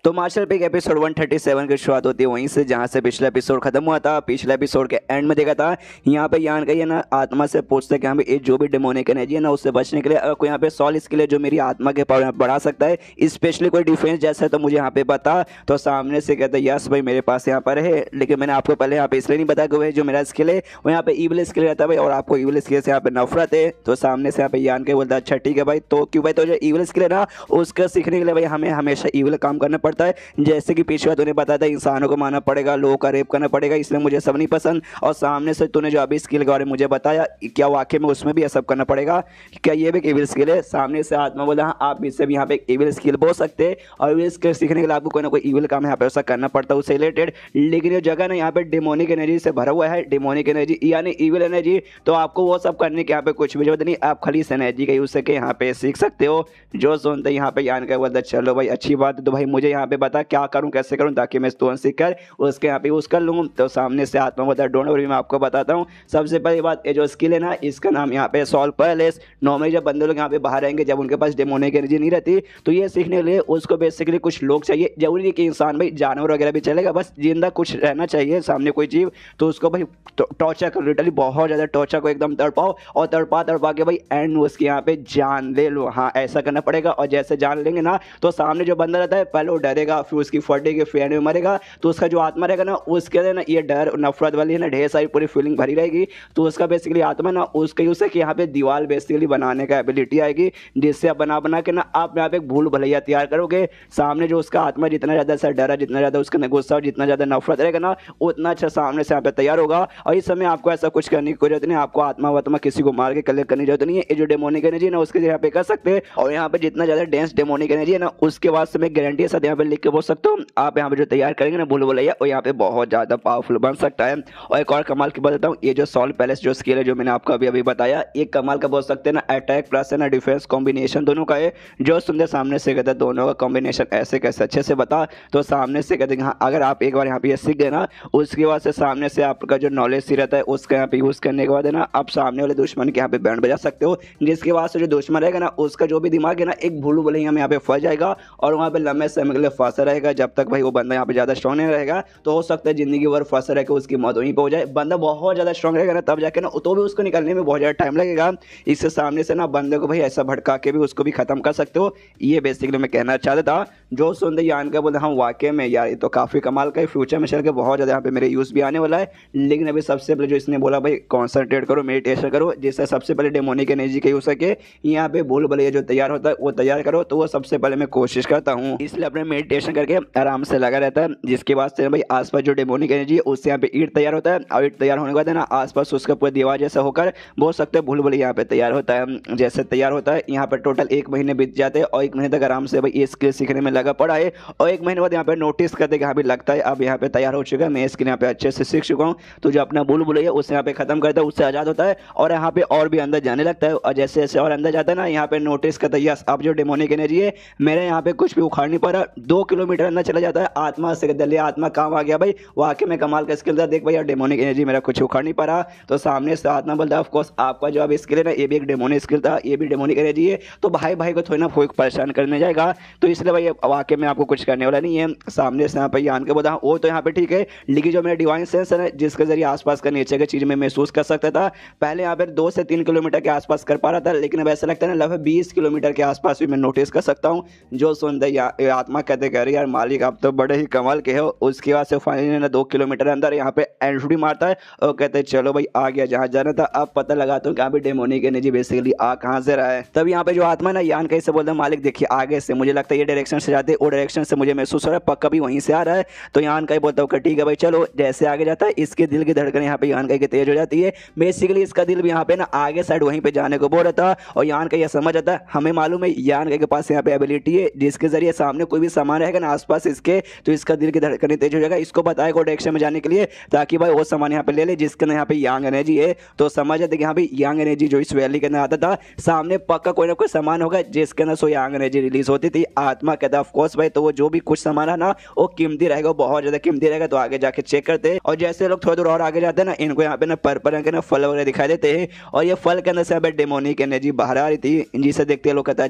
तो मार्शल पे एपिसोड 137 की शुरुआत होती है वहीं से जहाँ से पिछला एपिसोड खत्म हुआ था। पिछले एपिसोड के एंड में देखा था यहाँ पे यान का ये ना आत्मा से पूछते हैं कि हमें ये जो भी डेमोनिक एनर्जी है ना उससे बचने के लिए अगर कोई यहाँ पे सॉल स्किल है जो मेरी आत्मा के पावर बढ़ा सकता है, स्पेशली कोई डिफेंस जैसा है तो मुझे यहाँ पे बता। तो सामने से कहते हैं यस भाई मेरे पास यहाँ पर है, लेकिन मैंने आपको पहले यहाँ पे इसलिए नहीं बताया कि वह जो मेरा स्किल है वो यहाँ पे ईविल स्किल रहता है भाई और आपको ईविल स्किल से यहाँ पे नफरत है। तो सामने से यहाँ पे यान के बोलता है अच्छा ठीक है भाई, तो क्यों भाई तो जो ईविल स्किल है ना उसका सीखने के लिए भाई हमें हमेशा ईविल काम करना पड़ता है, जैसे कि पिछले तूने बताया था इंसानों को मारना पड़ेगा, लोगों का रेप करना पड़ेगा, इसलिए मुझे सब नहीं पसंद। और सामने से तूने जो अभी स्किल के बारे में मुझे बताया क्या वाकई में उसमें भी ये सब करना पड़ेगा, क्या ये भी एक इविल स्किल है? सामने से आत्मा बोला हाँ आप इससे भी यहाँ पे एक इविल स्किल बोल सकते हैं और इविल स्किल सीखने के लिए आपको कोई ना कोई इविल काम यहाँ पे ऐसा करना पड़ता है उससे रिलेटेड। लेकिन ये जगह ना यहाँ पे डेमोनिक एनर्जी से भरा हुआ है, डेमोनिक एनर्जी यानी इविल एनर्जी, तो आपको वो सब करने की यहाँ पे कुछ भी जरूरत नहीं, आप खाली इस एनर्जी का यूज करके यहाँ पे सीख सकते हो। जो सुनते यहाँ पे यान का बोलता चलो भाई अच्छी बात है, तो भाई मुझे यहाँ पे बता क्या करूँ कैसे करूँ ताकि मैं तुरंत सीख कर उसके यहाँ पे यूज़ कर लूँ। तो सामने से आत्मा बता डोंट वरी मैं आपको बताता हूँ। सबसे पहली बात ये जो स्किल है ना इसका नाम यहाँ पे सॉल पैलेस। नॉर्मली जब बंदे लोग यहाँ पे बाहर आएंगे जब उनके पास डेमोनिक एनर्जी नहीं रहती तो ये सीखने के लिए उसको बेसिकली कुछ लोग चाहिए, जरूरी नहीं कि इंसान भाई जानवर वगैरह भी चलेगा, बस जिंदा कुछ रहना चाहिए सामने कोई जीव, तो उसको भाई टॉर्चर कर लिटरली बहुत ज़्यादा टॉर्चर को एकदम तड़पाओ और तड़पा के भाई एंड उसके यहाँ पे जान ले लो। हाँ ऐसा करना पड़ेगा और जैसे जान लेंगे ना तो सामने जो बंदा रहता है पहले वो डरेगा फिर उसकी फटेगी फिर में मरेगा, तो उसका जो आत्मा रहेगा ना उसके अंदर ना ये डर नफरत वाली है ना ढेर सारी पूरी फीलिंग भरी रहेगी। तो उसका बेसिकली आत्मा ना उसके यूज से कि यहाँ पे दीवार बेसिकली बनाने का एबिलिटी आएगी जिससे आप बना के ना आप यहाँ पे एक भूल भुलैया तैयार करोगे। सामने जो उसका आत्मा जितना ज़्यादा सा डरा जितना ज़्यादा उसका गुस्सा और जितना ज़्यादा नफरत रहेगा ना उतना अच्छा सामने से यहाँ पे तैयार होगा। और इस समय आपको ऐसा कुछ करने की जरूरत नहीं, आपको आत्मा वात्मा किसी को मार के कलेक्ट करने की जरूरत नहीं है। ये जो डेमोनिक एनर्जी है ना उसके यहाँ पे कर सकते हैं और यहाँ पे जितना ज़्यादा डेंस डेमोनिक एनर्जी है ना उसके बाद से मैं गारंटी के साथ यहाँ पे लिख के बोल सकते हो आप यहाँ पे जो तैयार करेंगे ना भूल भुलैया और यहाँ पे बहुत ज़्यादा पावरफुल बन सकता है। और एक और कमाल की बात बताऊँ, ये जो सॉल पैलेस जो स्किल है जो मैंने आपको अभी अभी बताया, एक कमाल का बोल सकते हैं ना, अटैक प्लस है ना डिफेंस कॉम्बिनेशन दोनों का है। जो सुंदर सामने से कहते हैं दोनों का कॉम्बिनेशन ऐसे कैसे अच्छे से बता, तो सामने से कहते हैं हाँ, अगर आप एक बार यहाँ पे ये सीख गए ना, उसके बाद से सामने से आपका जो नॉलेज सी रहता है उसका यहाँ पे यूज़ करने के बाद है ना, आप सामने वाले दुश्मन के यहाँ पे बैंड बजा सकते हो, जिसके बाद से जो दुश्मन रहेगा ना उसका जो भी दिमाग है ना एक भूल भुलैया में यहाँ पे फंस जाएगा और वहाँ पे लंबे समय के लिए फंसा रहेगा। जब तक भाई वो बंदा यहाँ पे ज़्यादा स्ट्रॉन्ग नहीं रहेगा तो हो सकता है जिंदगी भर फंसा रह के उसकी मौत वहीं पे हो जाए। बंदा बहुत ज़्यादा स्ट्रॉन्ग रहेगा ना तब जाके ना, तो भी उसको निकलने में बहुत ज़्यादा टाइम लगेगा। इससे सामने से ना बंदे को भाई ऐसा भड़का के भी उसको भी खत्म कर सकते हो। ये बेसिकली मैं कहना चाहता था। जो सुंदर यान का बोलते हम वाकई में यार ये तो काफ़ी कमाल का है, फ्यूचर में चल के बहुत ज़्यादा यहाँ पे मेरे यूज़ भी आने वाला है। लेकिन अभी सबसे पहले जो इसने बोला भाई कॉन्सनट्रेट करो, मेडिटेशन करो, जिससे सबसे पहले डेमोनिक एनर्जी का यूज सके यहाँ पे भूल भुलैया जो तैयार होता है वो तैयार करो। तो वो सबसे पहले मैं कोशिश करता हूँ, इसलिए अपने मेडिटेशन करके आराम से लगा रहता है। जिसके बाद से भाई आसपास जो डेमोनिक एनर्जी है उससे यहाँ पे ईंट तैयार होता है और ईंट तैयार होने के बाद है ना आसपास उसका पूरा दीवार जैसा होकर बोल सकते हैं भूल भुलैया यहाँ पे तैयार होता है। जैसे तैयार होता है यहाँ पे टोटल 1 महीने बीत जाते हैं और 1 महीने तक आराम से भाई ये स्किल सीखने में लगा पड़ा है। और 1 महीने बाद यहाँ पे नोटिस करते कि हाँ भी लगता है अब यहाँ पे तैयार हो चुका है, मैं स्किल यहाँ पे अच्छे से सीख चुका हूँ। तो जो अपना भूल भुलैया उससे यहाँ पे खत्म करता है, उससे आज़ाद होता है और यहाँ पे और भी अंदर जाने लगता है। और जैसे जैसे और अंदर जाता है ना यहाँ पे नोटिस करता है यस अब जो डेमोनिक एनर्जी है मेरे यहाँ पे कुछ भी उखाड़ नहीं पा रहा, 2 किलोमीटर अंदर चला जाता है। आत्मा से दलिया आत्मा काम आ गया भाई, वाकई में कमाल का स्किल था। देख भाई यार डेमोनिक एनर्जी मेरा कुछ उखाड़ नहीं पा रहा, तो सामने से आत्मा बोलता है ऑफकोर्स आपका जो अब स्किल है ना ये भी एक डेमोनिक स्किल था, ये भी डेमोनिक एनर्जी है, तो भाई भाई को थोड़ी ना कोई परेशान करने जाएगा। तो इसलिए भाई वाकई में आपको कुछ करने वाला नहीं है। सामने से यहाँ पे आन के बोला वो तो यहाँ पे ठीक है, लेकिन जो मेरा डिवाइन सेंस है ना जिसके जरिए आसपास का नीचे की चीज में महसूस कर सकता था, पहले यहाँ पे 2 से 3 किलोमीटर के आसपास कर पा रहा था, लेकिन अब ऐसा लगता है ना लगभग 20 किलोमीटर के आसपास भी मैं नोटिस कर सकता हूँ। जो सुंदर आत्मा कहते कह रही यार मालिक आप तो बड़े ही कमाल के हो। उसके बाद से फाइनली ना 2 किलोमीटर अंदर यहाँ पे एंट्री मारता है और कहते हैं चलो भाई आ गया जहाँ जाना था, अब पता लगाता हूँ कि अभी डेमोनिक एनर्जी बेसिकली आ कहाँ से रहा है। तब यहाँ पे जो आत्मा ना यान कैसे बोलता है मालिक देखिए आगे से मुझे लगता है ये डायरेक्शन से जाते वो डायरेक्शन से मुझे महसूस हो रहा है पक्का भी वहीं से आ रहा है। तो यान का ही बोलता हूँ ठीक है भाई चलो, जैसे आगे जाता है इसके दिल की धड़कन यहाँ पे यान का की तेज हो जाती है। बेसिकली इसका दिल भी यहाँ पे ना आगे साइड वहीं पे जाने को बोल रहा था और यान का यह समझ आता है हमें मालूम है यान के पास यहाँ पे एबिलिटी है जिसके जरिए सामने कोई भी सामान रहेगा ना आसपास इसके तो इसका दिल की धड़कन तेज हो जाएगा, इसको बताएगा डायरेक्शन में जाने के लिए ताकि भाई वो सामान यहाँ पे ले ले जिसके अंदर यहाँ पे यांग एनर्जी है। तो समझ आते कि यहाँ पे यांग एनर्जी जो इस वैली के अंदर आता था सामने पक्का कोई ना कोई सामान होगा जिसके अंदर सो यांग एनर्जी रिलीज होती थी। आत्मा कहता ऑफ कोर्स भाई तो वो जो भी कुछ सामान है ना वो कीमती रहेगा, बहुत ज्यादा कीमती रहेगा। तो आगे जाके चेक करते और जैसे लोग थोड़ा दूर और आगे जाते हैं ना इनको यहाँ पे ना पर्पल रंग के ना फल वगैरह दिखाई देते हैं और ये फल के अंदर से यहाँ डेमोनिक एनर्जी बाहर आ रही थी, जिसे देखते लोग कहते हैं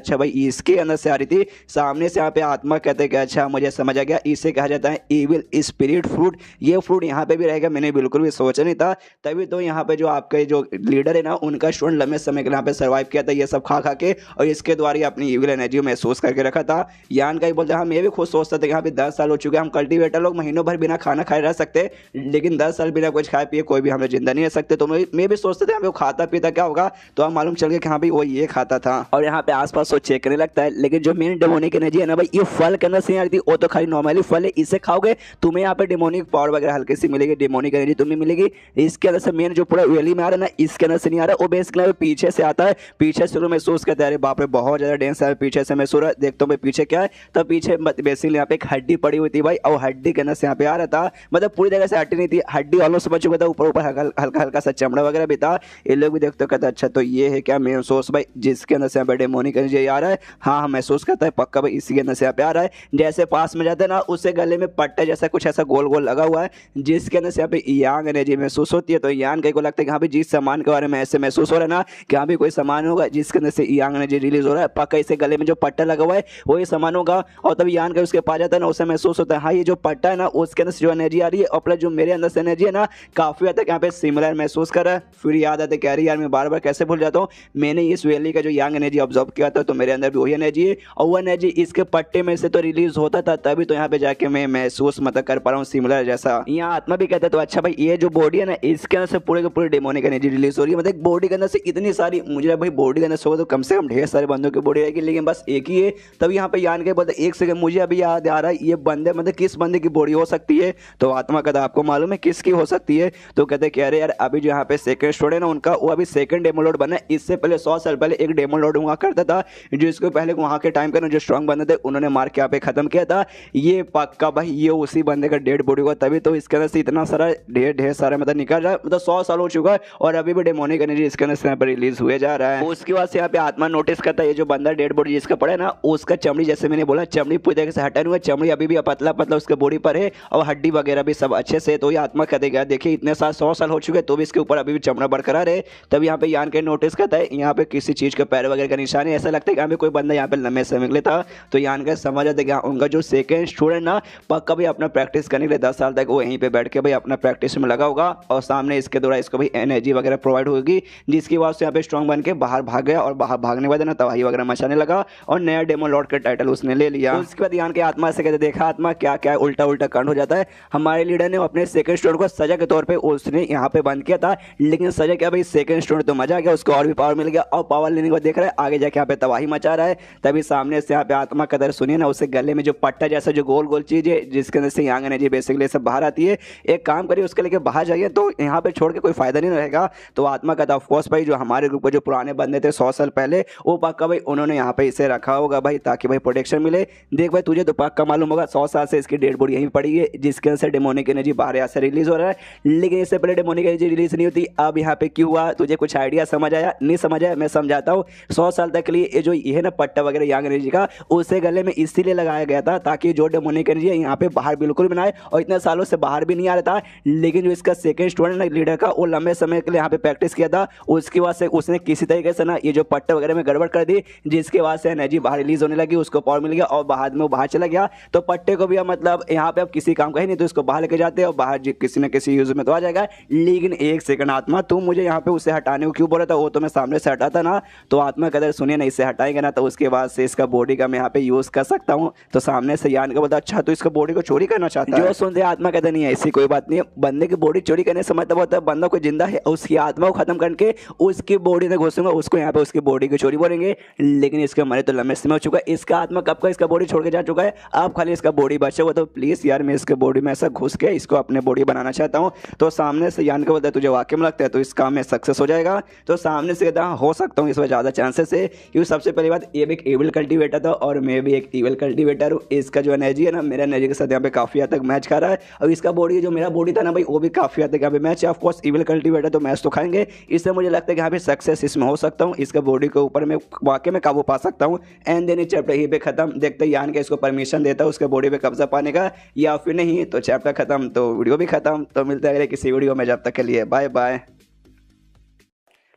अच्छा भाई इसके अंदर से आ रही थी। सामने से यहाँ पे आत्मा कहते हैं कि अच्छा मुझे समझ आ गया, इसे कहा जाता है इविल स्पिरिट फ्रूट। ये फ्रूट यहाँ पे भी रहेगा, मैंने बिल्कुल भी सोचा नहीं था। तभी तो यहाँ पे जो आपका जो लीडर है ना उनका स्टूडेंट लंबे समय के यहाँ पे सर्वाइव किया था ये सब खा खा के और इसके द्वारा अपनी इविल एनर्जी महसूस करके रखा था। यान का ही बोलते हैं मैं भी खुद सोचता था कि यहाँ पे 10 साल हो चुके हैं, हम कल्टीवेटर लोग महीनों भर बिना खाना खाए रह सकते, लेकिन 10 साल बिना कुछ खाए पिए कोई भी हमें जिंदा नहीं रह सकते। तो मैं भी सोचते थे वो खाता पीता क्या होगा, तो हम मालूम चल गया कि हाँ भाई वो ये खाता था और यहाँ पे आसपास वो चेक करने लगता है। लेकिन जो मेन डेमोनिक एनर्जी है ना भाई ये फल के अंदर से नहीं आ रही थी, वो तो खाली नॉर्मली फल है, इसे खाओगे तुम्हें यहाँ पे डेमोनिक पावर वगैरह हल्की सी मिलेगी, डेमोनिक एनर्जी तुम्हें मिलेगी। इसके अंदर से मेन जो पूरा वैली में आ रहा है ना इसके अंदर से नहीं आ रहा, वो बेसिकली पीछे से आता है, पीछे से लोग महसूस करते हैं अरे बाप रे बहुत ज्यादा डेंस है, पीछे से महसूस रहा देखता हूँ पीछे क्या है, तो पीछे बेसिकली यहाँ पे एक हड्डी पड़ी हुई थी भाई और हड्डी के अंदर से यहाँ पे आ रहा था, मतलब पूरी जगह से हड्डी नहीं थी, हड्डी ऑलमोस्ट बच चुका था, ऊपर ऊपर हल्का हल्का सा चमड़ा वगैरह भी था। ये लोग भी देखते कहते अच्छा तो ये है क्या मेन सोर्स भाई जिसके अंदर से यहाँ पे डेमोनिक एनर्जी आ रहा है। हाँ हाँ महसूस करता है पक्का भाई इसी के अंदर से यहाँ पे आ रहा है। जैसे पास में जाते हैं ना उससे गले में पट्टा जैसा कुछ ऐसा गोल गोल लगा हुआ है जिसके अंदर से यहाँ पे यांग एनर्जी महसूस होती है। तो यांग को लगता है कि हाँ भाई जिस सामान के बारे में ऐसे महसूस हो रहा है ना कि हाँ भाई कोई सामान होगा जिसके अंदर से यांग एनर्जी रिलीज हो रहा है, पक्का इसे गले में जो पट्टा लगा हुआ है वही सामान होगा। और तब यान का उसके पास जाता है ना उसे महसूस होता है हाँ ये जो पट्टा है ना उसके अंदर से जो एनर्जी आ रही है और प्लस जो मेरे अंदर से एनर्जी है ना काफी हद तक यहाँ पे सिमिलर महसूस कर रहा है। फिर याद आता है कह रही यार मैं बार बार कैसे भूल जाता हूँ, मैंने इस वैली का जो यांग एनर्जी ऑब्जर्व किया था तो मेरे अंदर भी वही एनर्जी है और वो एनर्जी इसके पट्टे में से तो रिलीज होता था, तभी तो यहाँ पे जाके मैं महसूस मतलब कर पा रहा हूँ सिमिलर जैसा। यहाँ आत्मा भी कहता है तो अच्छा भाई ये जो बॉडी है ना इसके अंदर से पूरे के पूरे डेमोनिक एनर्जी रिलीज हो रही है, मतलब बॉडी के अंदर से इतनी सारी, मुझे भाई बॉडी के अंदर से कम कम ढेर सारे बंदों की बॉडी रहेगी लेकिन बस एक ही है। तब यहाँ पे यान के बोलते एक सेकंड मुझे अभी याद आ रहा है ये बंदे मतलब किस बंदे की बॉडी हो सकती है, तो आत्मा कहता आपको मालूम है किसकी हो सकती है, तो कहते कह रहे यार अभी जो यहाँ पे सेकंड स्टोर है ना उनका वो अभी सेकंड डेमो लोड बना है, इससे पहले 100 साल पहले एक डेमो लोड हुआ करता था जिसको पहले वहाँ के टाइम का जो स्ट्रॉन्ग बंदे थे उन्होंने मार के यहाँ पे पे खत्म किया था, ये पक्का भाई ये उसी बंदे का डेड बॉडी को, तभी तो इसके अंदर से इतना सारा ढेर सारा मतलब निकल रहा है, मतलब 100 साल हो चुका है और अभी भी डेमोनिक एनर्जी इसके अंदर से यहाँ पर रिलीज हुए जा रहा है। उसके बाद से यहाँ पे आत्मा नोटिस करता है ये जो बंदा डेड बॉडी जिसका पड़ा है ना, उसका चमड़ी जैसे मैंने बोला चमड़ी पूरी तरह से हटा हुआ, चमड़ी अभी भी पतला पतला उसके बॉडी पर है और हड्डी वगैरह भी सब अच्छे से। तो ये आत्मा कह देगा देखिए इतने साल 100 साल हो चुके तो भी इसके ऊपर अभी भी चमड़ा बरकरार है। तब यहाँ पे यान के नोटिस करता है यहाँ पे किसी चीज के पैर वगैरह का निशान है, ऐसा लगता है कि यहाँ पे कोई बंदा यहाँ पे लंबे समय के लिए था। तो यान का समझ आता है कि उनका जो सेकंड स्टूडेंट ना पक्का भी अपना प्रैक्टिस करने के लिए 10 साल तक वो यहीं पे बैठ के भाई अपना प्रैक्टिस में लगा होगा और सामने इसके द्वारा इसको भाई एनर्जी वगैरह प्रोवाइड होगी, जिसकी वजह से यहाँ पे स्ट्रॉन्ग बन के बाहर भाग गया और बाहर भागने के बाद ना तबाही वगैरह मचाने लगा और नया डेमो लॉर्ड का टाइटल उसने ले लिया। उसके बाद यान के आत्मा से कहते देखा आत्मा क्या क्या उल्टा उल्टा कांड हो जाता है, हमारे लीडर ने अपने सेकंड स्टूडेंट को सजा के तौर पे उसने यहाँ पे बंद किया था, लेकिन सजा क्या भाई सेकंड स्टूडेंट तो मजा आ गया, उसको और भी पावर मिल गया और पावर लेने के बाद देख रहा है आगे जाके यहाँ पे तबाही मचा रहा है। तभी सामने से यहाँ पे आत्मा कदर सुनिए ना, उससे गले में जो पट्टा जैसा जो गोल गोल चीज है जिसके अंदर से यांग एनर्जी बेसिकली सब बाहर आती है, एक काम करिए उसके लेके बाहर जाइए, तो यहाँ पे छोड़ के कोई फायदा नहीं रहेगा। तो आत्मा कहता ऑफकोर्स भाई जो हमारे ग्रुप के जो पुराने बंदे थे 100 साल पहले वो पक्का भाई उन्होंने यहाँ पे इसे रखा होगा भाई ताकि भाई प्रोटेक्शन मिले। देख भाई तुझे तो पक्का मालूम होगा 100 साल से इसकी डेड बॉडी यहीं पड़ी है जिसके अंदर से डेमोनिक एनर्जी बाहर यहाँ से रिलीज हो रहा है, लेकिन इससे पहले डेमोनिक एनर्जी रिलीज नहीं होती। अब यहाँ पे क्यों हुआ तुझे कुछ आइडिया समझ आया? नहीं समझ आया मैं समझाता हूँ। 100 साल तक के लिए ये जो ये ना पट्टा वगैरह यांग एनर्जी का उसे गले में इसीलिए लगाया गया था ताकि जो डेमोनिक एनर्जी है यहाँ पे बाहर बिल्कुल भी ना आए और इतने सालों से बाहर भी नहीं आ रहा था। लेकिन जो इसका सेकंड स्टूडेंट लीडर का वो लंबे समय के लिए यहाँ पे प्रैक्टिस किया था, उसके बाद से उसने किसी तरीके से ना ये जो पट्टे वगैरह में गड़बड़ कर दी जिसके बाद से एनर्जी बाहर रिलीज होने लगी, उसको पावर मिल गया और बाद में वो बाहर चला गया। तो पट्टे को भी मतलब यहाँ पे अब किसी काम का ही नहीं, तो इसको बाहर लेके जाते और बाहर किसी न किसी यूज में तो आ जाएगा। लेकिन एक सेकंड आत्मा तुम मुझे यहाँ पे उसे हटाने को क्यों बोला था? वो तो मैं सामने से हटाता ना। तो आत्मा कदर सुनिए ना, इसे हटाएंगे ना तो उसके बाद से इसका बॉडी का मैं यहाँ पे यूज कर सकता हूँ। तो सामने से यान का बोलता अच्छा तो इसका बॉडी को चोरी करना चाहता है। जो सुनते आत्मा कहता नहीं है ऐसी कोई बात नहीं है, बंदे की बॉडी चोरी करने से मतलब होता है बंदा कोई जिंदा है उसकी आत्मा को खत्म करके उसकी बॉडी में घुसूंगा, उसको यहाँ पे उसकी बॉडी की चोरी बोलेंगे। लेकिन इसका मरे तो लंबे समय हो चुका है, इसका आत्मा कब का इसका बॉडी छोड़ के जा चुका है, अब खाली इसका बॉडी बचा हुआ। तो प्लीज यार मैं इसके बॉडी में ऐसा घुस के इसको अपने बॉडी बनाना चाहता हूँ। तो सामने से यान का बोलता है तुझे वाकई में लगता है तो इस काम में सक्सेस हो जाएगा? तो सामने से कहता हो सकता हूँ, इसमें ज़्यादा चांसेस है क्योंकि सबसे पहली बात ये भी एक इविल कल्टिवेटर था और मैं भी एक इविल कल्टिवेटर हूँ। इसका जो एनर्जी है ना मेरा एनर्जी के साथ यहाँ पे काफ़ी हद तक मैच कर रहा है और इसका बॉडी जो मेरा बॉडी था ना भाई वो भी काफ़ी हद तक यहाँ पे मैच है। ऑफकोर्स इविल कल्टिवेटर तो मैच तो खाएंगे, इससे मुझे लगता है कि यहाँ पे सक्सेस इसमें हो सकता हूँ, इसका बॉडी के ऊपर मैं वाकई में काबू पा सकता हूँ। एंड देन चैप्टर यहीं पे खत्म। देखते हैं यान के इसको परमिशन देता है उसके बॉडी पे कब्जा पाने का या फिर नहीं। तो चैप्टर खत्म तो वीडियो भी खत्म। तो मिलते हैं अगले किसी वीडियो में, जब तक के लिए बाय बाय।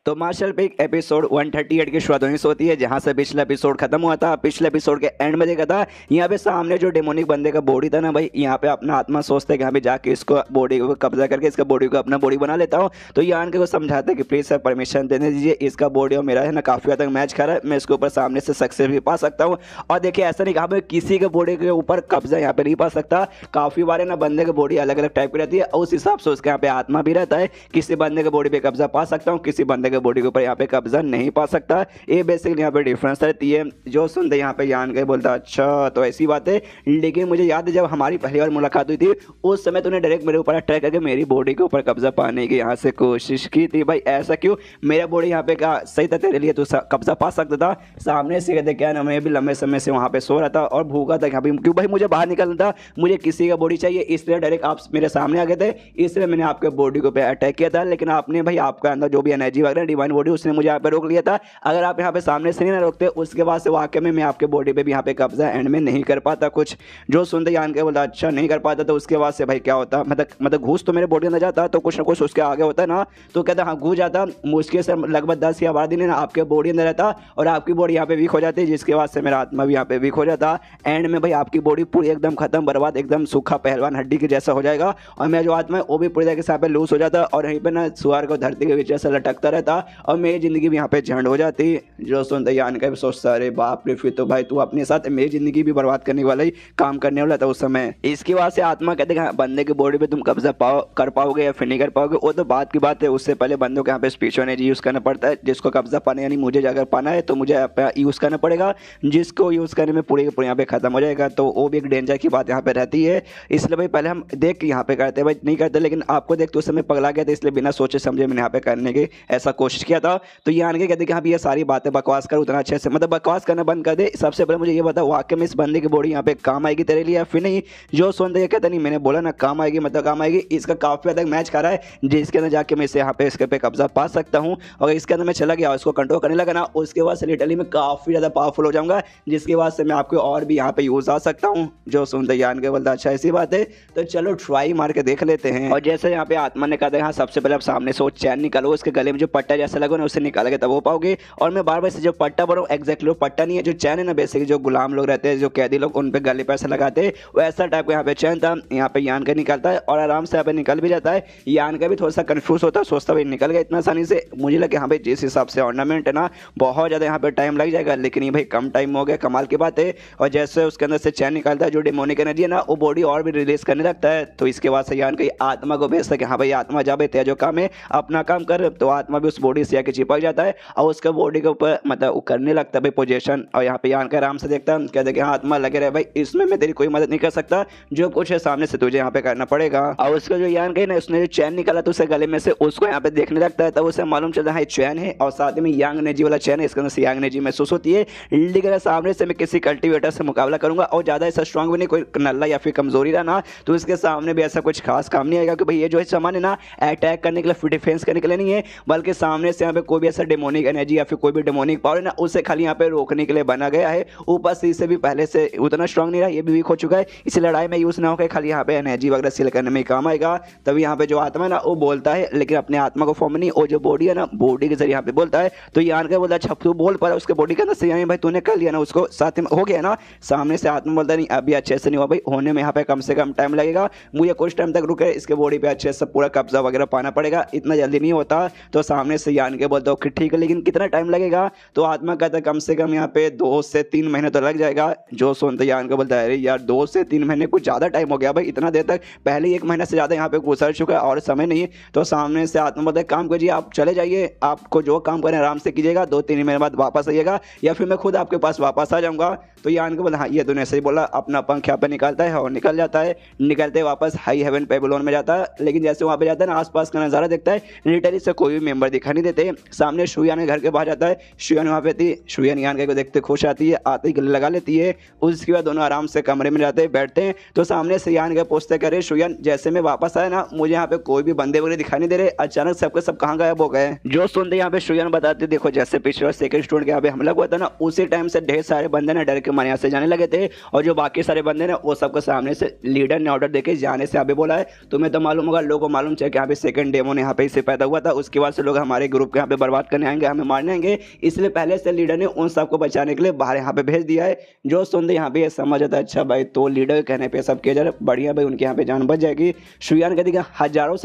तो मार्शल पे एपिसोड 138 की शुरुआत होनी होती है जहां से पिछला एपिसोड खत्म हुआ था। पिछले एपिसोड के एंड में देखा था यहाँ पे सामने जो डेमोनिक बंदे का बॉडी था ना भाई, यहाँ पे अपना आत्मा सोचता है कि यहाँ पे जाके इसको बॉडी को कब्जा करके इसका बॉडी को अपना बॉडी बना लेता हूँ। तो यान के को समझाते हैं कि प्लीज सर परमिशन देने दीजिए, इसका बॉडी और मेरा है ना काफी हद तक मैच कर रहा है, मैं इसके ऊपर सामने से सक्सेस भी पा सकता हूँ। और देखिए ऐसा नहीं कहा मैं किसी के बॉडी के ऊपर कब्जा यहाँ पे नहीं पा सकता, काफी बार ना बंदे की बॉडी अलग अलग टाइप की रहती है और उस हिसाब से उसके यहाँ पे आत्मा भी रहता है। किसी बंदे के बॉडी पे कब्जा पा सकता हूँ, किसी बंदे के बॉडी के ऊपर यहाँ पे कब्जा नहीं पा सकता। ये बेसिकली यहाँ पे डिफरेंस रहती है। जो सुनते यहाँ पे यान के बोलता अच्छा तो ऐसी बात है। लेकिन मुझे याद है जब हमारी पहली बार मुलाकात हुई थी उस समय तूने डायरेक्ट मेरे ऊपर अटैक करके मेरी बॉडी के ऊपर कब्जा पाने की यहाँ से कोशिश की थी। भाई ऐसा क्यों? मेरा बॉडी यहाँ पे क्या सही था तेरे लिए, तू कब्जा पा सकता था। सामने से कहते क्या ना, मैं भी लंबे समय से वहाँ पे सो रहा था और भूखा था यहाँ पे, क्यों भाई मुझे बाहर निकलना था, मुझे किसी का बॉडी चाहिए, इसलिए डायरेक्ट आप मेरे सामने आ गए थे, इसलिए मैंने आपके बॉडी को पे अटैक किया था। लेकिन आपने भाई आपका अंदर जो भी एनर्जी वगैरह डिवाइन बॉडी उसने मुझे यहाँ पे रोक लिया था। अगर आप यहाँ पे सामने से नहीं ना रोकते उसके बाद से वाकई में मैं आपके बॉडी पे भी यहाँ पे कब्जा एंड में नहीं कर पाता कुछ। जो सुनते यान के बोला अच्छा नहीं कर पाता, तो उसके बाद से भाई क्या होता, मतलब घूस तो मेरे बॉडी अंदर जाता तो कुछ ना कुछ उसके आगे होता है ना। तो कहता हाँ घूस जाता, मुश्किल से लगभग 10 या 12 दिन ना आपके बॉडी अंदर रहता और आपकी बॉडी यहाँ पे वीक हो जाती, जिसके बाद से मेरा आत्मा भी यहाँ पे वीक हो जाता। एंड में भाई आपकी बॉडी पूरी एकदम खत्म बर्बाद एकदम सूखा पहलवान हड्डी के जैसा हो जाएगा और मेरा जो आत्मा है वो भी पूरी तरह से यहाँ पे लूज हो जाता और यहीं पे ना सुअर को धरती के बीच से लटकता रहता और मेरी जिंदगी भी यहाँ पे झंड हो जाती। जो सुनते यान का भी सोचता अरे बाप रे फिर तो भाई तू अपने साथ मेरी जिंदगी भी बर्बाद करने वाला ही काम करने वाला था उस समय। इसके बाद से आत्मा कहते हैं बंदे की बॉडी पे तुम कब्जा कर पाओगे या फिर नहीं कर पाओगे वो तो बात की बात है। उससे पहले बंदों के यहाँ पे स्पिरिचुअल एनर्जी यूज करना पड़ता है, जिसको कब्जा पाने यानी मुझे अगर पाना है तो मुझे यूज करना पड़ेगा, जिसको यूज करने में पूरे यहाँ पे खत्म हो जाएगा। तो वो भी एक डेंजर की बात यहाँ पे रहती है। इसलिए भाई पहले हम देख के यहाँ पे करते भाई नहीं करते, लेकिन आपको देखते उस समय पगला गया था, इसलिए बिना सोचे समझे मैंने यहाँ पे करने की ऐसा कोशिश किया था। तो यान के कहते कि हाँ ये सारी बातें बकवास कर, उतना अच्छे से मतलब बकवास करना बंद कर दे। सबसे पहले मुझे ये बता वाकई में इस बंदे की बॉडी यहाँ पे काम आएगी तेरे लिए या फिर नहीं। जो सुनते ये कहता नहीं मैंने बोला ना काम आएगी मतलब काम आएगी। इसका काफी हद तक मैच कर रहा है जिसके अंदर जाके मैं इसे यहाँ पे इसके पे कब्जा पा सकता हूँ। और इसके अंदर मैं चला गया उसको कंट्रोल करने लगा ना, उसके बाद से लिटरली मैं काफी ज्यादा पावरफुल हो जाऊंगा, जिसके बाद से मैं आपको और भी यहाँ पे यूज आ सकता हूँ। जो सुनते यान के बोलता अच्छा ऐसी बात है तो चलो ट्राई मार के देख लेते हैं। और जैसे यहाँ पे आत्मा ने कहा हाँ सबसे पहले आप सामने से वो चैन निकालो, उसके गले में जो पट्टा जैसा लगा ना उससे निकालोगे तब वो पाओगे। और मैं बार बार से जो पट्टा बोल रहा हूँ एक्जैक्टली वो पट्टा नहीं है, जो चैन है ना बेसिकली जो गुलाम लोग रहते हैं जो कैदी लोग उन पे गले पे ऐसा लगाते हैं वैसा टाइप का यहाँ पे चैन था। यहाँ पे यान का निकलता है और आराम से यहाँ पे निकल भी जाता है। यान का भी थोड़ा सा कंफ्यूज होता है, सोचता भाई निकल गया इतना आसानी से। मुझे लगे हाँ भाई जिस हिसाब से ऑर्नामेंट है ना बहुत ज़्यादा यहाँ पे टाइम लग जाएगा, लेकिन ये भाई कम टाइम हो गया, कमाल की बात है। और जैसे उसके अंदर से चैन निकलता है जो डेमोनिक एनर्जी है ना वो बॉडी और भी रिलीज करने लगता है। तो इसके बाद से यान की आत्मा को भेजता है कि हाँ भाई आत्मा जा भाई तेरा जो काम है अपना काम कर। तो आत्मा भी उस बॉडी से आके चिपक जाता है और उसका बॉडी के ऊपर मतलब करने लगता है भाई पोजीशन। और यहाँ पे यान का आराम से देखता है, कहते कि हाँ आत्मा लगे रहे भाई इसमें मैं तेरी कोई मदद नहीं कर सकता, जो कुछ है सामने से तुझे यहाँ पे करना पड़ेगा। और उसका जो यान का ना उसने जो चैन निकाला तो उसके गले में से उसको यहाँ पे देखने लगता है, तब उसे मालूम चलता है चैन है और साथ में यांग एनर्जी वाला चैन है, इसके अंदर से यांग एनर्जी महसूस होती है। लेकिन सामने से मैं किसी कल्टीवेटर से मुकाबला करूंगा और ज्यादा ऐसा स्ट्रांग भी नहीं, कोई नल्ला या फिर कमजोरी रहा ना तो इसके सामने भी ऐसा कुछ खास काम नहीं आएगा कि भाई ये जो है सामान है ना अटैक करने के लिए फिर डिफेंस करने के लिए नहीं है, बल्कि सामने से यहाँ पे कोई भी ऐसा डेमोनिक एनर्जी या फिर कोई भी डेमोनिक पावर है ना उसे खाली यहाँ पे रोकने के लिए बना गया है। ऊपर से इसे भी पहले से उतना स्ट्रांग नहीं रहा, ये भी वीक हो चुका है, इस लड़ाई में यूज ना होकर खाली यहाँ पे एनर्जी वगैरह सील करने में काम आएगा। तभी यहाँ पे जो आत्मा है ना वो बोलता है, लेकिन अपने आत्मा को फॉर्म नहीं, और जो बॉडी है ना बॉडी के जरिए यहाँ पे बोलता है। तो यान का बोलता है अच्छा तू बोल पा रहा उसके बॉडी के अंदर से यानी भाई तूने कर लिया ना उसको साथ में हो गया ना। सामने से आत्मा बोलता नहीं अभी अच्छे से नहीं हुआ भाई, होने में यहाँ पे कम से कम टाइम लगेगा, मुझे कुछ टाइम तक रुके इसके बॉडी पे अच्छे से पूरा कब्जा वगैरह पाना पड़ेगा, इतना जल्दी नहीं होता। तो सामने से यान के बोलता हूँ ठीक है लेकिन कितना टाइम लगेगा। तो आत्मा कहता है कम से कम यहाँ पे 2 से 3 महीने तो लग जाएगा। जो सुनते यान को बोलता है अरे यार 2 से 3 महीने कुछ ज़्यादा टाइम हो गया भाई, इतना देर तक पहले 1 महीने से ज़्यादा यहाँ पे गुजर चुका है और समय नहीं है। तो सामने से आत्मा बोलता है काम कीजिए आप चले जाइए, आपको जो काम करें आराम से कीजिएगा, 2-3 महीने बाद वापस आइएगा या फिर मैं खुद आपके पास वापस आ जाऊँगा। तो यान को बोला हाँ ये तूने सही बोला, अपना पंख यहाँ पे निकालता है और निकल जाता है। निकलते वापस हाई हेवन बेबीलोन में जाता है, लेकिन जैसे वहाँ पे जाता है ना आसपास का नज़ारा देखता है लिटरली से कोई भी मेंबर दिखा नहीं देते। सामने शुयान के घर के बाहर जाता है, शुयान वहाँ पे थी, शुयान यान के को देखते खुश आती है, आते ही गले लगा लेती है। उसके बाद दोनों आराम से कमरे में जाते हैं बैठते हैं। तो सामने से यान के पूछते करे शुयान जैसे मैं वापस आया ना मुझे यहाँ पे कोई भी बंदे वगैरह दिखाई नहीं दे रहे, अचानक सबके सब कहाँ गायब हो गए। जो सुनते यहाँ पे शुयान बताते देखो जैसे पिछले सेकंड स्टूडेंट के यहाँ पे हमला हुआ था ना उसी टाइम से ढेर सारे बंदे ना डर के मारे यहाँ से जाने लगे थे, और जो बाकी सारे बंदे ना वो सबको सामने से लीडर ने ऑर्डर देके जाने से यहाँ पे बोला है। तुम्हें तो मालूम होगा, लोगों को मालूम चाहिए कि यहाँ पे सेकंड डेमो यहाँ पे इससे पैदा हुआ था, उसके बाद से लोग हमारे ग्रुप के यहाँ पे बर्बाद करने आएंगे, हमें मारने आएंगे, इसलिए पहले से लीडर ने उन सबको बचाने के लिए बाहर यहाँ पे भेज दिया है। जो सुनते यहाँ पे समझ आता है अच्छा भाई तो लीडर के कहने पे सब किया जा रहा है बढ़िया भाई, उनके यहाँ पे जान बच जाएगी। शुयान कहती है हजारों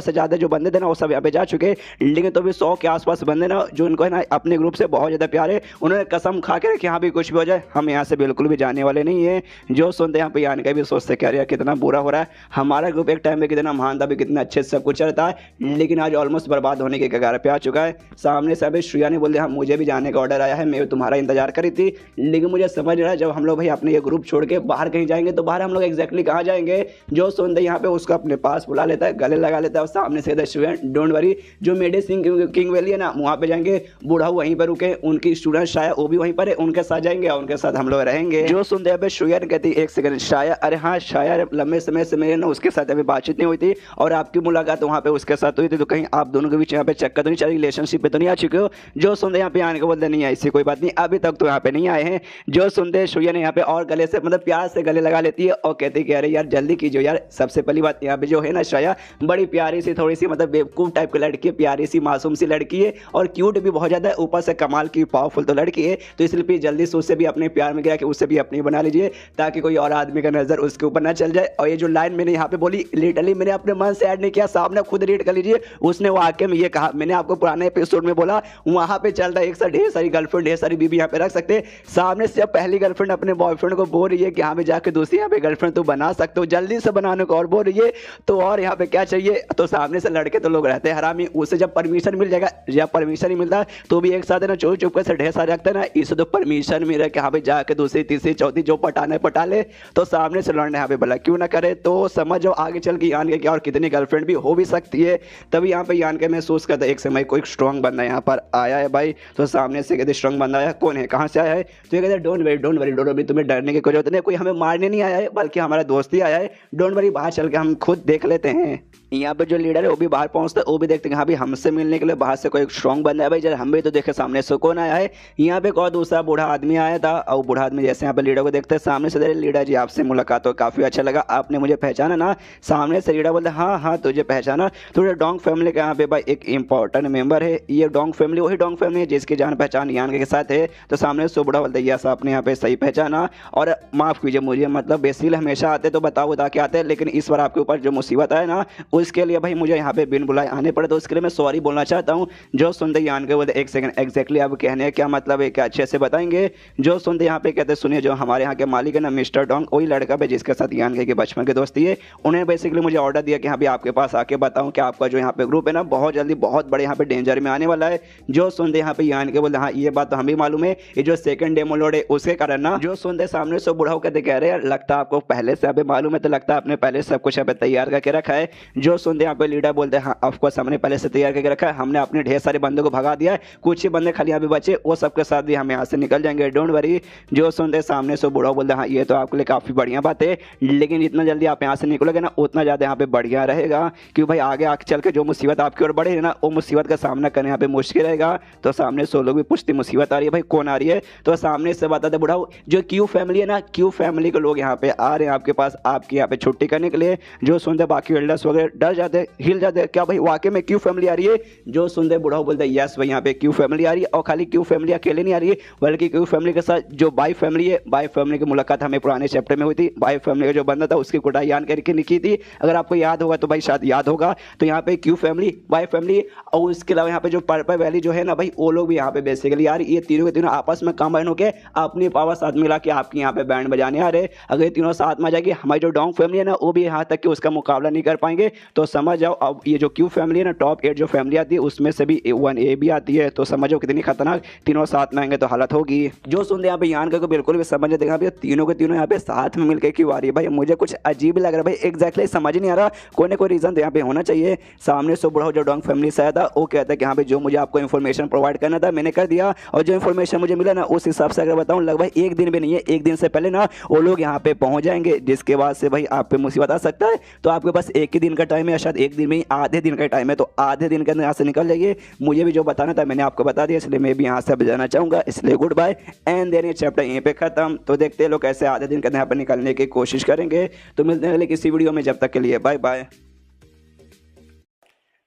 से ज़्यादा जो बंदे थे ना वो सब यहाँ पे जा चुके, लेकिन तो भी 100 के आसपास बंदे ना जो उनको है ना अपने ग्रुप से बहुत ज़्यादा प्यार है, उन्होंने कसम खा के रखी यहाँ भी कुछ भी हो जाए हम यहाँ से बिल्कुल भी जाने वाले नहीं है। जो सुनते यहाँ पे यान का भी सोचते क्या यार कितना बुरा हो रहा है, हमारा ग्रुप एक टाइम में कितना महान था भी कितना अच्छे से सब कुछ चलता है, लेकिन आज ऑलमोस्ट बर्बाद होने के कगार पे आ चुका है। सामने से अभी श्रेया ने बोल दिया हाँ मुझे भी जाने का ऑर्डर आया है, मैं तुम्हारा इंतजार करी थी, लेकिन मुझे समझ रहा है जब हम लोग भाई अपने ये ग्रुप छोड़ के बाहर कहीं जाएंगे तो बाहर हम लोग एग्जैक्टली कहाँ जाएंगे। जो सुनते यहाँ पे उसको अपने पास बुला लेता है, गले लगा लेता है और सामने से स्टूडेंट डोंट वरी जो मेडिसिन किंग वैली है ना वहाँ पे जाएंगे, बूढ़ा वहीं पर रुके, उनकी स्टूडेंट शाया वो भी वहीं पर है, उनके साथ जाएंगे और उनके साथ हम लोग रहेंगे। जो सुनते हैं शुया कहती एक सेकंड शाया, अरे हाँ शाया लंबे समय से मेरे ना उसके साथ अभी बातचीत नहीं हुई थी और आपकी मुलाकात वहाँ पे उसके साथ हुई थी, तो कहीं आप दोनों के बीच यहाँ पे चक्कर तो नहीं चली, रिलेशनशिप पे तो नहीं आ चुके हो। जो सुनते यहाँ पे आने को बोलते नहीं ऐसी कोई बात नहीं, अभी तक तो यहाँ पे नहीं आए हैं। जो सुनते शुया ने यहाँ पे और गले से मतलब प्यार से गले लगा लेती है और कहती कि अरे यार जल्दी कीजिए यार। सबसे पहली बात यहाँ पे जो है ना शाया बड़ी प्यारी सी थोड़ी सी मतलब बेवकूफ टाइप की लड़की है, प्यारी सी मासूम सी लड़की है और क्यूट भी बहुत ज्यादा है, ऊपर से कमाल की पावरफुल तो लड़की है, तो इसलिए जल्दी से उससे भी अपने प्यार में गया कि उससे भी अपनी बना लीजिए ताकि कोई और आदमी का नजर उसके ऊपर ना चल जाए। और ये जो लाइन मैंने यहाँ पे बोली लिटरली मैंने अपने मन से ऐड नहीं किया, सामने खुद रीड कर लीजिए, उसने वाकई में ये कहा, मैंने आपको पुराने एपिसोड में बोला वहां पे चलता है एक साथ ढेर सारी गर्लफ्रेंड ढेर सारी बीबी यहाँ पे रख सकते, सामने से जब पहली गर्लफ्रेंड अपने बॉयफ्रेंड को बोल रही है कि यहाँ पे जाके दूसरी यहाँ पे गर्लफ्रेंड तो बना सकते हो, जल्दी से बनाने को और बोल रही है तो और यहाँ पे क्या चाहिए। तो सामने से लड़के तो लोग रहते हैं हरामी, उसे जब परमिशन मिल जाएगा, जब परमिशन नहीं मिलता तो भी एक साथ है ना चोरी चुपके से ढेर सारे रखते हैं ना, इसे तो परमिशन मिल रहा है कि हाँ भाई जाके दूसरी तीसरी चौथी जो पटाना है पटा ले, तो सामने से लड़ने यहाँ पे भला क्यों ना करे। तो समझ जाओ आगे चल के यान के क्या और कितनी गर्लफ्रेंड भी हो भी सकती है। तभी यहाँ पे यान के महसूस पुश करता है। एक समय कोई स्ट्रॉन्ग बंदा यहाँ पर आया है भाई, तो सामने से कहते स्ट्रॉन्ग बंदा आया, कौन है, कहाँ से आया है, तो ये कहते हैं don't worry don't worry don't worry, तुम्हें डरने की कोई जरूरत नहीं, कोई हमें मारने नहीं आया है बल्कि हमारा दोस्त ही आया है, डोंट वरी, बाहर चल के हम खुद देख लेते हैं। यहाँ पे जो लीडर है वो भी बाहर पहुंचता है, वो भी देखते हैं हाँ भी हमसे मिलने के लिए बाहर से कोई स्ट्रॉन्ग बंदा है भाई, जरा हम भी तो देखे सामने से कौन आया है। यहाँ पे एक और दूसरा बूढ़ा आदमी आया था, और बूढ़ा आदमी जैसे यहाँ पे लीडर को देखते हैं सामने से, लीडर जी आपसे मुलाकात हो काफ़ी अच्छा लगा, आपने मुझे पहचाना ना। सामने से लीडर बोलते हाँ हाँ तुझे पहचाना, तो डोंग फैमिली का यहाँ पे भाई एक इंपॉर्टेंट मेंबर है, ये डोंग फैमिली वही डोंग फैमिली है जिसकी जान पहचान यान के साथ है। तो सामने से बूढ़ा बोलते यस आपने यहाँ पे सही पहचाना, और माफ़ कीजिए मुझे, मतलब बेसिकली हमेशा आते तो बता के आते हैं, लेकिन इस बार आपके ऊपर जो मुसीबत आए ना उसके लिए भाई मुझे यहाँ पे बिन बुलाए आने पड़े, तो उसके लिए मैं सॉरी बोलना चाहता हूँ। जो सुनते यान के बोलते एक सेकंड एग्जैक्टली आप कहने हैं क्या मतलब है, क्या अच्छे से बताएंगे। जो सुनते यहाँ पे कहते सुनिए, जो हमारे यहाँ के मालिक है ना मिस्टर डोंग, वही लड़का है जिसके साथ यान के बचपन की दोस्ती है, उन्हें बेसिकली मुझे ऑर्डर दिया कि हाँ भी आपके पास आके बताऊँ कि आपका जो यहाँ पे ग्रुप है ना बहुत जल्दी बहुत बड़े यहाँ पे डेंजर में आने वाला है। जो सुनते यहाँ पे यान के बोलते हाँ ये बात तो हमें मालूम है, ये जो सेकंड डेमो लोड है उसके कारण ना, जो सुनते सामने से बूढ़ा कहते कह रहे हैं लगता है आपको पहले से अभी मालूम है, तो लगता है आपने पहले सब कुछ यहाँ पे तैयार करके रखा है। जो सुनते यहाँ पे लीडर बोलते हैं हाँ ऑफकोर्स हमने पहले से तैयार करके रखा है, हमने अपने ढेर सारे बंदों को भगा दिया है, कुछ ही बंदे खाली यहाँ पे बचे, वो सबके साथ भी हम यहाँ से निकल जाएंगे, डोंट वरी। जो सुनते सामने से बूढ़ा बोलते हाँ ये तो आपके लिए काफ़ी बढ़िया बात है, लेकिन जितना जल्दी आप यहाँ से निकलोगे ना उतना ज़्यादा यहाँ पे बढ़िया रहेगा, क्योंकि भाई आगे आगे चल के जो मुसीबत आपकी ओर बढ़े ना वो मुसीबत का सामना करना यहाँ पे मुश्किल रहेगा। तो सामने से लोग भी पूछते मुसीबत आ रही है भाई कौन आ रही है, तो सामने से बताते बूढ़ा जो क्यू फैमिली है ना, क्यू फैमिली के लोग यहाँ पे आ रहे हैं आपके पास, आपकी यहाँ पे छुट्टी करने के लिए। जो सुनते बाकी एल्डर्स वगैरह डर जाते हिल जाते, क्या भाई वाकई में क्यू फैमिली आ रही है। जो सुनते बूढ़ा बोलते हैं यस भाई यहाँ पे क्यू फैमिली आ रही है, और खाली क्यू फैमिली अकेले नहीं आ रही है बल्कि क्यू फैमिली के साथ जो बाई फैमिली है, बाई फैमिली की मुलाकात हमें पुराने चैप्टर में हुई थी, बाई फैमिली का जो बंदा था उसकी कुटाई यान करके निकी थी, अगर आपको याद होगा तो भाई शायद याद होगा। तो यहाँ पे क्यू फैमिली, बाई फैमिली, और उसके अलावा यहाँ पे जो पर्पल वैली जो है ना भाई वो लोग भी यहाँ पे बेसिकली यार ये तीनों के तीनों आपस में कंबाइन होकर अपनी पावर साथ मिला के आपके यहाँ पे बैंड बजाने आ रहे। अगर ये तीनों साथ में आ जाएगी हमारी जो डोंग फैमिली है ना वो भी यहाँ तक कि उसका मुकाबला नहीं कर पाएंगे। तो समझ जाओ अब ये जो क्यू फैमिली है ना टॉप 8 जो फैमिली आती है उसमें से भी 1A भी आती है, तो समझो कितनी खतरनाक, तीनों साथ में आएंगे तो हालत होगी। जो सुनते यहाँ पे यान को बिल्कुल भी समझ देखा भाई तीनों के तीनों यहाँ पे साथ में मिलकर क्यों आ रही है भाई, मुझे कुछ अजीब लग रहा है भाई, एग्जैक्टली समझ नहीं आ रहा, कोई ना कोई रीजन तो यहाँ पे होना चाहिए। सामने से बूढ़ा जो डोंग फैमिली से आया था वो कहता है कि हाँ भाई जो मुझे आपको इन्फॉर्मेशन प्रोवाइड करना था मैंने कर दिया, और जो इन्फॉर्मेशन मुझे मिला ना उस हिसाब से अगर बताऊँ लगभग एक दिन भी नहीं है, एक दिन से पहले ना वो लोग यहाँ पे पहुँच जाएंगे, जिसके बाद से भाई आप पे मुसीबत आ सकता है। तो आपके पास एक ही दिन का टाइम है, शायद एक दिन में ही आधे दिन का टाइम है, तो आधे दिन के अंदर यहाँ से निकल जाइए। मुझे भी जो बताना था मैंने आपको बता दिया, इसलिए मैं भी यहाँ से अब जाना चाहूँगा, इसलिए गुड बाय एंड देन ये चैप्टर यहीं पे खत्म। तो देखते हैं लोग कैसे आधे दिन के अंदर यहाँ पर निकलने की कोशिश करेंगे। तो मिलते हैं अगले किसी वीडियो में, जब तक के लिए बाय बाय।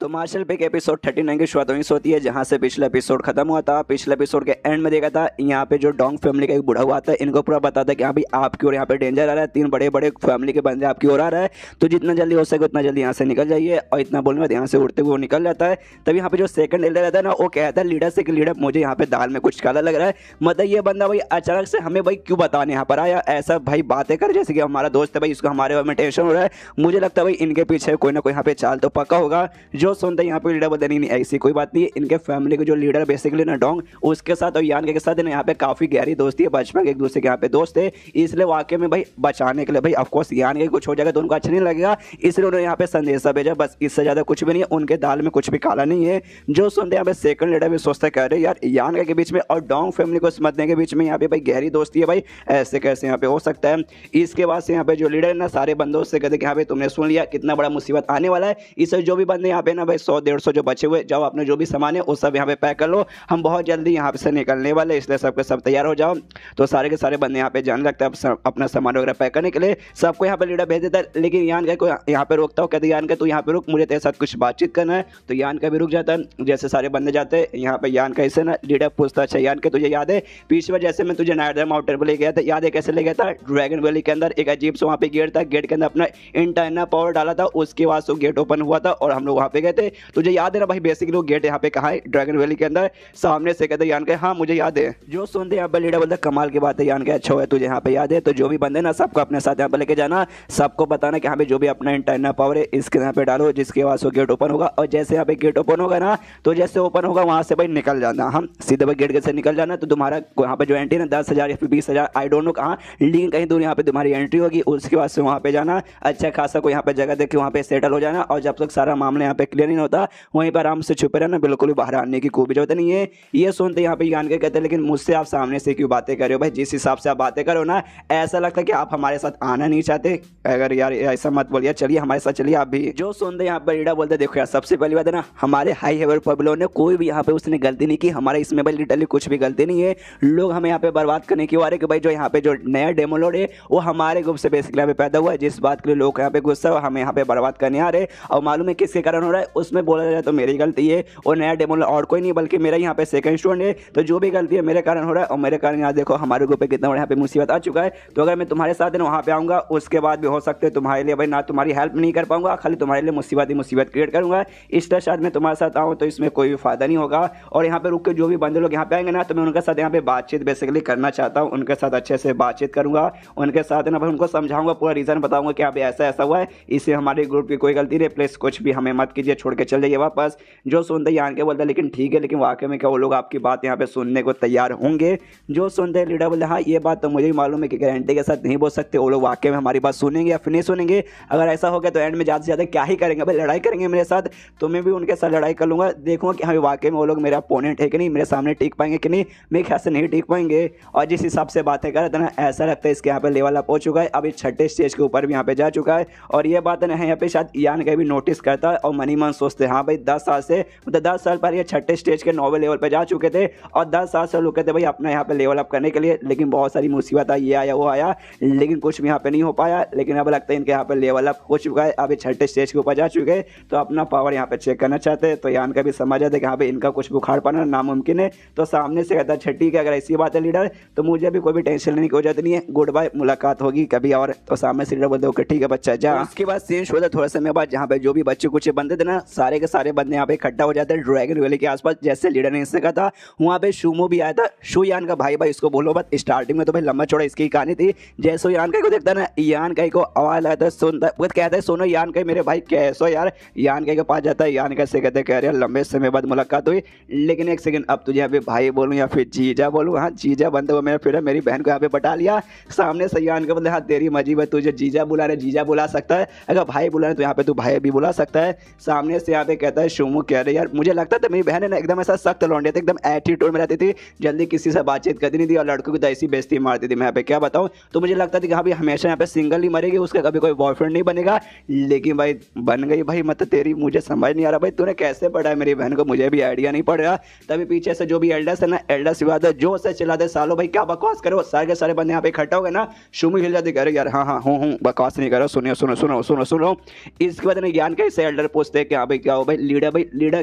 तो मार्शल पे एपिसोड 39 की शुरुआत वहीं से होती है जहां से पिछला एपिसोड खत्म हुआ था। पिछले एपिसोड के एंड में देखा था यहाँ पे जो डोंग फैमिली का एक बूढ़ा हुआ था, इनको पूरा बताता है कि हाँ भाई आपकी ओर यहाँ पे डेंजर आ रहा है, 3 बड़े बड़े फैमिली के बंदे आपकी ओर आ रहा है, तो जितना जल्दी हो सके उतना जल्दी यहाँ से निकल जाइए। और इतना बोलने बाद यहाँ से उड़ते हुए वो निकल जाता है। तब यहाँ पे जो सेकंड एल्डर रहता है ना वो कहता है लीडर से कि लीडर मुझे यहाँ पे दाल में कुछ काला लग रहा है, मतलब ये बंदा भाई अचानक से हमें भाई क्यों बताने यहाँ पर आया, ऐसा भाई बातें कर जैसे कि हमारा दोस्त है भाई, इसको हमारे बारे में टेंशन हो रहा है, मुझे लगता है भाई इनके पीछे कोई ना कोई यहाँ पे चाल तो पक्का होगा। जो सुनते यहाँ पे लीडर बोलते नहीं ऐसी कोई बात नहीं है, इनके फैमिली के जो लीडर बेसिकली ना डोंग उसके साथ और यान के साथ ना यहाँ पे काफी गहरी दोस्ती है, बचपन के एक दूसरे के यहाँ पे दोस्त है, इसलिए वाकई में भाई बचाने के लिए भाई ऑफकोर्स यान के कुछ हो जाएगा तो उनको अच्छा नहीं लगेगा, इसलिए उन्होंने यहाँ पे संदेशा भेजा, बस इससे ज्यादा कुछ भी नहीं है, उनके दाल में कुछ भी काला नहीं है। जो सुनते यहाँ पे सेकंड लीडर भी सोचते कह रहे यार यान के बीच में और डोंग फैमिली को समझने के बीच में यहाँ पे भाई गहरी दोस्ती है भाई, ऐसे कैसे यहाँ पे हो सकता है। इसके बाद से यहाँ पे जो लीडर है ना सारे बंदों से कहते कि हाँ भाई तुमने सुन लिया कितना बड़ा मुसीबत आने वाला है, इससे जो भी बंदे यहाँ पे ना भाई 100-150 जो बचे हुए जाओ अपने जो भी सामान है वो सब यहाँ पे पैक कर लो, हम बहुत जल्दी यहाँ से निकलने वाले, इसलिए सबके सब तैयार हो जाओ। तो सारे के सारे बंदे यहाँ पे जाने लगता है अपना सामान वगैरह पैक करने के लिए, सबको यहाँ पे लीडर भेज देता है, लेकिन यान का को यहाँ पे रोकता हूँ, कहते यान का तू यहाँ पे रुक, मुझे तेरे साथ कुछ बातचीत करना है। तो यान का भी रुक जाता है। जैसे सारे बंदे जाते हैं यहाँ पे यान का इसे ना लीडर पूछता अच्छा यान के तुझे याद है पिछले बार जैसे मैं तुझे नाइट माउंटेन पर ले गया था, याद है कैसे ले गया था, ड्रैगन वैली के अंदर एक अजीब से वहाँ पे गेट था, गेट के अंदर अपना इंटरनल पावर डाला था, उसके बाद से गेट ओपन हुआ था और हम लोग वहाँ पे गए थे, तुझे याद है ना भाई बेसिकली वो गेट यहाँ पे कहाँ है ड्रैगन वैली के अंदर। सामने से कहते यान के हाँ मुझे याद है। जो सुनते यहाँ पे लीडर बोलते कमाल की बात है यान के, अच्छा है तुझे यहाँ पे याद है, तो जो भी बंदे ना सबको अपने साथ यहाँ पे लेके जाना, सबको बताना कि हाँ भाई जो भी अपना इंटरनल पावर है इसके यहाँ पे डालो, जिसके बाद वो गेट ओपन होगा, और जैसे यहाँ पे गेट ओपन होगा ना तो जैसे ओपन होगा वहाँ से भाई निकल जाना, हम सीधे भाई गेट से निकल जाना, तो तुम्हारा यहाँ पे जो एंट्री ना 10,000 या फिर 20,000 आई डोंट नो कहाँ, लेकिन कहीं दूर यहाँ पे तुम्हारी एंट्री होगी, उसके बाद से वहाँ पे जाना, अच्छा खासा कोई यहाँ पे जगह देख के वहाँ पे सेटल हो जाना, और जब तक सारा मामला यहाँ पे क्लियर नहीं होता वहीं पर आराम से छुपे रहना, बिल्कुल भी बाहर आने की कोई भी जरूरत नहीं है। ये सुनते यहाँ पे यान के कहते हैं लेकिन मुझसे आप सामने से क्यों बातें कर रहे हो भाई, जिस हिसाब से आप बातें करो ना ऐसा लगता है कि आप हमारे साथ आना नहीं चाहते। अगर यार ऐसा मत बोलिए, चलिए हमारे साथ चलिए आप भी। जो सुनते यहाँ पर लीडर बोलते देखो यार सबसे पहली बात है ना, हमारे हाई लेवल पब्लिक ने कोई भी यहाँ पे उसने गलती नहीं की, हमारे इसमें भाई लिटरली कुछ भी गलती नहीं है। लोग हमें यहाँ पे बर्बाद करने की आ रहे कि भाई जो यहाँ पे जो नया डेमो लोड है वो हमारे ग्रुप से बेसिकली यहाँ पे पैदा हुआ है, जिस बात के लिए लोग यहाँ पे गुस्सा है हमें यहाँ पे बर्बाद करने आ रहे। और मालूम है किसके कारण हो रहा है, उसमें बोला जाए तो मेरी गलती है और नया डेमो लोड और कोई नहीं बल्कि मेरा यहाँ पे सेकंड स्टूडेंट है, तो जो भी गलती है मेरे कारण हो रहा है। और मेरे कारण यहाँ देखो हमारे ग्रुप पे कितना बड़ा यहाँ पे मुसीबत आ चुका है। तो अगर मैं तुम्हारे साथ वहाँ पे आऊँगा उसके बाद भी हो सकते है तुम्हारे लिए भाई ना तुम्हारी हेल्प नहीं कर पाऊंगा, खाली तुम्हारे लिए मुसीबत ही मुसीबत क्रिएट करूंगा। इसलिए शायद मैं तुम्हारे साथ आऊँ तो इसमें कोई भी फायदा नहीं होगा। और यहाँ पे रुक के जो भी बंदे लोग यहाँ पे आएंगे ना तो मैं उनके साथ यहाँ पे बातचीत बेसिकली करना चाहता हूँ, उनके साथ अच्छे से बातचीत करूंगा, उनके साथ ना भाई उनको समझाऊंगा, पूरा रीजन बताऊंगा कि यहाँ पे ऐसा ऐसा हुआ है, इससे हमारे ग्रुप की कोई गलती नहीं, प्लीज कुछ भी हमें मत कीजिए, छोड़ के चल जाइए वापस। जो सुनते यहाँ के बोलते लेकिन ठीक है, लेकिन वाकई में क्या वो लोग आपकी बात यहाँ पे सुनने को तैयार होंगे? जो सुनते लीडर बोले हाँ ये बात तो मुझे भी मालूम है कि गारंटी के साथ नहीं बोल सकते वो लोग वाकई में हमारी बात सुनेंगे या फिर नहीं सुनेंगे। अगर ऐसा हो गया तो एंड में ज़्यादा से ज़्यादा क्या ही करेंगे भाई, लड़ाई करेंगे मेरे साथ, तो मैं भी उनके साथ लड़ाई कर लूँगा, देखूँगा कि हाँ वाकई में वो लोग मेरा अपोनेंट है कि नहीं, मेरे सामने टिक पाएंगे कि नहीं। मेरे ख्याल से नहीं टिक पाएंगे। और जिस हिसाब से बातें कर रहे थे ना ऐसा लगता है इसके यहाँ पे लेवल अप हो चुका है, अभी छठे स्टेज के ऊपर भी यहाँ पे जा चुका है। और ये बात है यहाँ पे शायद यान का भी नोटिस करता है और मनी मन सोचते हाँ भाई 10 साल से मतलब 10 साल पर ये छठे स्टेज के 9वें लेवल पर जा चुके थे और 10 साल से लोग कहते भाई अपना यहाँ पे लेवल अप करने के लिए, लेकिन बहुत सारी मुसीबत आई, ये आया वो आया, लेकिन कुछ भी यहाँ पे नहीं हो पाया। लेकिन अब लगता है इनके यहाँ पे लेवल अप हो चुका है, अभी छठे स्टेज के ऊपर जा चुके हैं तो अपना पावर यहाँ पे चेक करना चाहते हैं। तो यान का भी समझ आता है कि यहाँ पे इनका कुछ बुखार पाना नामुमकिन है। तो सामने से कहता है ठीक है अगर ऐसी बात है लीडर तो मुझे भी कोई भी टेंशन लेने की जरूरत नहीं है, गुड बाय, मुलाकात होगी कभी और। तो सामने से लीडर बोलते ओके ठीक है बच्चा जा। उसके बाद सीन शुरू होता है थोड़ा समय बाद जहाँ पे जो भी बच्चे कुछ बंदे थे ना सारे के सारे बंदे यहाँ पे इकट्ठा हो जाते हैं ड्रैगन वैली के आसपास। जैसे लीडर ने इससे कहा था वहाँ पे शूमो भी आया था, शू यान का भाई इसको बोलो बात। स्टार्टिंग में तो भाई लंबा चौड़ा इसकी कहानी थी, जैसे यान का को देखता ना यान का को आवाज आता है सुनता वो कहता है सुनो यान का मेरे भाई कैसो यार। यान के पास जाता है, यान कैसे कहते कह रहे लंबे समय बाद मुलाकात हुई, लेकिन एक सेकंड अब तुझे यहाँ पे भाई बोलूँ या फिर जीजा बोलूँ? हाँ जीजा बनते हुए मेरा फिर मेरी बहन को यहाँ पे बटा लिया सामने से। यान के बोलते हाँ तेरी मर्जी है, तुझे जीजा बुला रहे जीजा बुला सकता है, अगर भाई बुला रहे तो यहाँ पे तू भाई भी बुला सकता है। सामने से यहाँ पे कहता है शुमू कह रहे यार मुझे लगता था मेरी बहन है ना एकदम ऐसा सख्त लौंडे थे, एकदम एटीट्यूड में रहती थी, जल्दी किसी से बातचीत करती नहीं थी और लड़कों की तो ऐसी बेइज्जती मारती थी। मैं यहाँ पे क्या बताऊँ, तो मुझे लगता था कि हाँ भाई हमेशा यहाँ पे सिंगल ही मरेगी, उसका कभी कोई बॉयफ्रेंड नहीं बनेगा, लेकिन भाई बन गई भाई। मतलब तेरी मुझे समझ नहीं आ रहा भाई तूने कैसे पढ़ा है मेरी बहन को, मुझे भी आइडिया नहीं पड़ रहा। तभी पीछे से जो भी एल्डर्स है ना एल्डर्स विवाद जो से चिल्ला दे सालो भाई क्या बकवास करो, सारे के सारे बंदे यहाँ पे इकट्ठा हो गए ना। शुमू हिल जाते कह रहे यार हाँ हाँ हूँ बकवास नहीं करो, सुनो सुनो सुनो सुनो सुनो। इसके बाद ज्ञान के से एल्डर पूछते हैं कि हाँ भाई क्या हो भाई लीडर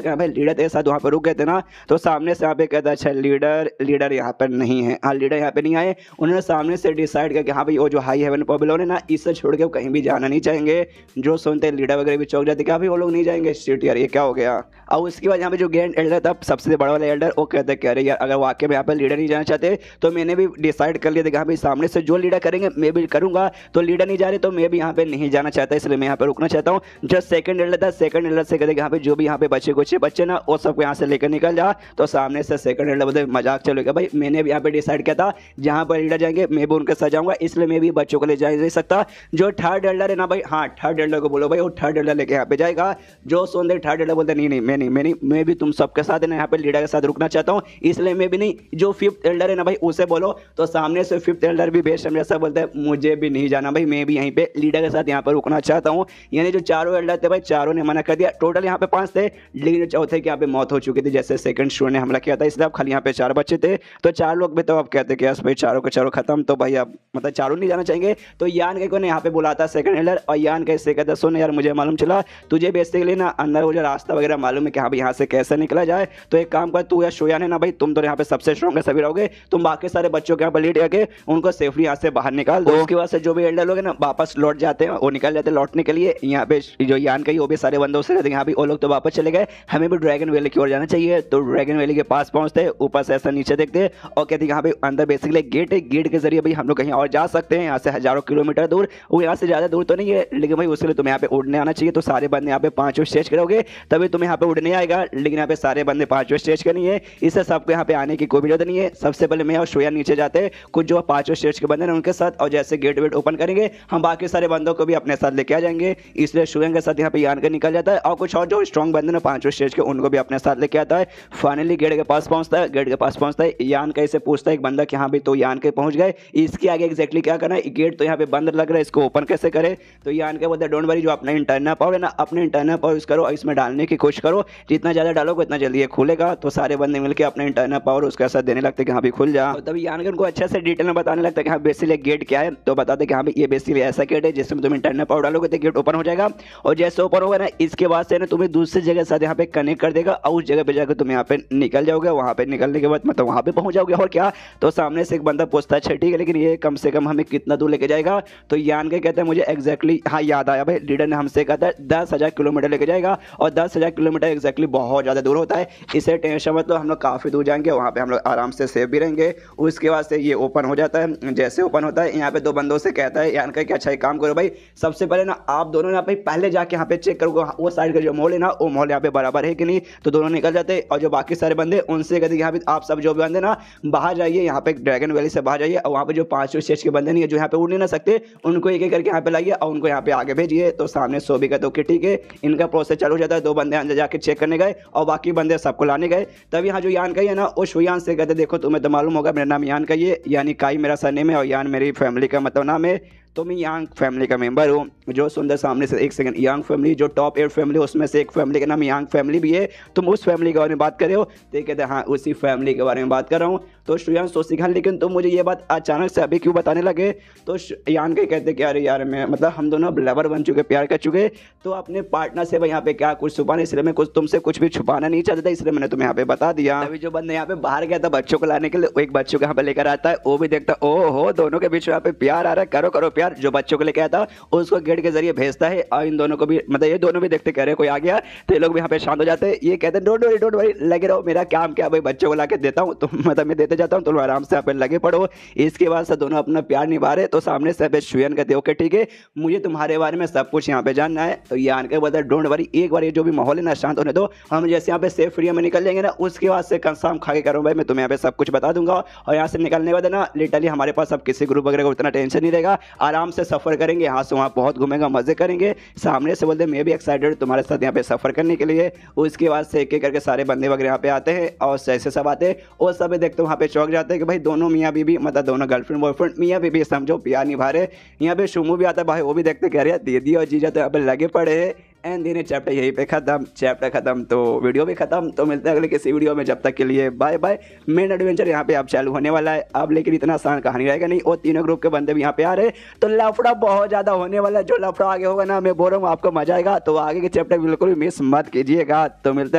क्या भाई लीडर तेरे साथ वहाँ पे रुक गए थे ना, तो सामने से यहाँ पे कहता है अच्छा लीडर यहाँ पर नहीं है। हाँ लीडर यहाँ पे नहीं आए, उन्होंने सामने से डिसाइड किया कि हाँ भाई वो जो हाई हेवन पॉपुलर है ना इससे छोड़ के कहीं भी जाना नहीं चाहेंगे। जो सुनते हैं लीडर वगैरह भी चौक जाते क्या भाई वो लोग नहीं जाएंगे, स्ट्रीट यार ये क्या हो गया। और उसके बाद यहाँ पे जो ग्रैंड एल्डर था सबसे बड़ा वाला एल्डर वो कहते कह रहे यार अगर वाकई में यहाँ पे लीडर नहीं जाना चाहते तो मैंने भी डिसाइड कर लिया था कि हाँ भाई सामने से जो लीडर करेंगे मैं भी करूंगा, तो लीडर नहीं जा रहे तो मैं भी यहाँ पे नहीं जाना चाहता, इसलिए मैं यहाँ पे रुकना चाहता हूँ। जो सेकंड एल्डर था सेकंड एल्डर से कहते यहाँ पे जो भी यहाँ पे बच्चे कुछ बच्चे ना वो सबको यहाँ से लेकर निकल जा। तो सामने से सेकंड एल्डर बोलते मजाक चलेगा भाई मैंने भी यहाँ पे डिसाइड किया था जहाँ पर लीडर जाएंगे मैं भी उनके साथ जाऊंगा, इसलिए मैं भी बच्चों को ले जा नहीं सकता। जो थर्ड एल्डर है ना भाई हाँ थर्ड एल्डर को बोलो भाई वो थर्ड एल्डर लेके यहाँ पे जाएगा। जो सुन थर्ड एल्डर बोलते नहीं मैं भी तुम सबके साथ है यहाँ पे लीडर के साथ रुकना चाहता हूँ, इसलिए मैं भी नहीं। जो फिफ्थ एल्डर है ना भाई उसे बोलो, तो सामने से फिफ्थ एल्डर भी बेस्ट जैसा बोलते हैं मुझे भी नहीं जाना भाई मैं भी यहीं पे लीडर के साथ यहाँ पर रुकना चाहता हूँ। यानी जो चारों एल्डर थे भाई चारों ने मना कर दिया, टोटल यहाँ पे 5 थे, लेकिन चौथे की यहाँ पे मौत हो चुकी थी जैसे सेकंड स्टूडेंट ने हमला किया था, इसलिए अब खाली यहाँ पे 4 बच्चे थे। तो 4 लोग भी तो अब कहते कि भाई चारों के चारों खत्म, तो भाई अब मतलब चारों नहीं जाना चाहेंगे। तो यान के को ने यहाँ पे बुलाता सेकंड एल्डर और यान के से कहता सुन यार मुझे मालूम चला तुझे बेसिकली ना अंदर वो जो रास्ता वगैरह मालूम है कि हाँ भाई यहाँ से कैसे निकला जाए, तो एक काम कर तू या शोयान है ना भाई तुम तो यहाँ पे सबसे स्ट्रॉन्ग है सभी रहोगे, तुम बाकी सारे बच्चों के यहाँ पर लीड करके उनको सेफली यहाँ से बाहर निकाल दो। उसके बाद से जो भी एल्डर लोग हैं ना वापस लौट जाते हैं, वो निकल जाते हैं लौटने के लिए। यहाँ पे जो यान का ही वो भी सारे बंदों से कहते हैं यहाँ भी वो लोग तो वापस चले गए, हमें भी ड्रैगन वैली की ओर जाना चाहिए। तो ड्रैगन वैली के पास पहुंचते हैं, ऊपर से ऐसा नीचे देखते हैं और कहते हैं यहाँ पे अंदर बेसिकली गेट है, गेट के जरिए भाई हम लोग कहीं और जा सकते हैं, यहाँ से हजारों किलोमीटर दूर, वो यहाँ से ज़्यादा दूर तो नहीं है, लेकिन भाई उसके लिए तुम्हें यहाँ पे उड़ने आना चाहिए। तो सारे बंदे यहाँ पे 5 स्टेज करोगे तभी तुम्हें यहाँ पे उड़ने आएगा, लेकिन यहाँ पे सारे बंदे 5 स्टेज के नहीं है, इससे सबको यहाँ पे आने की कोई जरूरत नहीं है। सबसे पहले मैं और शोया नीचे जाते हैं, कुछ जो 5 स्टेज के बंदे हैं उनके साथ, और जैसे गेट वेट ओपन करेंगे हम बाकी सारे बंदों को भी अपने साथ लेके आ जाएंगे। इसलिए शोया के साथ यहाँ पे यान का निकल जाता है और कुछ और जो स्ट्रॉन्ग बंदे ना 5 स्टेज के उनको भी अपने साथ लेके आता है। फाइनली गेट के पास पहुंचता है, गेट के पास पहुंचता है, यान कैसे पूछता है एक बंदा कि हाँ भाई तो यान के पहुंच गए, इसके आगे एग्जैक्टली क्या करना है, गेट तो यहाँ पे बंद लग रहा है, इसको ओपन कैसे करे। तो यान के बोलते डोंट वरी, जो अपना इंटरनल पावर है ना, अपने इंटरनल पावर यूज करो और इसमें डालने की कोशिश करो, जितना ज़्यादा डालोगे उतना जल्दी ये खुलेगा। तो सारे बंदे मिलकर अपने इंटरनल पावर उसके साथ देने लगते कि हाँ भी खुल जा। तो तभी यान के उनको अच्छे से डिटेल में बताने लगता है कि हाँ बेसिकली गेट क्या है। तो बताते कि हाँ भाई ये बेसिकली ऐसा गेट है जिसमें तुम इंटरनल पावर डालोगे तो गेट ओपन हो जाएगा, और जैसे ओपन होगा ना इसके बाद से ना तुम्हें दूसरी जगह साथ यहाँ पे कनेक्ट कर देगा और उस जगह पे जाकर तुम यहाँ पे निकल जाओगे। वहाँ पे निकलने के बाद मतलब वहाँ पे पहुँच जाओगे और क्या। तो सामने से एक बंदा पूछता है अच्छा ठीक है लेकिन ये कम से कम हमें कितना दूर लेके जाएगा। तो यान के कहते हैं मुझे एग्जैक्टली हाँ याद आया भाई, लीडर ने हमसे कहता है 10,000 किलोमीटर लेके जाएगा, और 10,000 किलोमीटर एग्जैक्टली बहुत ज़्यादा दूर होता है। इसे टेंशन मतलब हम लोग काफ़ी दूर जाएंगे, वहाँ पे हम लोग आराम से सेफ भी रहेंगे। उसके बाद से ये ओपन हो जाता है। जैसे ओपन होता है यहाँ पे दो बंदों से कहता है यान का कि अच्छा एक काम करो भाई, सबसे पहले ना आप दोनों ना भाई पहले जाके यहाँ पे चेक करो वो साइड का जो मॉल है ना वो मॉल यहाँ पे बराबर है कि नहीं। तो दोनों निकल जाते हैं और जो बाकी सारे बंदे उनसे कहते हैं यहाँ पे आप सब जो भी बंदे ना बाहर जाइए, यहाँ पे ड्रैगन वैली से बाहर जाइए, और वहाँ पे जो 5 स्टेज के बंदे नहीं है जो यहाँ पे उड़ नहीं ना सकते उनको एक एक करके यहाँ पे लाइए और उनको यहाँ पे आगे भेजिए। तो सामने सो भी कहते ओके ठीक है, इनका प्रोसेस चालू हो जाता है। 2 बंदे अंदर जाके चेक करने गए और बाकी बंदे सबको लाने गए। तब यहाँ जो यान का है ना वो शुयान से कहते देखो तुम्हें तो मालूम होगा मेरा नाम यान का ये, यानी काई मेरा सरनेम है और यान मेरी फैमिली का मतलब नाम है। तो मैं यांग फैमिली का मेंबर हूँ। जो सुंदर सामने से एक सेकंड, यांग फैमिली जो टॉप 8 फैमिली उसमें से एक फैमिली का नाम यांग फैमिली भी है। तुम उस फैमिली के बारे में बात कर रहे हो? तो कहते हैं हाँ उसी फैमिली के बारे में बात कर रहा हूँ। तो श्रेयांग सोचती है लेकिन तुम मुझे ये बात अचानक से अभी क्यों बताने लगे? तो यांग के कहते कि अरे यार मैं मतलब हम दोनों लवर बन चुके, प्यार कर चुके, तो अपने पार्टनर से यहाँ पे क्या कुछ छुपाना, इसलिए मैं कुछ तुमसे कुछ भी छुपाना नहीं चाहता था, इसलिए मैंने तुम्हें यहाँ पे बता दिया। अभी जो बंदा यहाँ पे बाहर गया था बच्चों को लाने के लिए, वो एक बच्चों को यहाँ पे लेकर आता है, वो भी देखता है ओहो दोनों के बीच यहाँ पे प्यार आ रहा है, करो करो प्यार। जो बच्चों को लेकर आता उसको गेट के जरिए भेजता है और इन दोनों को भी मतलब ये दोनों भी देखते कह रहे कोई आ गया, तो ये लोग भी यहाँ पे शांत हो जाते हैं। ये कहते हैं डोंट वरी लगे रहो, मेरा काम क्या भाई बच्चों को ला के देता हूँ, तो मतलब मैं देते जाता हूँ, तुम आराम से यहाँ पे लगे पड़ो। इसके बाद से दोनों अपना प्यार निभा रहे। तो सामने से शुयन कहते ओके ठीक है मुझे तुम्हारे बारे में सब कुछ यहाँ पे जानना है। तो यान के बता डोंट वरी, एक बार ये जो भी माहौल है ना शांत होने दो, हम जैसे यहाँ पे सेफ फ्री में निकल जाएंगे ना उसके बाद से कंफर्म खा के करूँ भाई मैं तुम्हें यहाँ पे सब कुछ बता दूंगा। और यहाँ से निकलने के बाद ना लिटरली हमारे पास अब किसी ग्रुप वगैरह का उतना टेंशन नहीं रहेगा, आराम से सफर करेंगे, यहाँ से वहाँ बहुत घूमेंगे, मजे करेंगे। सामने से बोलते मैं भी एक्साइटेड तुम्हारे साथ यहाँ पे सफर करने के लिए। उसके बाद से एक एक करके सारे बंदे वगैरह यहाँ पे आते हैं और ऐसे सब आते हैं और सब देखते वहाँ पे चौक जाते हैं कि भाई दोनों मियाँ बीबी मतलब दोनों गर्लफ्रेंड बॉयफ्रेंड मियाँ बीबी समझो प्यार निभा रहे। यहाँ पे शुमू भी आता है भाई, वो भी देखते कह रहे हैं दीदी और जीजा तो यहाँ पे लगे पड़े हैं। एंड दिन चैप्टर यहीं पे खत्म, चैप्टर खत्म तो वीडियो भी खत्म। तो मिलते हैं अगले किसी वीडियो में, जब तक के लिए बाय बाय। मेन एडवेंचर यहाँ पे अब चालू होने वाला है अब, लेकिन इतना आसान कहानी रहेगा नहीं। और तीनों ग्रुप के बंदे भी यहाँ पे आ रहे हैं तो लफड़ा बहुत ज़्यादा होने वाला है। जो लफड़ा आगे होगा ना मैं बोल रहा हूँ आपको मजा आएगा, तो आगे के चैप्टर बिल्कुल भी मिस मत कीजिएगा। तो मिलते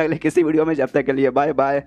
हैं अगले किसी वीडियो में, जब तक के लिए बाय बाय।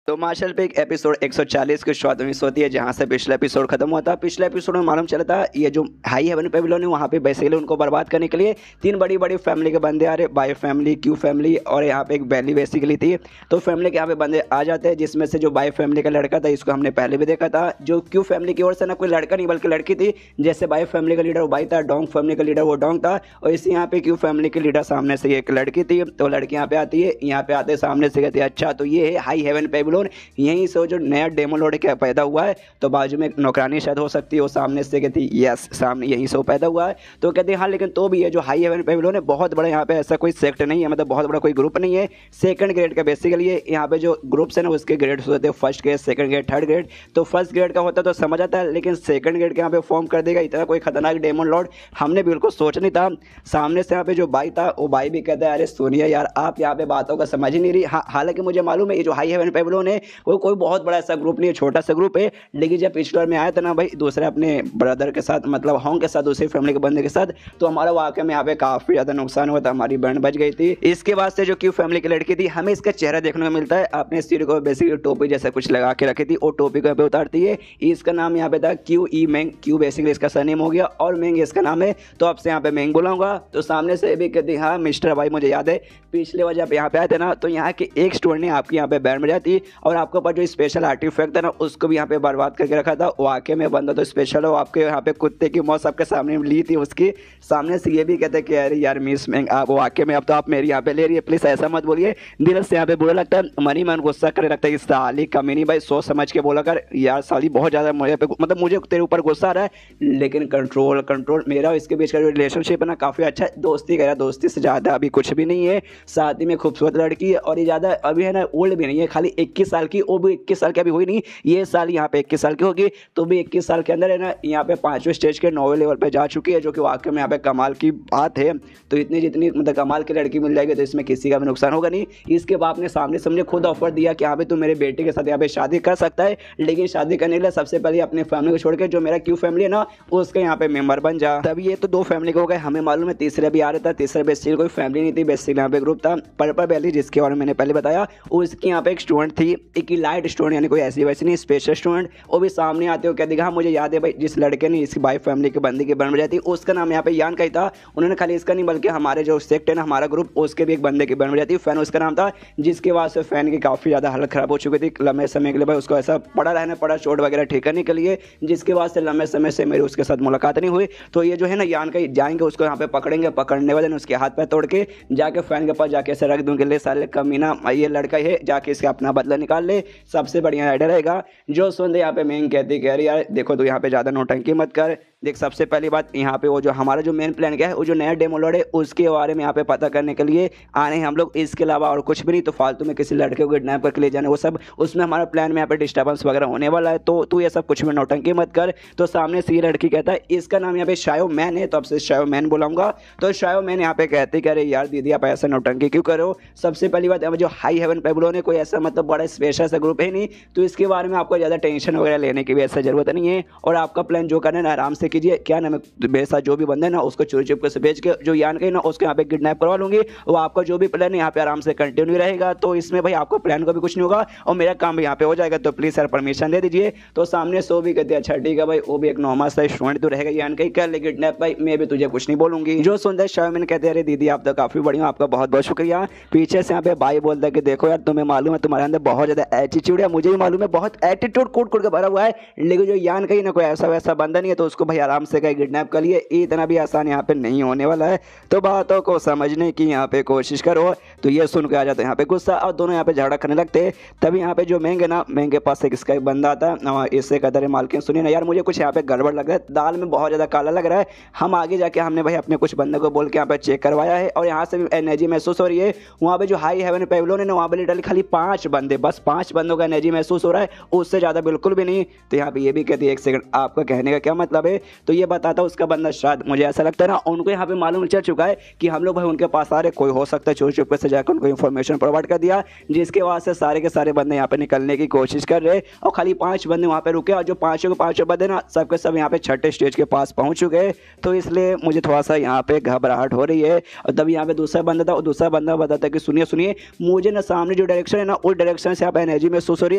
तो मार्शल पे एक एपिसोड 140 की शुरुआत मिस होती है जहाँ से पिछला एपिसोड खत्म हुआ था। पिछले एपिसोड में मालूम चला था ये जो हाई हेवन पेविलियन है वहाँ पे बेसिकली उनको बर्बाद करने के लिए 3 बड़ी बड़ी फैमिली के बंदे आ रहे, बाय फैमिली, क्यू फैमिली और यहाँ पे एक वैली बेसिकली थी। तो फैमिली के यहाँ पे बंदे आ जाते हैं, जिसमें से जो बाय फैमिली का लड़का था इसको हमने पहले भी देखा था। जो क्यू फैमिली की ओर से ना कोई लड़का नहीं बल्कि लड़की थी, जैसे बाय फैमिली का लीडर वो बाई था, डोंग फैमिली का लीडर वो डोंग था, और इसी यहाँ पे क्यू फैमिली के लीडर सामने से एक लड़की थी। तो लड़की यहाँ पे आती है, यहाँ पे आते सामने से कहती है अच्छा तो ये है हाई हेवन पेविलियन, यहीं से जो नया डेमो लॉर्ड क्या पैदा हुआ है। तो बाजू में एक नौकरानी शायद हो सकती है, वो सामने से कहती यस सामने यहीं से वो पैदा हुआ है। तो कहते हैं हाँ लेकिन तो भी है जो हाई हेवन पेविलियन है बहुत बड़ा, यहाँ पे ऐसा कोई सेक्ट नहीं है, मतलब बहुत बड़ा कोई ग्रुप नहीं है, सेकंड ग्रेड का बेसिकली है। यहाँ पे जो ग्रुप्स है ना उसके ग्रेड्स होते हैं, first grade, second grade, third grade. तो फर्स्ट ग्रेड का होता तो समझ आता है, लेकिन सेकंड ग्रेड के यहाँ पे फॉर्म कर देगा इतना कोई खतरनाक डेमन लॉर्ड हमने बिल्कुल सोच नहीं था। सामने से यहाँ पे जो बाई था वो बाई भी कहता है अरे सोनिया यार आप यहाँ पे बातों का समझ ही नहीं रही। हालांकि मुझे मालूम है ये जो हाई हेवन पेविलियन है वो कोई बहुत बड़ा ऐसा ग्रुप नहीं है, छोटा सा ग्रुप है। लेकिन जब पिछले बार में आया था ना भाई दूसरे अपने ब्रदर के साथ मतलब होंग के साथ, दूसरी फैमिली के बंदे के साथ, तो हमारा वाकई में यहाँ पे काफी ज्यादा नुकसान हुआ था, हमारी बैंड बच गई थी। इसके बाद से जो क्यू फैमिली की लड़की थी हमें इसका चेहरा देखने को मिलता है, अपने सिर को बेसिकली टोपी जैसा कुछ लगा के रखी थी, वो टोपी को यहाँ पे उतारती है। इसका नाम यहाँ पे था क्यू ई मैंग, क्यू बेसिकली इसका सरनेम हो गया और मैंग इसका नाम है, तो आपसे यहाँ पे मैंग बुलाऊंगा। तो सामने से भी कहती हाँ मिस्टर भाई मुझे याद है पिछले बार जब यहाँ पे आए थे ना तो यहाँ के एक स्टूडेंट ने आपकी यहाँ पे बैंड बजाई थी, और आपके ऊपर जो स्पेशल आर्टिफैक्ट है ना उसको भी यहाँ पे बर्बाद करके रखा था। वाकई में बंदा तो स्पेशल हो, आपके यहाँ पे कुत्ते की मौत आपके सामने ली थी, उसकी सामने से ये भी कहते कि अरे यार मिस मैंग आप वाकई में अब तो आप मेरी यहाँ पे ले रही है, प्लीज़ ऐसा मत बोलिए। दिल से यहाँ पे बुरा लगता है, मनी मन गुस्सा करे लगता है। इस साली कमीनी भाई सोच समझ के बोला कर यार, साली बहुत ज़्यादा मुझे पे मतलब मुझे तेरे ऊपर गुस्सा आ रहा है, लेकिन कंट्रोल कंट्रोल। मेरा और इसके बीच का जो रिलेशनशिप है ना काफ़ी अच्छा है, दोस्ती का, दोस्ती से ज़्यादा अभी कुछ भी नहीं है। साथ ही में खूबसूरत लड़की है और ये ज़्यादा अभी है ना ओल्ड भी नहीं है, खाली 21 साल की, वो भी 21 साल की अभी हुई नहीं, ये साल यहाँ पे 21 साल की होगी, तो भी 21 साल के अंदर है ना यहाँ पे 5वें स्टेज के 9वें लेवल पे जा चुकी है, जो कि वाकई में यहाँ पे कमाल की बात है। तो इतनी जितनी मतलब कमाल की लड़की मिल जाएगी तो इसमें किसी का भी नुकसान होगा नहीं। इसके बाप ने सामने समझे खुद ऑफर दिया कि हाँ भाई तू मेरे बेटे के साथ यहाँ पे शादी कर सकता है, लेकिन शादी करने के लिए सबसे पहले अपने फैमिली को छोड़ के जो मेरा क्यू फैमिली है ना उसके यहाँ पे मेंबर बन जा। तभी ये तो 2 फैमिली हो गए, हमें मालूम है तीसरे भी आ रहा था, तीसरे बेसिकली कोई फैमिली नहीं थी, बेसिकली यहाँ पे ग्रुप था पर्पल वैली जिसके बारे में मैंने पहले बताया। उसकी यहाँ पे एक स्टूडेंट थी, एक लाइट स्टूडेंट, यानी कोई ऐसी वैसी नहीं, स्पेशल स्टूडेंट। वो भी सामने आते हो क्या देखा, हाँ मुझे याद है भाई जिस लड़के ने इसकी बाई फैमिली के बंदी की बन जाती उसका नाम यहाँ पे यान का ही था। उन्होंने खाली इसका नहीं बल्कि हमारे जो सेक्ट है ना हमारा ग्रुप उसके भी एक बंदे की बन जाती फैन उसका नाम था, जिसके बाद से फैन की काफ़ी ज़्यादा हालत खराब हो चुकी थी लंबे समय के लिए। भाई उसको ऐसा पड़ा रहना पड़ा चोट वगैरह ठीक करने के लिए, जिसके बाद से लंबे समय से मेरी उसके साथ मुलाकात नहीं हुई। तो ये जो है ना यान का जाएंगे उसको यहाँ पे पकड़ेंगे, पकड़ने वाले उसके हाथ पैर तोड़ के जाके फैन के पास जाके ऐसे रख दूंगे, ले साले कमीना ये लड़का है जाके इसका अपना बदला निकाल ले, सबसे बढ़िया आइडिया रहेगा। जो सुन दे यहाँ पे मेन कहती कह रही यार देखो तू यहाँ पे ज़्यादा नौटंकी मत कर। देख सबसे पहली बात यहाँ पे वो जो हमारा जो मेन प्लान क्या है, वो जो नया डेमो लॉर्ड है उसके बारे में यहाँ पे पता करने के लिए आने हैं हम लोग, इसके अलावा और कुछ भी नहीं। तो फालतू में किसी लड़के को किडनैप करके ले जाने वो सब उसमें हमारा प्लान में यहाँ पे डिस्टर्बेंस वगैरह होने वाला है, तो तू ये सब कुछ में नौटंकी मत कर। तो सामने से ये लड़की कहता है इसका नाम यहाँ पे शायो मैन है, तो अब से शायो मैन बुलाऊंगा। तो शायो मैन यहाँ पे कहते कह रहे यार दीदी आप ऐसा नौटंकी क्यों करो। सबसे पहली बात जो हाई हेवन पेबलो ने कोई ऐसा मतलब बड़ा स्पेशल सा ग्रुप है नहीं, तो इसके बारे में आपको ज़्यादा टेंशन वगैरह लेने की भी ऐसा जरूरत नहीं है। और आपका प्लान जो करना है ना आराम से कीजिए। क्या नाम है मेरे साथ जो भी बंदे ना उसको चोरी चुपके से भेज के जो यान के ना उसको यहाँ पे किडनैप करवा लूंगी, वो आपका जो भी प्लान है यहाँ पे आराम से कंटिन्यू रहेगा। तो इसमें भाई आपको प्लान का भी कुछ नहीं होगा और मेरा काम भी यहाँ पे हो जाएगा, तो प्लीज़ सर परमिशन दे दीजिए। तो सामने सो भी कहते हैं अच्छा ठीक है भाई, वो भी एक नॉर्मल सा स्टूडेंट तो रहेगा यान का ही कर ले किडनैप भाई, मैं भी तुझे कुछ नहीं बोलूंगी। जो सुंदर शायमिन कहते हैं अरे दीदी आप तो काफ़ी बढ़िया, आपका बहुत बहुत शुक्रिया। पीछे से यहाँ पे भाई बोलता है कि देखो यार तुम्हें मालूम है तुम्हारे अंदर बहुत ज़्यादा एटीट्यूड है, मुझे भी मालूम है बहुत एटीट्यूड कूट कूट के भरा हुआ है, लेकिन जो यान का ही ना कोई ऐसा वैसा बंदा नहीं है, तो उसको भाई आराम से कहीं किडनैप कर लिए, इतना भी आसान यहाँ पे नहीं होने वाला है। तो बातों को समझने की यहाँ पे कोशिश करो। तो ये सुन के आ जाते हैं यहाँ पे गुस्सा और दोनों यहाँ पे झगड़ा करने लगते। तभी यहाँ पे जो महंगे ना महंगे पास एक इसका एक बंदा आता है, इससे कदर मालकिन सुनिए ना यार मुझे कुछ यहाँ पे गड़बड़ लग रहा है, दाल में बहुत ज़्यादा काला लग रहा है। हम आगे जाके हमने भाई अपने कुछ बंदे को बोल के यहाँ पे चेक करवाया है और यहाँ से भी एनर्जी महसूस हो रही है। वहाँ पे जो हाई हेवन पेवलोन है ना वहाँ पे लिटरली खाली 5 बंदे, बस 5 बंदों का एनर्जी महसूस हो रहा है, उससे ज़्यादा बिल्कुल भी नहीं। तो यहाँ पे ये भी कहती है 1 सेकंड आपका कहने का क्या मतलब है। तो ये बताता उसका बंदा शायद मुझे ऐसा लगता है ना उनको यहाँ पे मालूम चल चुका है कि हम लोग भाई उनके पास आ रहे, कोई हो सकता है चोरी चुपके से जाकर उनको इन्फॉर्मेशन प्रोवाइड कर दिया, जिसके बाद से सारे के सारे बंदे यहाँ पे निकलने की कोशिश कर रहे और खाली 5 बंदे वहाँ पे रुके और जो 5 बंदे ना सबके सब यहाँ पे 6ठे स्टेज के पास पहुँच चुके। तो इसलिए मुझे थोड़ा सा यहाँ पे घबराहट हो रही है। और तभी यहाँ पे दूसरा बंदा था और दूसरा बंदा बताता है कि सुनिए सुनिए मुझे ना सामने जो डायरेक्शन है ना उस डायरेक्शन से यहाँ पे एनर्जी महसूस हो रही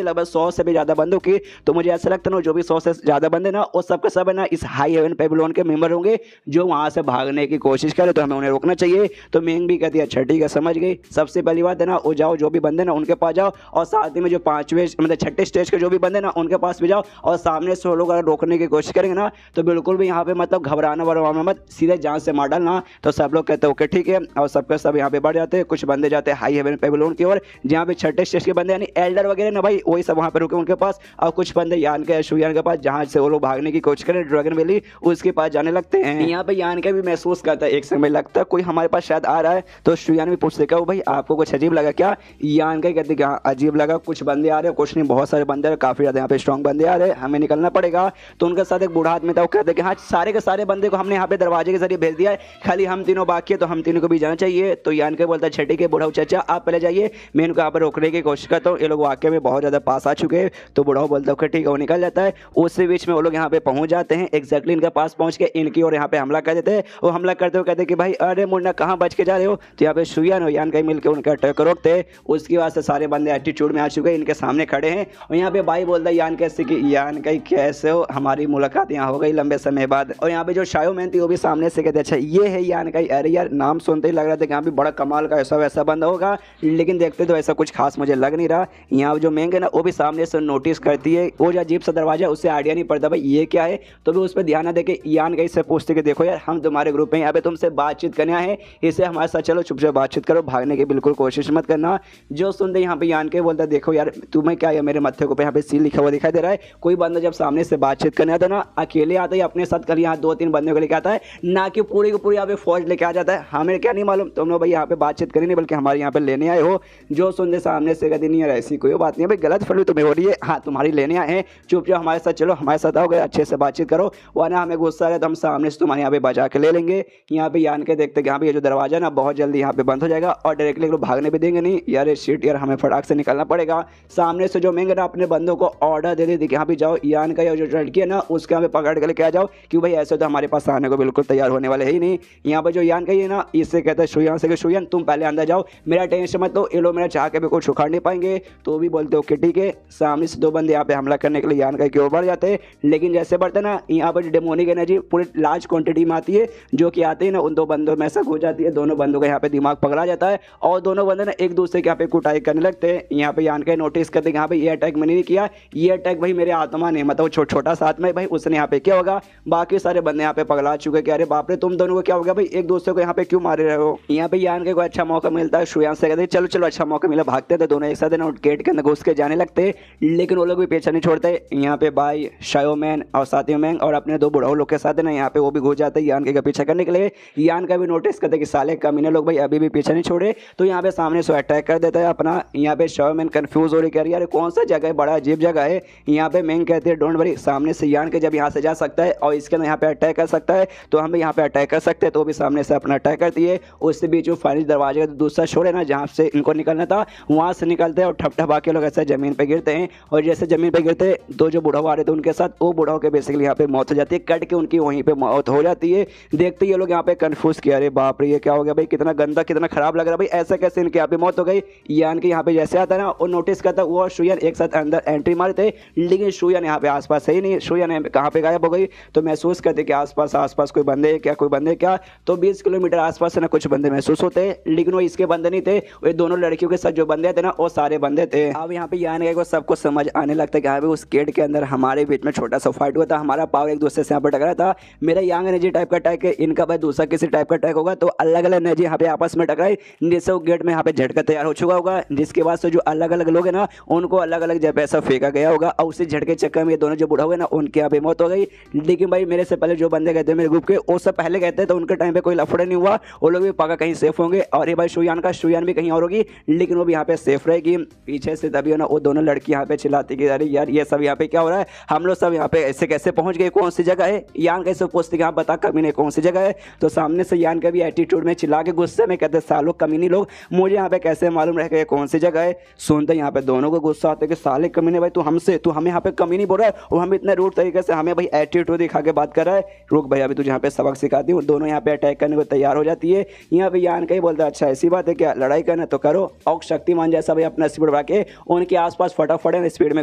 है लगभग 100 से भी ज़्यादा बंदों की। तो मुझे ऐसा लगता है ना जो भी 100 से ज़्यादा बंदे ना वो सबके सब है ना इस हाई हेवन पेबलोन के मेंबर होंगे जो वहाँ से भागने की कोशिश करे, तो हमें उन्हें रोकना चाहिए। तो मेंग भी कहती है अच्छा ठीक है समझ गई। सबसे पहली बात है ना वो जाओ जो भी बंदे ना उनके पास जाओ और साथ ही में जो 5वें मतलब 6ठे स्टेज के जो भी बंदे ना उनके पास भी जाओ और सामने से वो लोग अगर रोकने की कोशिश करेंगे ना तो बिल्कुल भी यहाँ पे मतलब घबराना वरवाना मत, सीधे जान से मार डालना। तो सब लोग कहते हैं ओके ठीक है और सबके सब यहाँ पे बढ़ जाते हैं। कुछ बंदे जाते हैं हाई हेवन पेबलोन की ओर जहाँ पे 6ठे स्टेज के बंदे यानी एल्डर वगैरह ना भाई वही सब वहाँ पे रुके उनके पास, और कुछ बंदे यान के शुयान के पास जहाँ से वो लोग भागने की कोशिश करें ड्रैगन वैली उसके पास जाने लगते हैं। यहाँ पे यान का भी महसूस करता है एक समय लगता है कोई हमारे पास शायद आ रहा है। तो शुयान भी पूछते क्या भाई आपको कुछ अजीब लगा क्या। यान का कहते हाँ अजीब लगा, कुछ बंदे आ रहे हैं, कुछ नहीं बहुत सारे बंदे हैं, काफी ज्यादा यहाँ पे स्ट्रॉन्ग बंदे आ रहे हैं, हमें निकलना पड़ेगा। तो उनके साथ एक बूढ़ा आदमी था वो कहते कि हाँ सारे के सारे बंदे को हमने यहाँ पे दरवाजे के जरिए भेज दिया है, खाली हम तीनों बाकी है तो हम तीनों को भी जाना चाहिए। तो यान के बोलता है छठी के बूढ़ा चाचा आप पहले जाइए, मैं इनको यहाँ पर रोकने की कोशिश करता हूँ, ये लोग वाकई में बहुत ज़्यादा पास आ चुके हैं। तो बूढ़ा बोलता है ठीक है वो निकल जाता है। उसी बीच में वो लोग यहाँ पे पहुँच जाते हैं। एग्जैक्टली इनके पास पहुंच के इनकी और यहाँ पे हमला कर देते हैं। वो हमला करते हुए कहते कि भाई अरे मुन्ना कहाँ बच के जा रहे हो। तो यहाँ पे शुयान और यान कई मिलकर उनका अटैक रोकते। उसके बाद से सारे बंदे एटीट्यूड में आ चुके हैं, इनके सामने खड़े हैं। और यहाँ पे भाई बोलता है यान कैसे कि यान कई कैसे हो, हमारी मुलाकात यहाँ हो गई लंबे समय बाद। और यहाँ पे जो शायो मैन थी वो भी सामने से कहते अच्छा ये है यान कई। अरे यार नाम सुनते ही लग रहा था कि यहाँ भी बड़ा कमाल का ऐसा वैसा बंदा होगा, लेकिन देखते तो ऐसा कुछ खास मुझे लग नहीं रहा। यहाँ जो मैंग है ना वो भी सामने से नोटिस करती है, वो जो अजीब सा दरवाजा उससे आइडिया नहीं पड़ता भाई ये क्या है। तो भी उस पर ध्यान ना देके यान कई से पूछते कि देखो यार हम तुम्हारे ग्रुप में यहाँ पे तुमसे बातचीत करना है, इसे हमारे साथ चलो, चुपचाप बातचीत करो, भागने की बिल्कुल कोशिश मत करना। जो सुनते यहाँ पे यान के बोलता देखो यार तुम्हें क्या है, मेरे मत्थे को पे यहाँ पे सील लिखा हुआ दिखाई दे रहा है। कोई बंदा जब सामने से बातचीत करने आता है ना अकेले आता है अपने साथ कल यहाँ 2-3 बंदों को लेकर आता है, ना कि पूरी की पूरी यहाँ पे फौज लेके आ जाता है। हमें क्या नहीं मालूम तुम लोग भाई यहाँ पे बातचीत करी नहीं बल्कि हमारे यहाँ पे लेने आए हो। जो सुनते सामने से कहते नहीं यार ऐसी कोई बात नहीं है भाई, गलत फहमी तुम्हें हो रही है, हाँ तुम्हारी लेने आए हैं, चुपचाप हमारे साथ चलो, हमारे साथ आओगे अच्छे से बातचीत करो, वरना हमें गुस्सा है तो हम सामने से तुम्हारे यहाँ पे बजा के ले लेंगे। यहाँ पे यान के देखते कि यहाँ पे ये जो दरवाजा ना बहुत जल्दी यहाँ पे बंद हो जाएगा और डायरेक्टली लोग भागने भी देंगे नहीं। यार शिट यार हमें फटाक से निकलना पड़ेगा। सामने से जो मेंगे ना अपने बंदों को ऑर्डर दे दी कि यहाँ पे जाओ, यान का जो लड़की है ना उसके यहाँ पे पकड़ के लेके आ जाओ, क्यों भाई ऐसे तो हमारे पास आने को बिल्कुल तैयार होने वाले ही नहीं। यहाँ पे जो यान का है ना इससे कहते हैं शुयान से कि शुयान तुम पहले अंदर जाओ, मेरा टेंशन मत लो, ये लोग मेरा चाह के भी कुछ उखाड़ नहीं पाएंगे। तो भी बोलते हो कि ठीक है। सामने से 2 बंदे यहाँ पे हमला करने के लिए यान का की ओर बढ़ जाते हैं, लेकिन जैसे बढ़ते ना यहाँ पर डेमोनिक एनर्जी पूरी लार्ज क्वांटिटी में आती है, जो कि आते हैं ना उन 2 बंदों में ऐसा हो जाती है, दोनों बंदों का यहाँ पे दिमाग पकड़ा जाता है और दोनों बंदे ना एक दूसरे के यहाँ पे कुटाई करने लगते हैं। यहाँ पे यान का नोटिस करते हैं यहाँ पे ये अटैक मैंने नहीं किया, ये अटैक भाई मेरे आत्मा ने मतलब छोटा सा आत्मा है भाई उसने यहाँ पे क्या होगा। बाकी सारे बंदे यहाँ पे पगला चुके कि अरे बाप रे तुम दोनों को क्या हो गया भाई, एक दूसरे को यहाँ पे क्यों मारे रहे हो। यहाँ पे यान के कोई अच्छा मौका मिलता है, शुयान से कहते हैं चलो चलो अच्छा मौका मिला, भागते थे दोनों एक साथ ना गेट के अंदर घुस के जाने लगते, लेकिन वो लोग भी पीछा नहीं छोड़ते। यहाँ पे भाई शायो मैन और साथियों मैंग और अपने 2 बुढ़ाओ लोग के साथ ना यहाँ पे वो भी घुस जाते हैं यान के पीछा करने के लिए। यान का भी नोटिस करते कि साले कमीने लोग भाई अभी भी पीछा नहीं छोड़े, तो यहाँ पे सामने से अटैक कर देता है अपना। यहाँ पे शायो मैन कंफ्यूज हो रही, कह रही यार कौन सा जगह है, बड़ा अजीब जगह है। यहाँ पे मैंग कहते हैं डोंट वरी, सामने से यान के जब यहाँ से जा सकता है और इसके अंदर यहाँ पे अटैक कर सकता है तो हम भी यहाँ पे अटैक कर सकते हैं, तो भी सामने से अपना अटैक करती है। उससे बीच जो फाइनल दरवाजे का दूसरा छोर है ना जहाँ से इनको निकलना था वहाँ से निकलते हैं और ठप ठप आके लोग ऐसे जमीन पे गिरते हैं। और जैसे जमीन पे गिरते तो जो बुढ़ाओ आ रहे थे उनके साथ, वो बुढ़ाओ के बेसिकली यहाँ पे मौत हो जाती है, कट के उनकी वहीं पे मौत हो जाती है। देखते ये लोग यहाँ पे कंफ्यूज किया, अरे बाप रे ये क्या हो गया भाई, कितना गंदा कितना खराब लग रहा है भाई, ऐसा कैसे इनके यहाँ पे मौत हो गई। यान के यहाँ पे जैसे आता है ना वो नोटिस करता वो और शुयान एक साथ अंदर एंट्री मारे थे, लेकिन शुयान यहाँ पे आसपास है ही नहीं, शुयान कहाँ पे गायब हो गई। तो महसूस करते कि आसपास कोई बंदे क्या, कोई बंदे क्या, तो 20 किलोमीटर आसपास ना कुछ बंदे महसूस होते, लेकिन वो इसके बंदे नहीं थे, वो दोनों लड़कियों के साथ जो बंदे थे ना वो सारे बंदे थे। अब यहाँ पे यान को सबको समझ आने लगता है कि यहाँ पे उस गेट के अंदर हमारे बीच में छोटा सा फाइट हुआ था, हमारा पावर एक दूसरे से यहाँ पर टकरा था। मेरा यांग एनर्जी टाइप का अटैक है, इनका भाई दूसरा किसी टाइप का अटैक होगा, तो अलग अलग एनर्जी यहाँ पे आपस में टकराई, जिससे वो गेट में यहाँ पे झटका तैयार हो चुका होगा, जिसके बाद से जो अलग अलग लोग हैं ना उनको अलग अलग जगह ऐसा फेंका गया होगा और उसी झटके चक्कर में ये दोनों जो बुढ़ा हुए ना उनके यहाँ पे मौत हो गई। लेकिन भाई मेरे से पहले जो बंदे गए थे मेरे ग्रुप के वो सब पहले गए थे, तो उनके टाइम पे कोई लफड़े नहीं हुआ, वो लोग भी पक्का कहीं सेफ होंगे। और ये भाई शुयान भी कहीं और होगी, लेकिन वो भी यहाँ पे सेफ रहेगी। पीछे से तभी ना वो दोनों लड़की यहाँ पे चिल्लाती कि अरे यार ये सब यहाँ पे क्या हो रहा है, हम लोग सब यहाँ पे ऐसे कैसे पहुंच गए, कौन सी जगह है। यान कैसे पूछती कि आप बता कमीने कौन सी जगह है। तो सामने से यान का भी एटीट्यूड में चिल्ला के गुस्से में कहते सालों कमीनी लोग, मुझे यहाँ पे कैसे मालूम रह गया कौन सी जगह है। सुनते यहाँ पे दोनों को गुस्सा आता है कि साले कमीने भाई तू हमें यहाँ पे कमीनी बोल रहा है और हम इतने रूड तरीके से हमें भाई एटीट्यूड दिखा के बात कर रहा है, रुक भाई अभी तुझे यहाँ पे सबक सिखाती हूँ। दोनों यहाँ पे अटैक करने को तैयार हो जाती है। यहाँ पे यान का ही बोलता है अच्छा ऐसी बात है क्या, लड़ाई करना तो करो। और शक्तिमान जैसा भाई अपना स्पीड बढ़ा के उनके आसपास फटाफट स्पीड में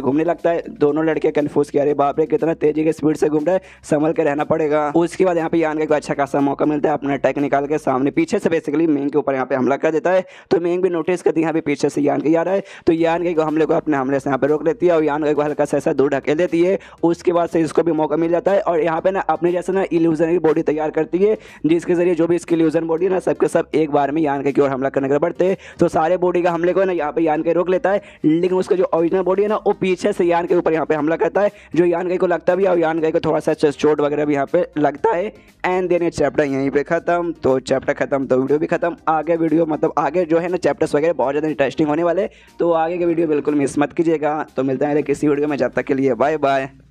घूमने लगता है। दोनों लड़के कंफ्यूज किया, अरे बाप रे कितना तेजी के स्पीड से घूम रहा है, संभल के रहना पड़ेगा। उसके बाद यहाँ पे यान का अच्छा खासा मौका मिलता है, अपना अटैक निकाल के सामने पीछे से बेसिकली मेंग के ऊपर यहाँ पे हमला कर देता है। तो मेंग भी नोटिस करती है यहाँ पे पीछे से यान के आ रहा है, तो यान के हमले को अपने हमले से यहाँ पे रोक लेती है और यान को हल्का सा ऐसा दूर ढकेल देती है। उसके बाद से इसको भी मौका मिल जाता है और यहाँ पे ना अपने जैसे ना इल्यूजनरी बॉडी तैयार करती है, जिसके जरिए जो भी इसकी इल्यूजन बॉडी है ना सबके सब एक बार में यान की ओर हमला करने के बढ़ते हैं। तो सारे बॉडी का हमले को ना यहाँ पे यान के रोक लेता है, लेकिन उसका जो ओरिजिनल बॉडी है ना वो पीछे से यान के ऊपर यहाँ पे हमला करता है, जो यान को लगता भी है और यान को थोड़ा सा चोट वगैरह भी यहाँ पे लगता है। एंड देन चैप्टर यहीं पे खत्म। तो चैप्टर खत्म तो वीडियो भी खत्म। आगे वीडियो मतलब आगे जो है ना चैप्टर्स वगैरह बहुत ज़्यादा इंटरेस्टिंग होने वाले, तो आगे के वीडियो बिल्कुल मिस मत कीजिएगा। तो मिलते हैं किसी वीडियो में, जब तक के लिए बाय बाय।